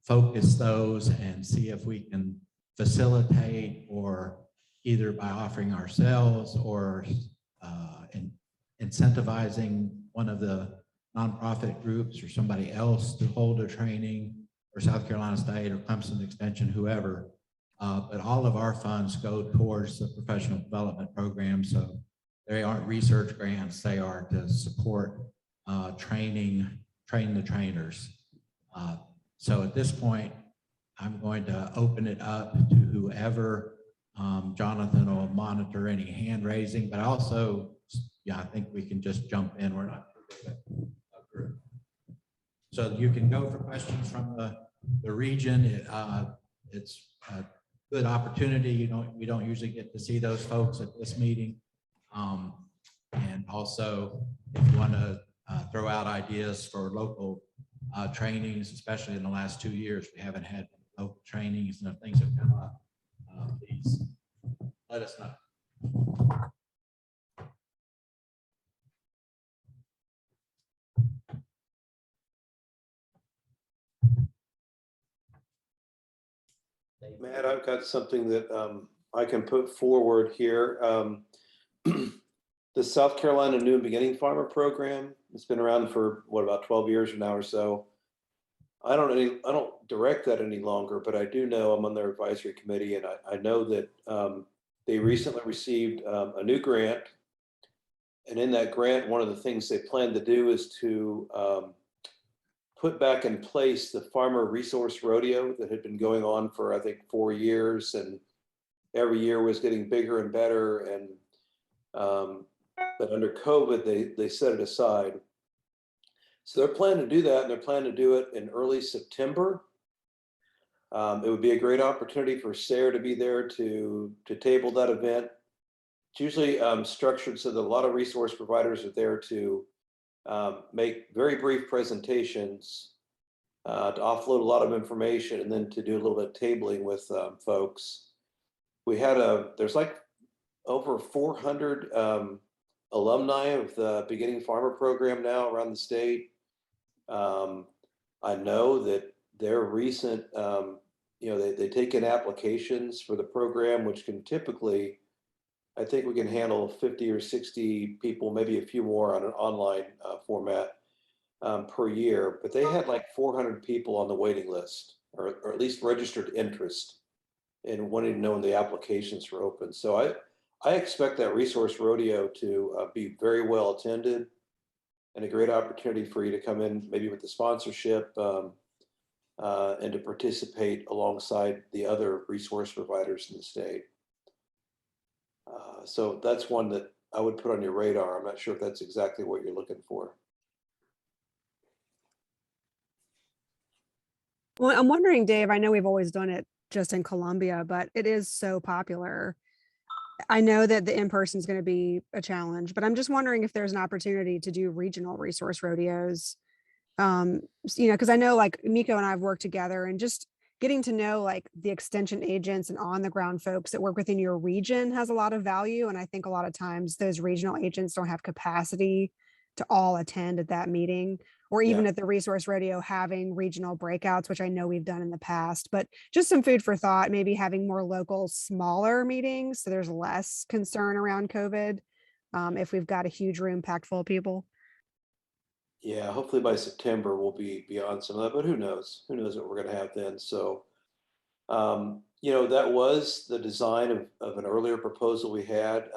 focus those and see if we can facilitate, or either by offering ourselves or incentivizing one of the nonprofit groups or somebody else to hold a training, or South Carolina State or Clemson Extension, whoever. But all of our funds go towards the professional development program. So they aren't research grants, they are to support train the trainers. So at this point, I'm going to open it up to whoever. Jonathan will monitor any hand raising, but also, yeah, I think we can just jump in. We're not a group. So you can go for questions from the region. It's a good opportunity. We don't usually get to see those folks at this meeting. And also, if you want to throw out ideas for local trainings, especially in the last 2 years, we haven't had local trainings, and if things have come up, please let us know. Matt, I've got something that I can put forward here. The South Carolina New and Beginning Farmer Program, it's been around for what, about 12 years now or so. I don't direct that any longer, but I do know I'm on their advisory committee, and I know that they recently received a new grant. And in that grant, one of the things they plan to do is to put back in place the Farmer Resource Rodeo that had been going on for, I think, 4 years, and every year was getting bigger and better. And but under COVID, they set it aside. So they're planning to do that, and they're planning to do it in early September. It would be a great opportunity for SARE to be there to table that event. It's usually structured so that a lot of resource providers are there to make very brief presentations, to offload a lot of information, and then to do a little bit of tabling with folks. We had there's like over 400 alumni of the Beginning Farmer Program now around the state. I know that their recent, they take in applications for the program, which can typically, I think we can handle 50 or 60 people, maybe a few more on an online format per year. But they had like 400 people on the waiting list, or at least registered interest in wanting to know when the applications were open. So I expect that resource rodeo to be very well attended, and a great opportunity for you to come in maybe with the sponsorship and to participate alongside the other resource providers in the state. So that's one that I would put on your radar. I'm not sure if that's exactly what you're looking for. Well, I'm wondering, Dave, I know we've always done it just in Columbia, but it is so popular. I know that the in-person is going to be a challenge, but I'm just wondering if there's an opportunity to do regional resource rodeos. Because I know like Miko and I have worked together, and just getting to know like the extension agents and on the ground folks that work within your region has a lot of value. And I think a lot of times those regional agents don't have capacity to all attend at that meeting, or even Yeah. at the resource rodeo having regional breakouts, which I know we've done in the past, but just some food for thought, maybe having more local, smaller meetings. So there's less concern around COVID. If we've got a huge room packed full of people. Yeah, hopefully by September we'll be beyond some of that, but who knows? Who knows what we're gonna have then? So, that was the design of an earlier proposal we had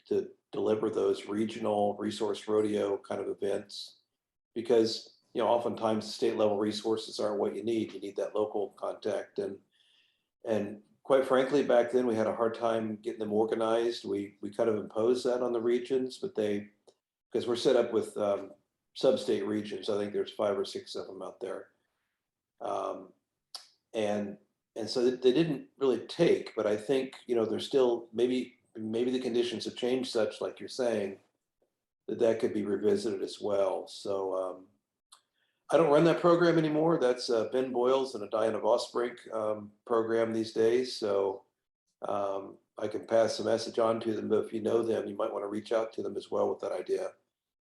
to deliver those regional resource rodeo kind of events. Because, oftentimes the state level resources aren't what you need. You need that local contact. And quite frankly, back then we had a hard time getting them organized. We kind of imposed that on the regions, but because we're set up with sub-state regions. I think there's 5 or 6 of them out there. Um, and so they didn't really take, but I think, there's still maybe the conditions have changed such, like you're saying, that could be revisited as well. So I don't run that program anymore. That's Ben Boyles and a Diana Vosbrink program these days. So I can pass the message on to them, but if you know them, you might want to reach out to them as well with that idea.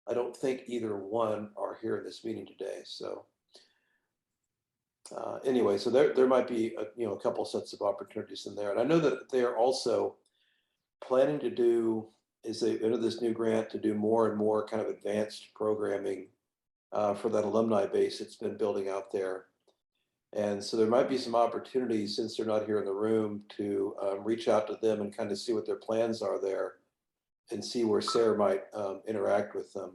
I don't think either one are here in this meeting today. So anyway, so there might be a couple sets of opportunities in there. And I know that they are also planning to do, is they enter this new grant to do more and more kind of advanced programming for that alumni base that's been building out there. And so there might be some opportunities, since they're not here in the room, to reach out to them and kind of see what their plans are there and see where SARE might interact with them.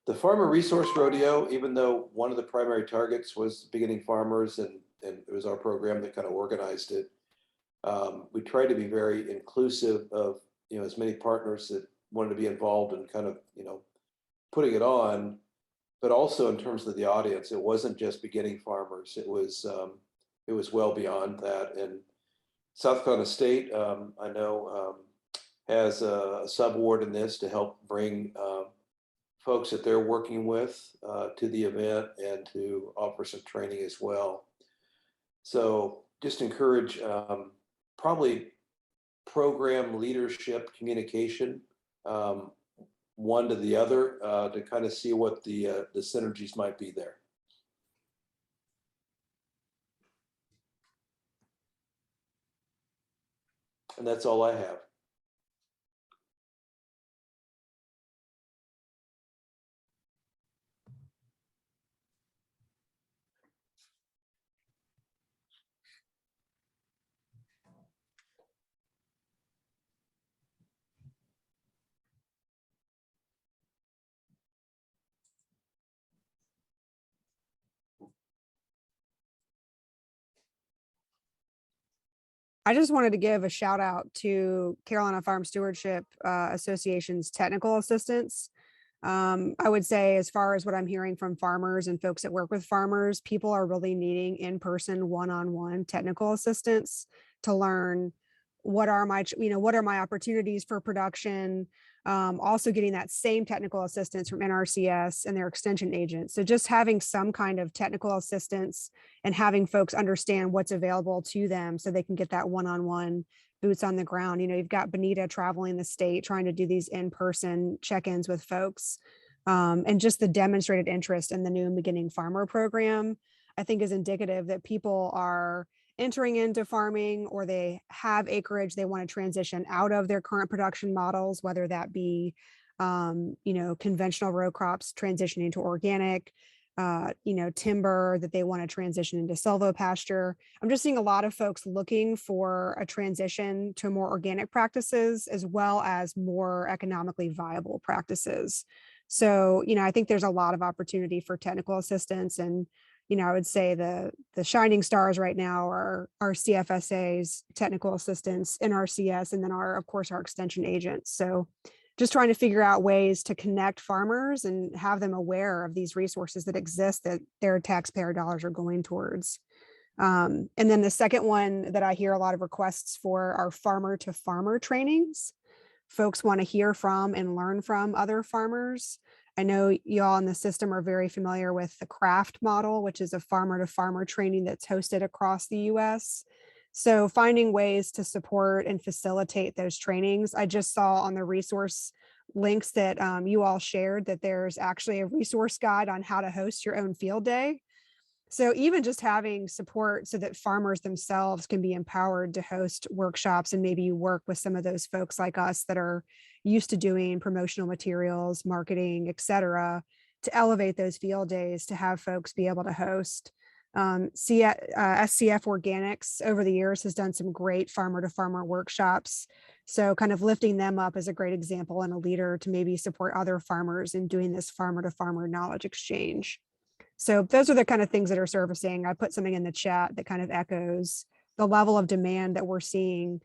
The Farmer Resource Rodeo, even though one of the primary targets was beginning farmers and it was our program that kind of organized it, we tried to be very inclusive of as many partners that wanted to be involved in kind of putting it on, but also in terms of the audience. It wasn't just beginning farmers. It was well beyond that. And South Carolina State, I know, has a sub-award in this to help bring folks that they're working with to the event and to offer some training as well. So just encourage probably program leadership communication, one to the other, to kind of see what the synergies might be there. And that's all I have. I just wanted to give a shout out to Carolina Farm Stewardship Association's technical assistance. I would say, as far as what I'm hearing from farmers and folks that work with farmers, people are really needing in-person, one-on-one technical assistance to learn what are my opportunities for production. Also getting that same technical assistance from NRCS and their extension agents. So just having some kind of technical assistance and having folks understand what's available to them so they can get that one-on-one boots on the ground. You've got Benita traveling the state, trying to do these in-person check-ins with folks. And just the demonstrated interest in the new and beginning farmer program, I think, is indicative that people are entering into farming, or they have acreage they want to transition out of their current production models, whether that be, conventional row crops transitioning to organic, timber that they want to transition into silvopasture. I'm just seeing a lot of folks looking for a transition to more organic practices, as well as more economically viable practices. So, I think there's a lot of opportunity for technical assistance. And I would say the shining stars right now are our CFSA's technical assistants, NRCS, and then of course, our extension agents. So just trying to figure out ways to connect farmers and have them aware of these resources that exist that their taxpayer dollars are going towards. And then the second one that I hear a lot of requests for are farmer to farmer trainings. Folks want to hear from and learn from other farmers. I know y'all in the system are very familiar with the CRAFT model, which is a farmer to farmer training that's hosted across the US. So finding ways to support and facilitate those trainings. I just saw on the resource links that you all shared, that there's actually a resource guide on how to host your own field day. So even just having support so that farmers themselves can be empowered to host workshops, and maybe you work with some of those folks like us that are used to doing promotional materials, marketing, et cetera, to elevate those field days, to have folks be able to host. SCF Organics over the years has done some great farmer to farmer workshops. So kind of lifting them up as a great example and a leader to maybe support other farmers in doing this farmer to farmer knowledge exchange. So those are the kind of things that are surfacing. I put something in the chat that kind of echoes the level of demand that we're seeing.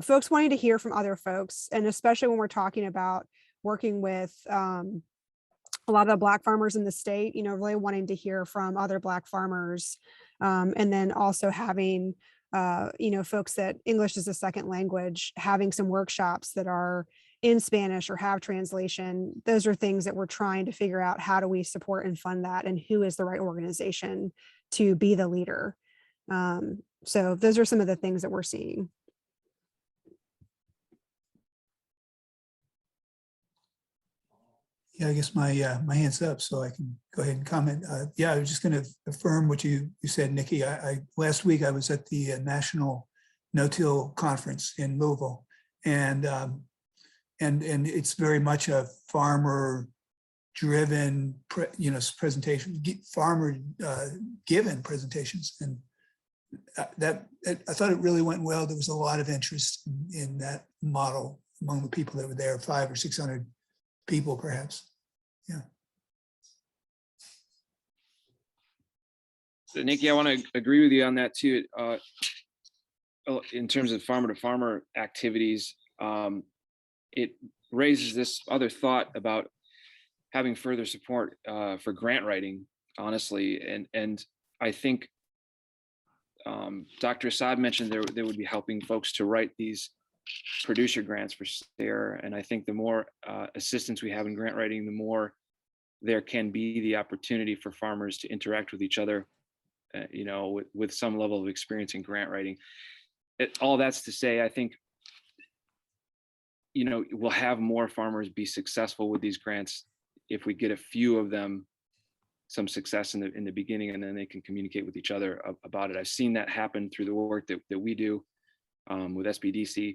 Folks wanting to hear from other folks, and especially when we're talking about working with a lot of the Black farmers in the state, you know, really wanting to hear from other Black farmers. And then also having, you know, folks that English is a second language, having some workshops that are in Spanish or have translation. Those are things that we're trying to figure out, how do we support and fund that, and who is the right organization to be the leader. So those are some of the things that we're seeing. Yeah, I guess my my hand's up, so I can go ahead and comment. Yeah, I was just going to affirm what you said, Nikki. Last week I was at the National No-Till Conference in Louisville, and it's very much a farmer-driven, presentation, farmer-given presentations, and that I thought it really went well. There was a lot of interest in that model among the people that were there, 500 or 600 people, perhaps. Yeah. So Nikki, I want to agree with you on that too. In terms of farmer to farmer activities, it raises this other thought about having further support for grant writing, honestly. And I think Dr. Assad mentioned there would be helping folks to write these producer grants for SARE. And I think the more assistance we have in grant writing, the more there can be the opportunity for farmers to interact with each other, with some level of experience in grant writing. All that's to say, I think, we'll have more farmers be successful with these grants if we get a few of them some success in the beginning, and then they can communicate with each other about it. I've seen that happen through the work that we do with SBDC.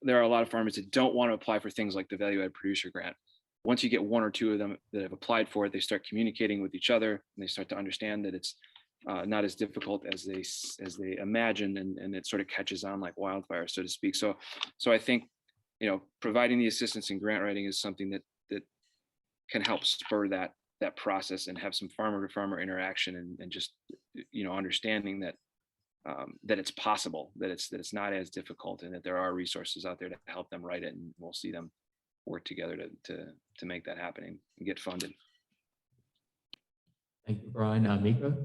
There are a lot of farmers that don't want to apply for things like the value add producer grant. Once you get one or two of them that have applied for it, they start communicating with each other, and they start to understand that it's not as difficult as they imagine, and it sort of catches on like wildfire, so to speak. So I think, providing the assistance in grant writing is something that can help spur that process and have some farmer to farmer interaction, and just, understanding that that it's possible, that it's not as difficult, and that there are resources out there to help them write it, and we'll see them work together to make that happen and get funded. Thank you, Brian. Mika?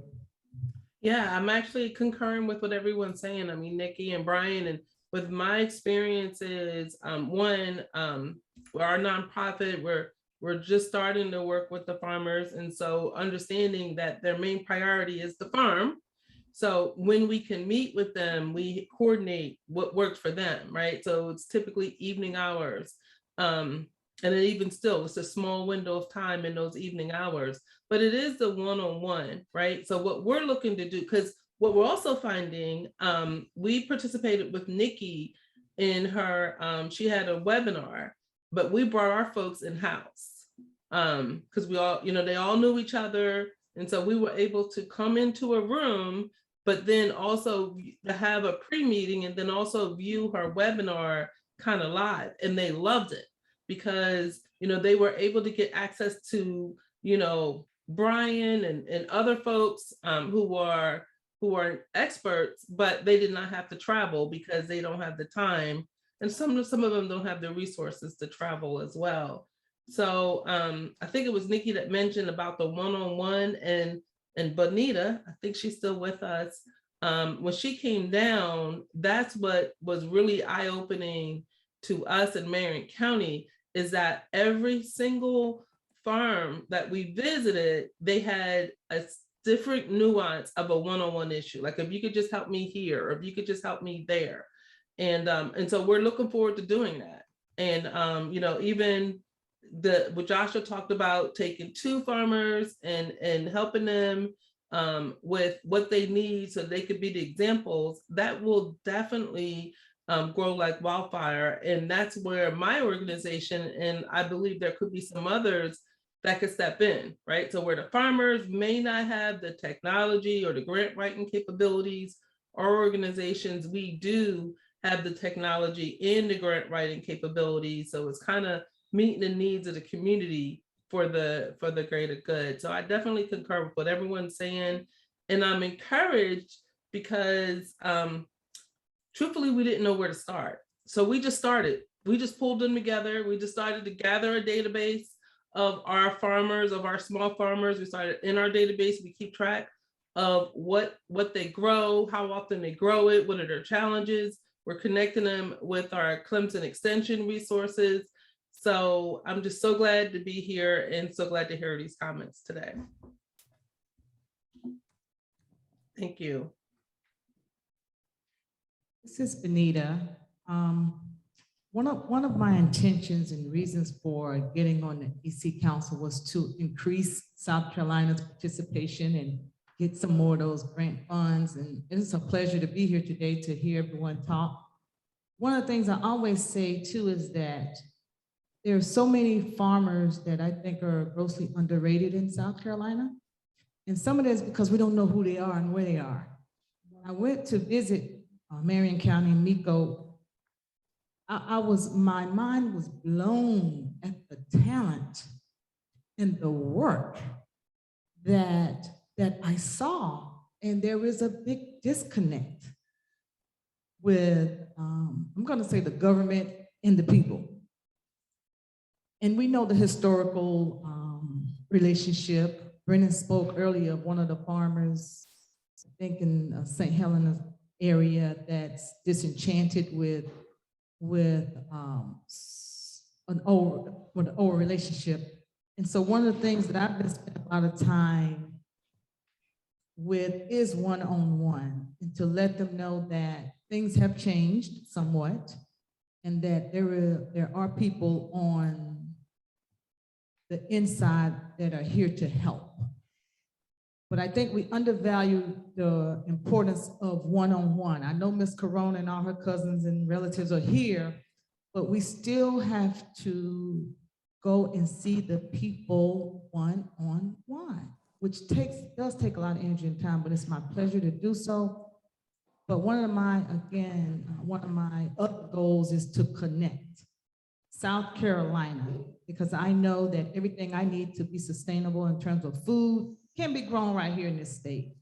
Yeah, I'm actually concurring with what everyone's saying. I mean, Nikki and Brian, and with my experiences, we're our nonprofit, we're just starting to work with the farmers, and so understanding that their main priority is the farm. So when we can meet with them, we coordinate what works for them, right? So it's typically evening hours. And then even still, it's a small window of time in those evening hours, but it is the one-on-one, right? So what we're looking to do, because what we're also finding, we participated with Nikki in her, she had a webinar, but we brought our folks in-house because we all, they all knew each other. And so we were able to come into a room, but then also to have a pre-meeting and then also view her webinar kind of live. And they loved it because, they were able to get access to, Brian and other folks who are experts, but they did not have to travel because they don't have the time. And some of them don't have the resources to travel as well. So I think it was Nikki that mentioned about the one-on-one, and Bonita, I think she's still with us. When she came down, that's what was really eye-opening to us in Marion County, is that every single farm that we visited, they had a different nuance of a one-on-one issue. Like, if you could just help me here, or if you could just help me there. And so we're looking forward to doing that. And, you know, even what Joshua talked about, taking 2 farmers and helping them with what they need so they could be the examples, that will definitely grow like wildfire. And that's where my organization, and I believe there could be some others that could step in, right? So where the farmers may not have the technology or the grant writing capabilities, our organizations, we do have the technology and the grant writing capabilities. So it's kind of meeting the needs of the community for the greater good. So I definitely concur with what everyone's saying. And I'm encouraged because truthfully, we didn't know where to start. So we just started. We just pulled them together. We just started to gather a database of our farmers, of our small farmers. We started in our database. We keep track of what they grow, how often they grow it, what are their challenges. We're connecting them with our Clemson Extension resources. So I'm just so glad to be here and so glad to hear these comments today. Thank you. This is Benita. One of my intentions and reasons for getting on the EC Council was to increase South Carolina's participation and get some more of those grant funds. And it's a pleasure to be here today to hear everyone talk. One of the things I always say too is that there are so many farmers that I think are grossly underrated in South Carolina. And some of that is because we don't know who they are and where they are. When I went to visit Marion County and Miko, my mind was blown at the talent and the work that I saw. And there is a big disconnect with, I'm gonna say, the government and the people. And we know the historical relationship. Brennan spoke earlier of one of the farmers, I think in St. Helena area, that's disenchanted with an old relationship. And so one of the things that I've been spending a lot of time with is one-on-one, and to let them know that things have changed somewhat, and that there are people on the inside that are here to help. But I think we undervalue the importance of one-on-one. I know Ms. Corona and all her cousins and relatives are here, but we still have to go and see the people one-on-one, which does take a lot of energy and time, but it's my pleasure to do so. But one of my other goals is to connect South Carolina, because I know that everything I need to be sustainable in terms of food can be grown right here in this state.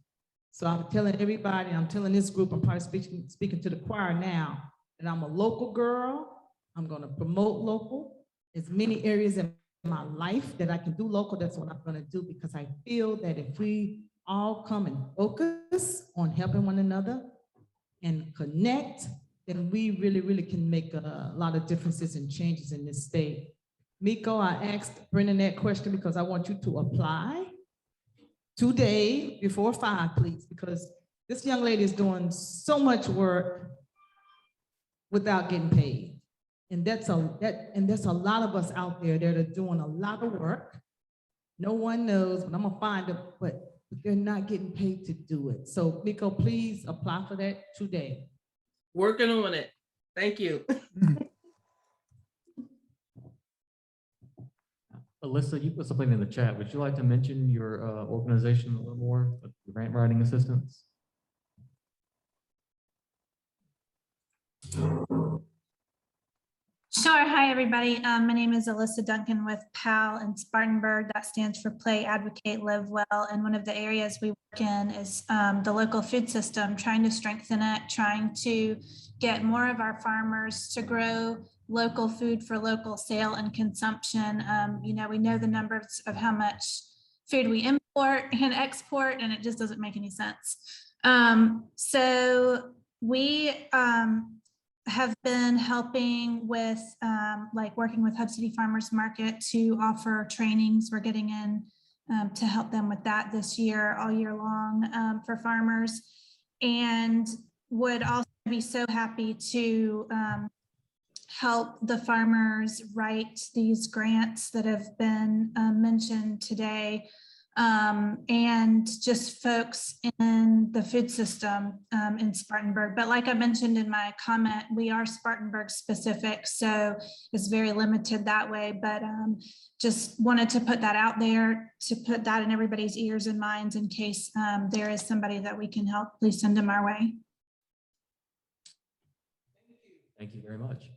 So I'm telling everybody, I'm telling this group, I'm probably speaking to the choir now, that I'm a local girl. I'm gonna promote local. There's many areas in my life that I can do local. That's what I'm gonna do, because I feel that if we all come and focus on helping one another and connect, then we really, really can make a lot of differences and changes in this state. Miko, I asked Brennan that question because I want you to apply today before 5, please, because this young lady is doing so much work without getting paid. And there's a lot of us out there that are doing a lot of work. No one knows, but I'm gonna find them, but they're not getting paid to do it. So Miko, please apply for that today. Working on it. Thank you. Alyssa, you put something in the chat. Would you like to mention your organization a little more, grant writing assistance? Sure. Hi, everybody. My name is Alyssa Duncan with PAL in Spartanburg. That stands for Play, Advocate, Live Well. And one of the areas we work in is the local food system, trying to strengthen it, trying to get more of our farmers to grow local food for local sale and consumption. You know, we know the numbers of how much food we import and export, and it just doesn't make any sense. So we have been helping with like working with Hub City Farmers Market to offer trainings. We're getting in to help them with that this year, all year long for farmers, and would also be so happy to help the farmers write these grants that have been mentioned today, and just folks in the food system in Spartanburg. But like I mentioned in my comment, we are Spartanburg specific, so it's very limited that way. But just wanted to put that out there, to put that in everybody's ears and minds in case there is somebody that we can help. Please send them our way. Thank you very much.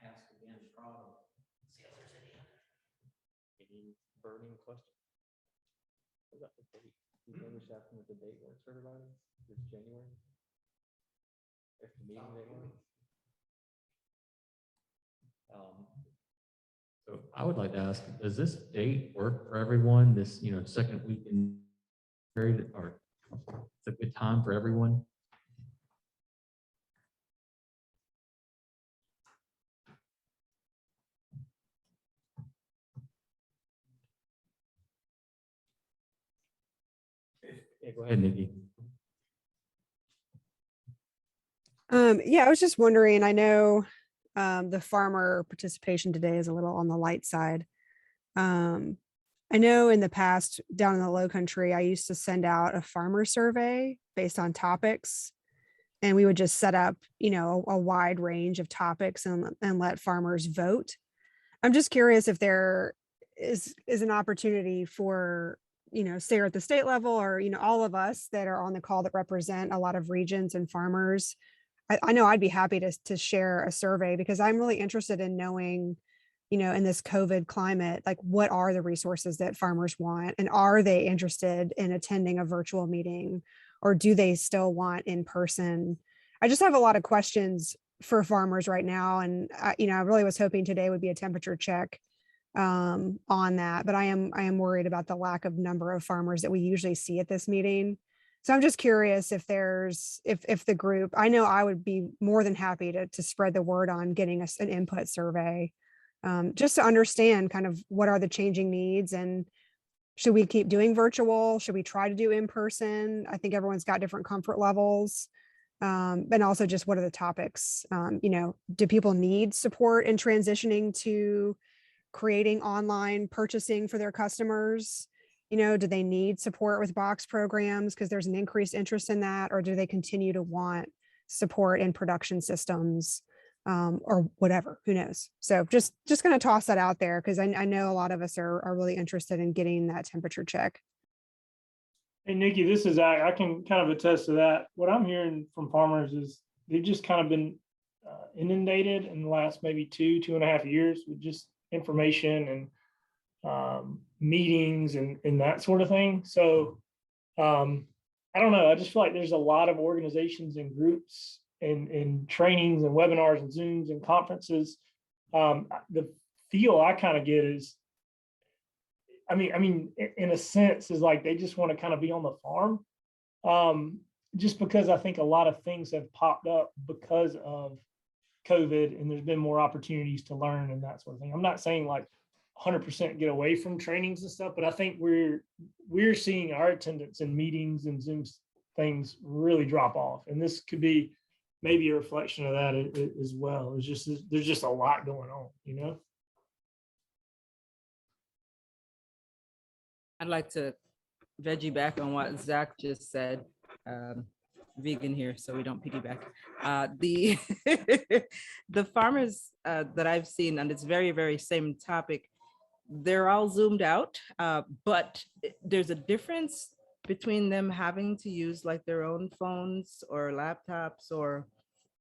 Ask again, see if there's any burning questions. What about the date? You finish asking what the date works for everybody? It's January. If the meeting date works. So I would like to ask, does this date work for everyone? This, second week in period, or it's a good time for everyone? Yeah, go ahead, Nikki. Yeah, I was just wondering, I know the farmer participation today is a little on the light side. I know in the past down in the low country, I used to send out a farmer survey based on topics, and we would just set up, a wide range of topics and let farmers vote. I'm just curious if there is an opportunity for, SARE at the state level, or, all of us that are on the call that represent a lot of regions and farmers. I know I'd be happy to share a survey, because I'm really interested in knowing, in this COVID climate, like, what are the resources that farmers want, and are they interested in attending a virtual meeting, or do they still want in person? I just have a lot of questions for farmers right now. And I really was hoping today would be a temperature check on that, but I am worried about the lack of number of farmers that we usually see at this meeting. So I'm just curious if the group, I know I would be more than happy to spread the word on getting us an input survey, just to understand kind of what are the changing needs, and should we keep doing virtual? Should we try to do in person? I think everyone's got different comfort levels. And also just what are the topics? Do people need support in transitioning to creating online purchasing for their customers? Do they need support with box programs because there's an increased interest in that, or do they continue to want support in production systems, or whatever? Who knows? So just going to toss that out there, because I know a lot of us are really interested in getting that temperature check. Hey, Nikki, this is Zach. I can kind of attest to that. What I'm hearing from farmers is they've just kind of been inundated in the last maybe 2.5 years with just information and meetings and that sort of thing. So I don't know. I just feel like there's a lot of organizations and groups and trainings and webinars and Zooms and conferences. The feel I kind of get is, I mean, in a sense, is like they just want to kind of be on the farm, just because I think a lot of things have popped up because of COVID, and there's been more opportunities to learn and that sort of thing. I'm not saying like 100% get away from trainings and stuff, but I think we're seeing our attendance in meetings and Zoom things really drop off, and this could be maybe a reflection of that as well. It's just there's just a lot going on, I'd like to veggie back on what Zach just said. Vegan here, so we don't piggyback. The farmers that I've seen, and it's very, very same topic, they're all zoomed out, but there's a difference between them having to use like their own phones or laptops or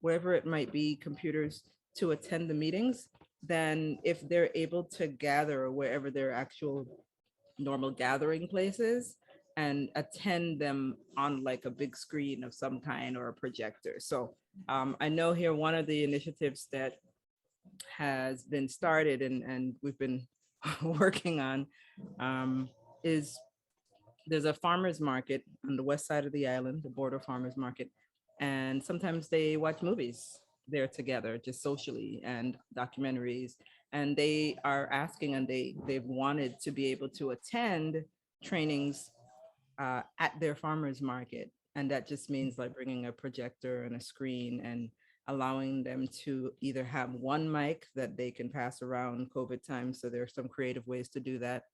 wherever it might be, computers, to attend the meetings, than if they're able to gather wherever their actual normal gathering places and attend them on like a big screen of some kind or a projector. So I know here one of the initiatives that has been started and we've been working on is there's a farmer's market on the west side of the island, the border farmer's market. And sometimes they watch movies there together, just socially, and documentaries. And they are asking, and they've wanted to be able to attend trainings at their farmer's market. And that just means like bringing a projector and a screen and allowing them to either have one mic that they can pass around COVID time. So there are some creative ways to do that,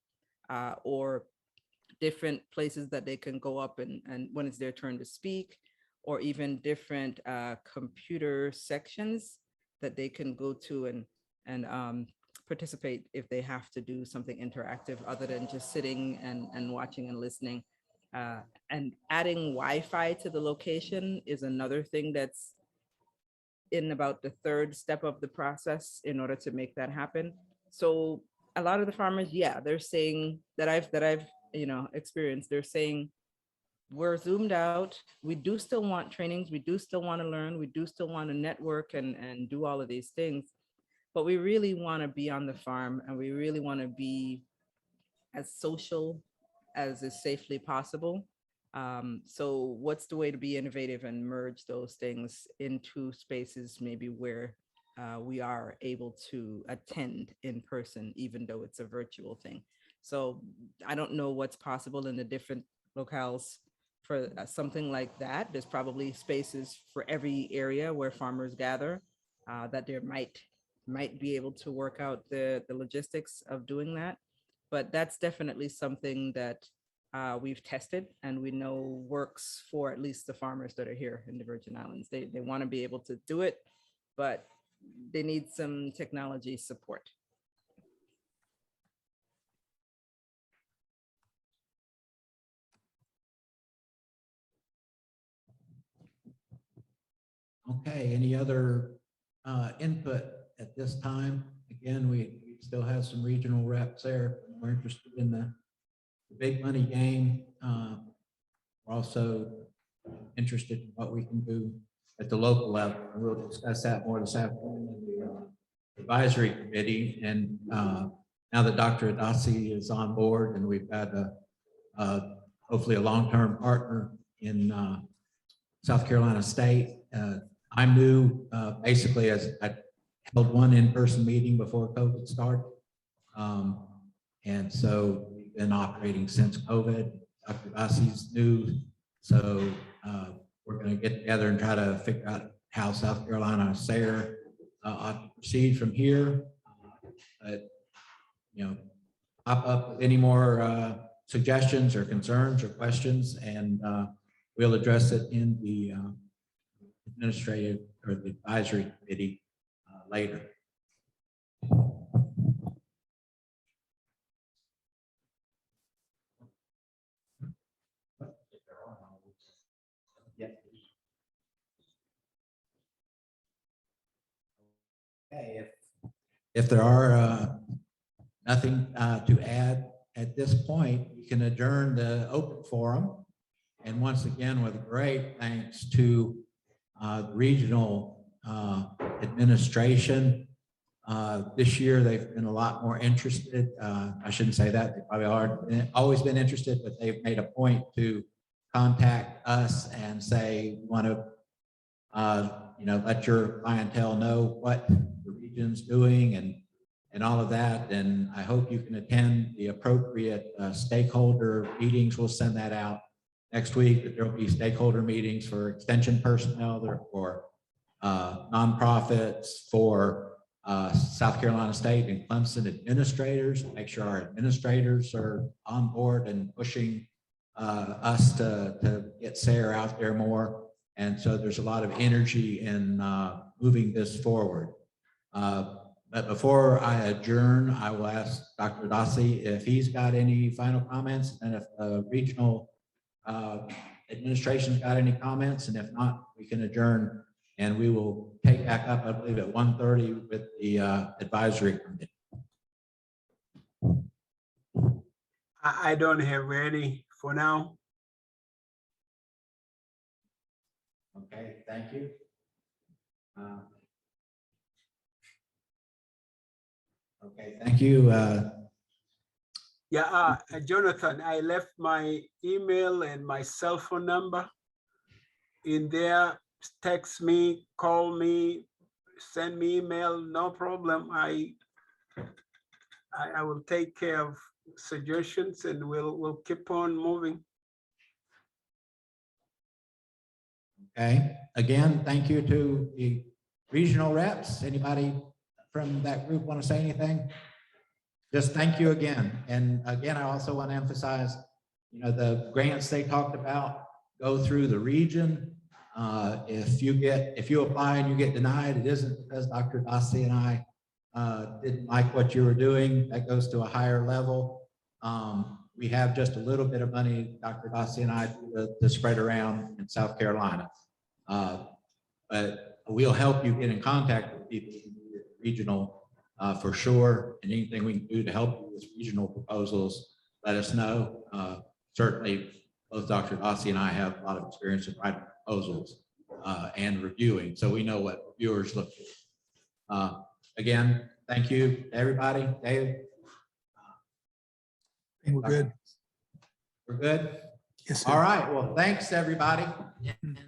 or different places that they can go up and when it's their turn to speak, or even different computer sections that they can go to and participate if they have to do something interactive other than just sitting and watching and listening. And adding Wi-Fi to the location is another thing that's in about the third step of the process in order to make that happen. So a lot of the farmers, yeah, they're saying that I've experienced, they're saying we're zoomed out. We do still want trainings. We do still want to learn. We do still want to network and do all of these things, but we really want to be on the farm and we really want to be as social as is safely possible. So what's the way to be innovative and merge those things into spaces maybe where we are able to attend in person, even though it's a virtual thing. So I don't know what's possible in the different locales for something like that. There's probably spaces for every area where farmers gather that there might be able to work out the logistics of doing that. But that's definitely something that we've tested and we know works for at least the farmers that are here in the Virgin Islands. They want to be able to do it, but they need some technology support. Okay, any other input at this time? Again, we still have some regional reps there. We're interested in the big money game. We're also interested in what we can do at the local level. And we'll discuss that more this afternoon in the advisory committee. And now that Dr. Adasi is on board and we've got hopefully a long-term partner in South Carolina State, I'm new basically as I held one in-person meeting before COVID started. And so we've been operating since COVID. Dr. Adasi's new. So we're going to get together and try to figure out how South Carolina SARE ought to proceed from here. But, pop up with any more suggestions or concerns or questions, and we'll address it in the administrative or the advisory committee later. Okay, if there are nothing to add at this point, we can adjourn the open forum. And once again, with great thanks to the regional administration. This year, they've been a lot more interested. I shouldn't say that, they probably are always been interested, but they've made a point to contact us and say, we want to let your clientele know what the region's doing and all of that. And I hope you can attend the appropriate stakeholder meetings. We'll send that out next week, that there'll be stakeholder meetings for extension personnel, for nonprofits, for South Carolina State and Clemson administrators, make sure our administrators are on board and pushing us to get SARE out there more. And so there's a lot of energy in moving this forward. But before I adjourn, I will ask Dr. Adasi if he's got any final comments, and if the regional administration's got any comments, and if not, we can adjourn and we will take back up, I believe, at 1:30 with the advisory committee. I don't have any for now. Okay, thank you. Okay, thank you. Yeah, Jonathan, I left my email and my cell phone number in there. Text me, call me, send me email, no problem. I will take care of suggestions and we'll keep on moving. Okay, again, thank you to the regional reps. Anybody from that group want to say anything? Just thank you again. And again, I also want to emphasize, you know, the grants they talked about go through the region. If you apply and you get denied, it isn't because Dr. Dossi and I didn't like what you were doing. That goes to a higher level. We have just a little bit of money, Dr. Dossi and I, to spread around in South Carolina. But we'll help you get in contact with people who need regional for sure. And anything we can do to help you with regional proposals, let us know. Certainly, both Dr. Dossi and I have a lot of experience in writing proposals and reviewing, so we know what reviewers look for. Again, thank you, everybody. David? And we're good. We're good? Yes, sir. All right, well, thanks, everybody. And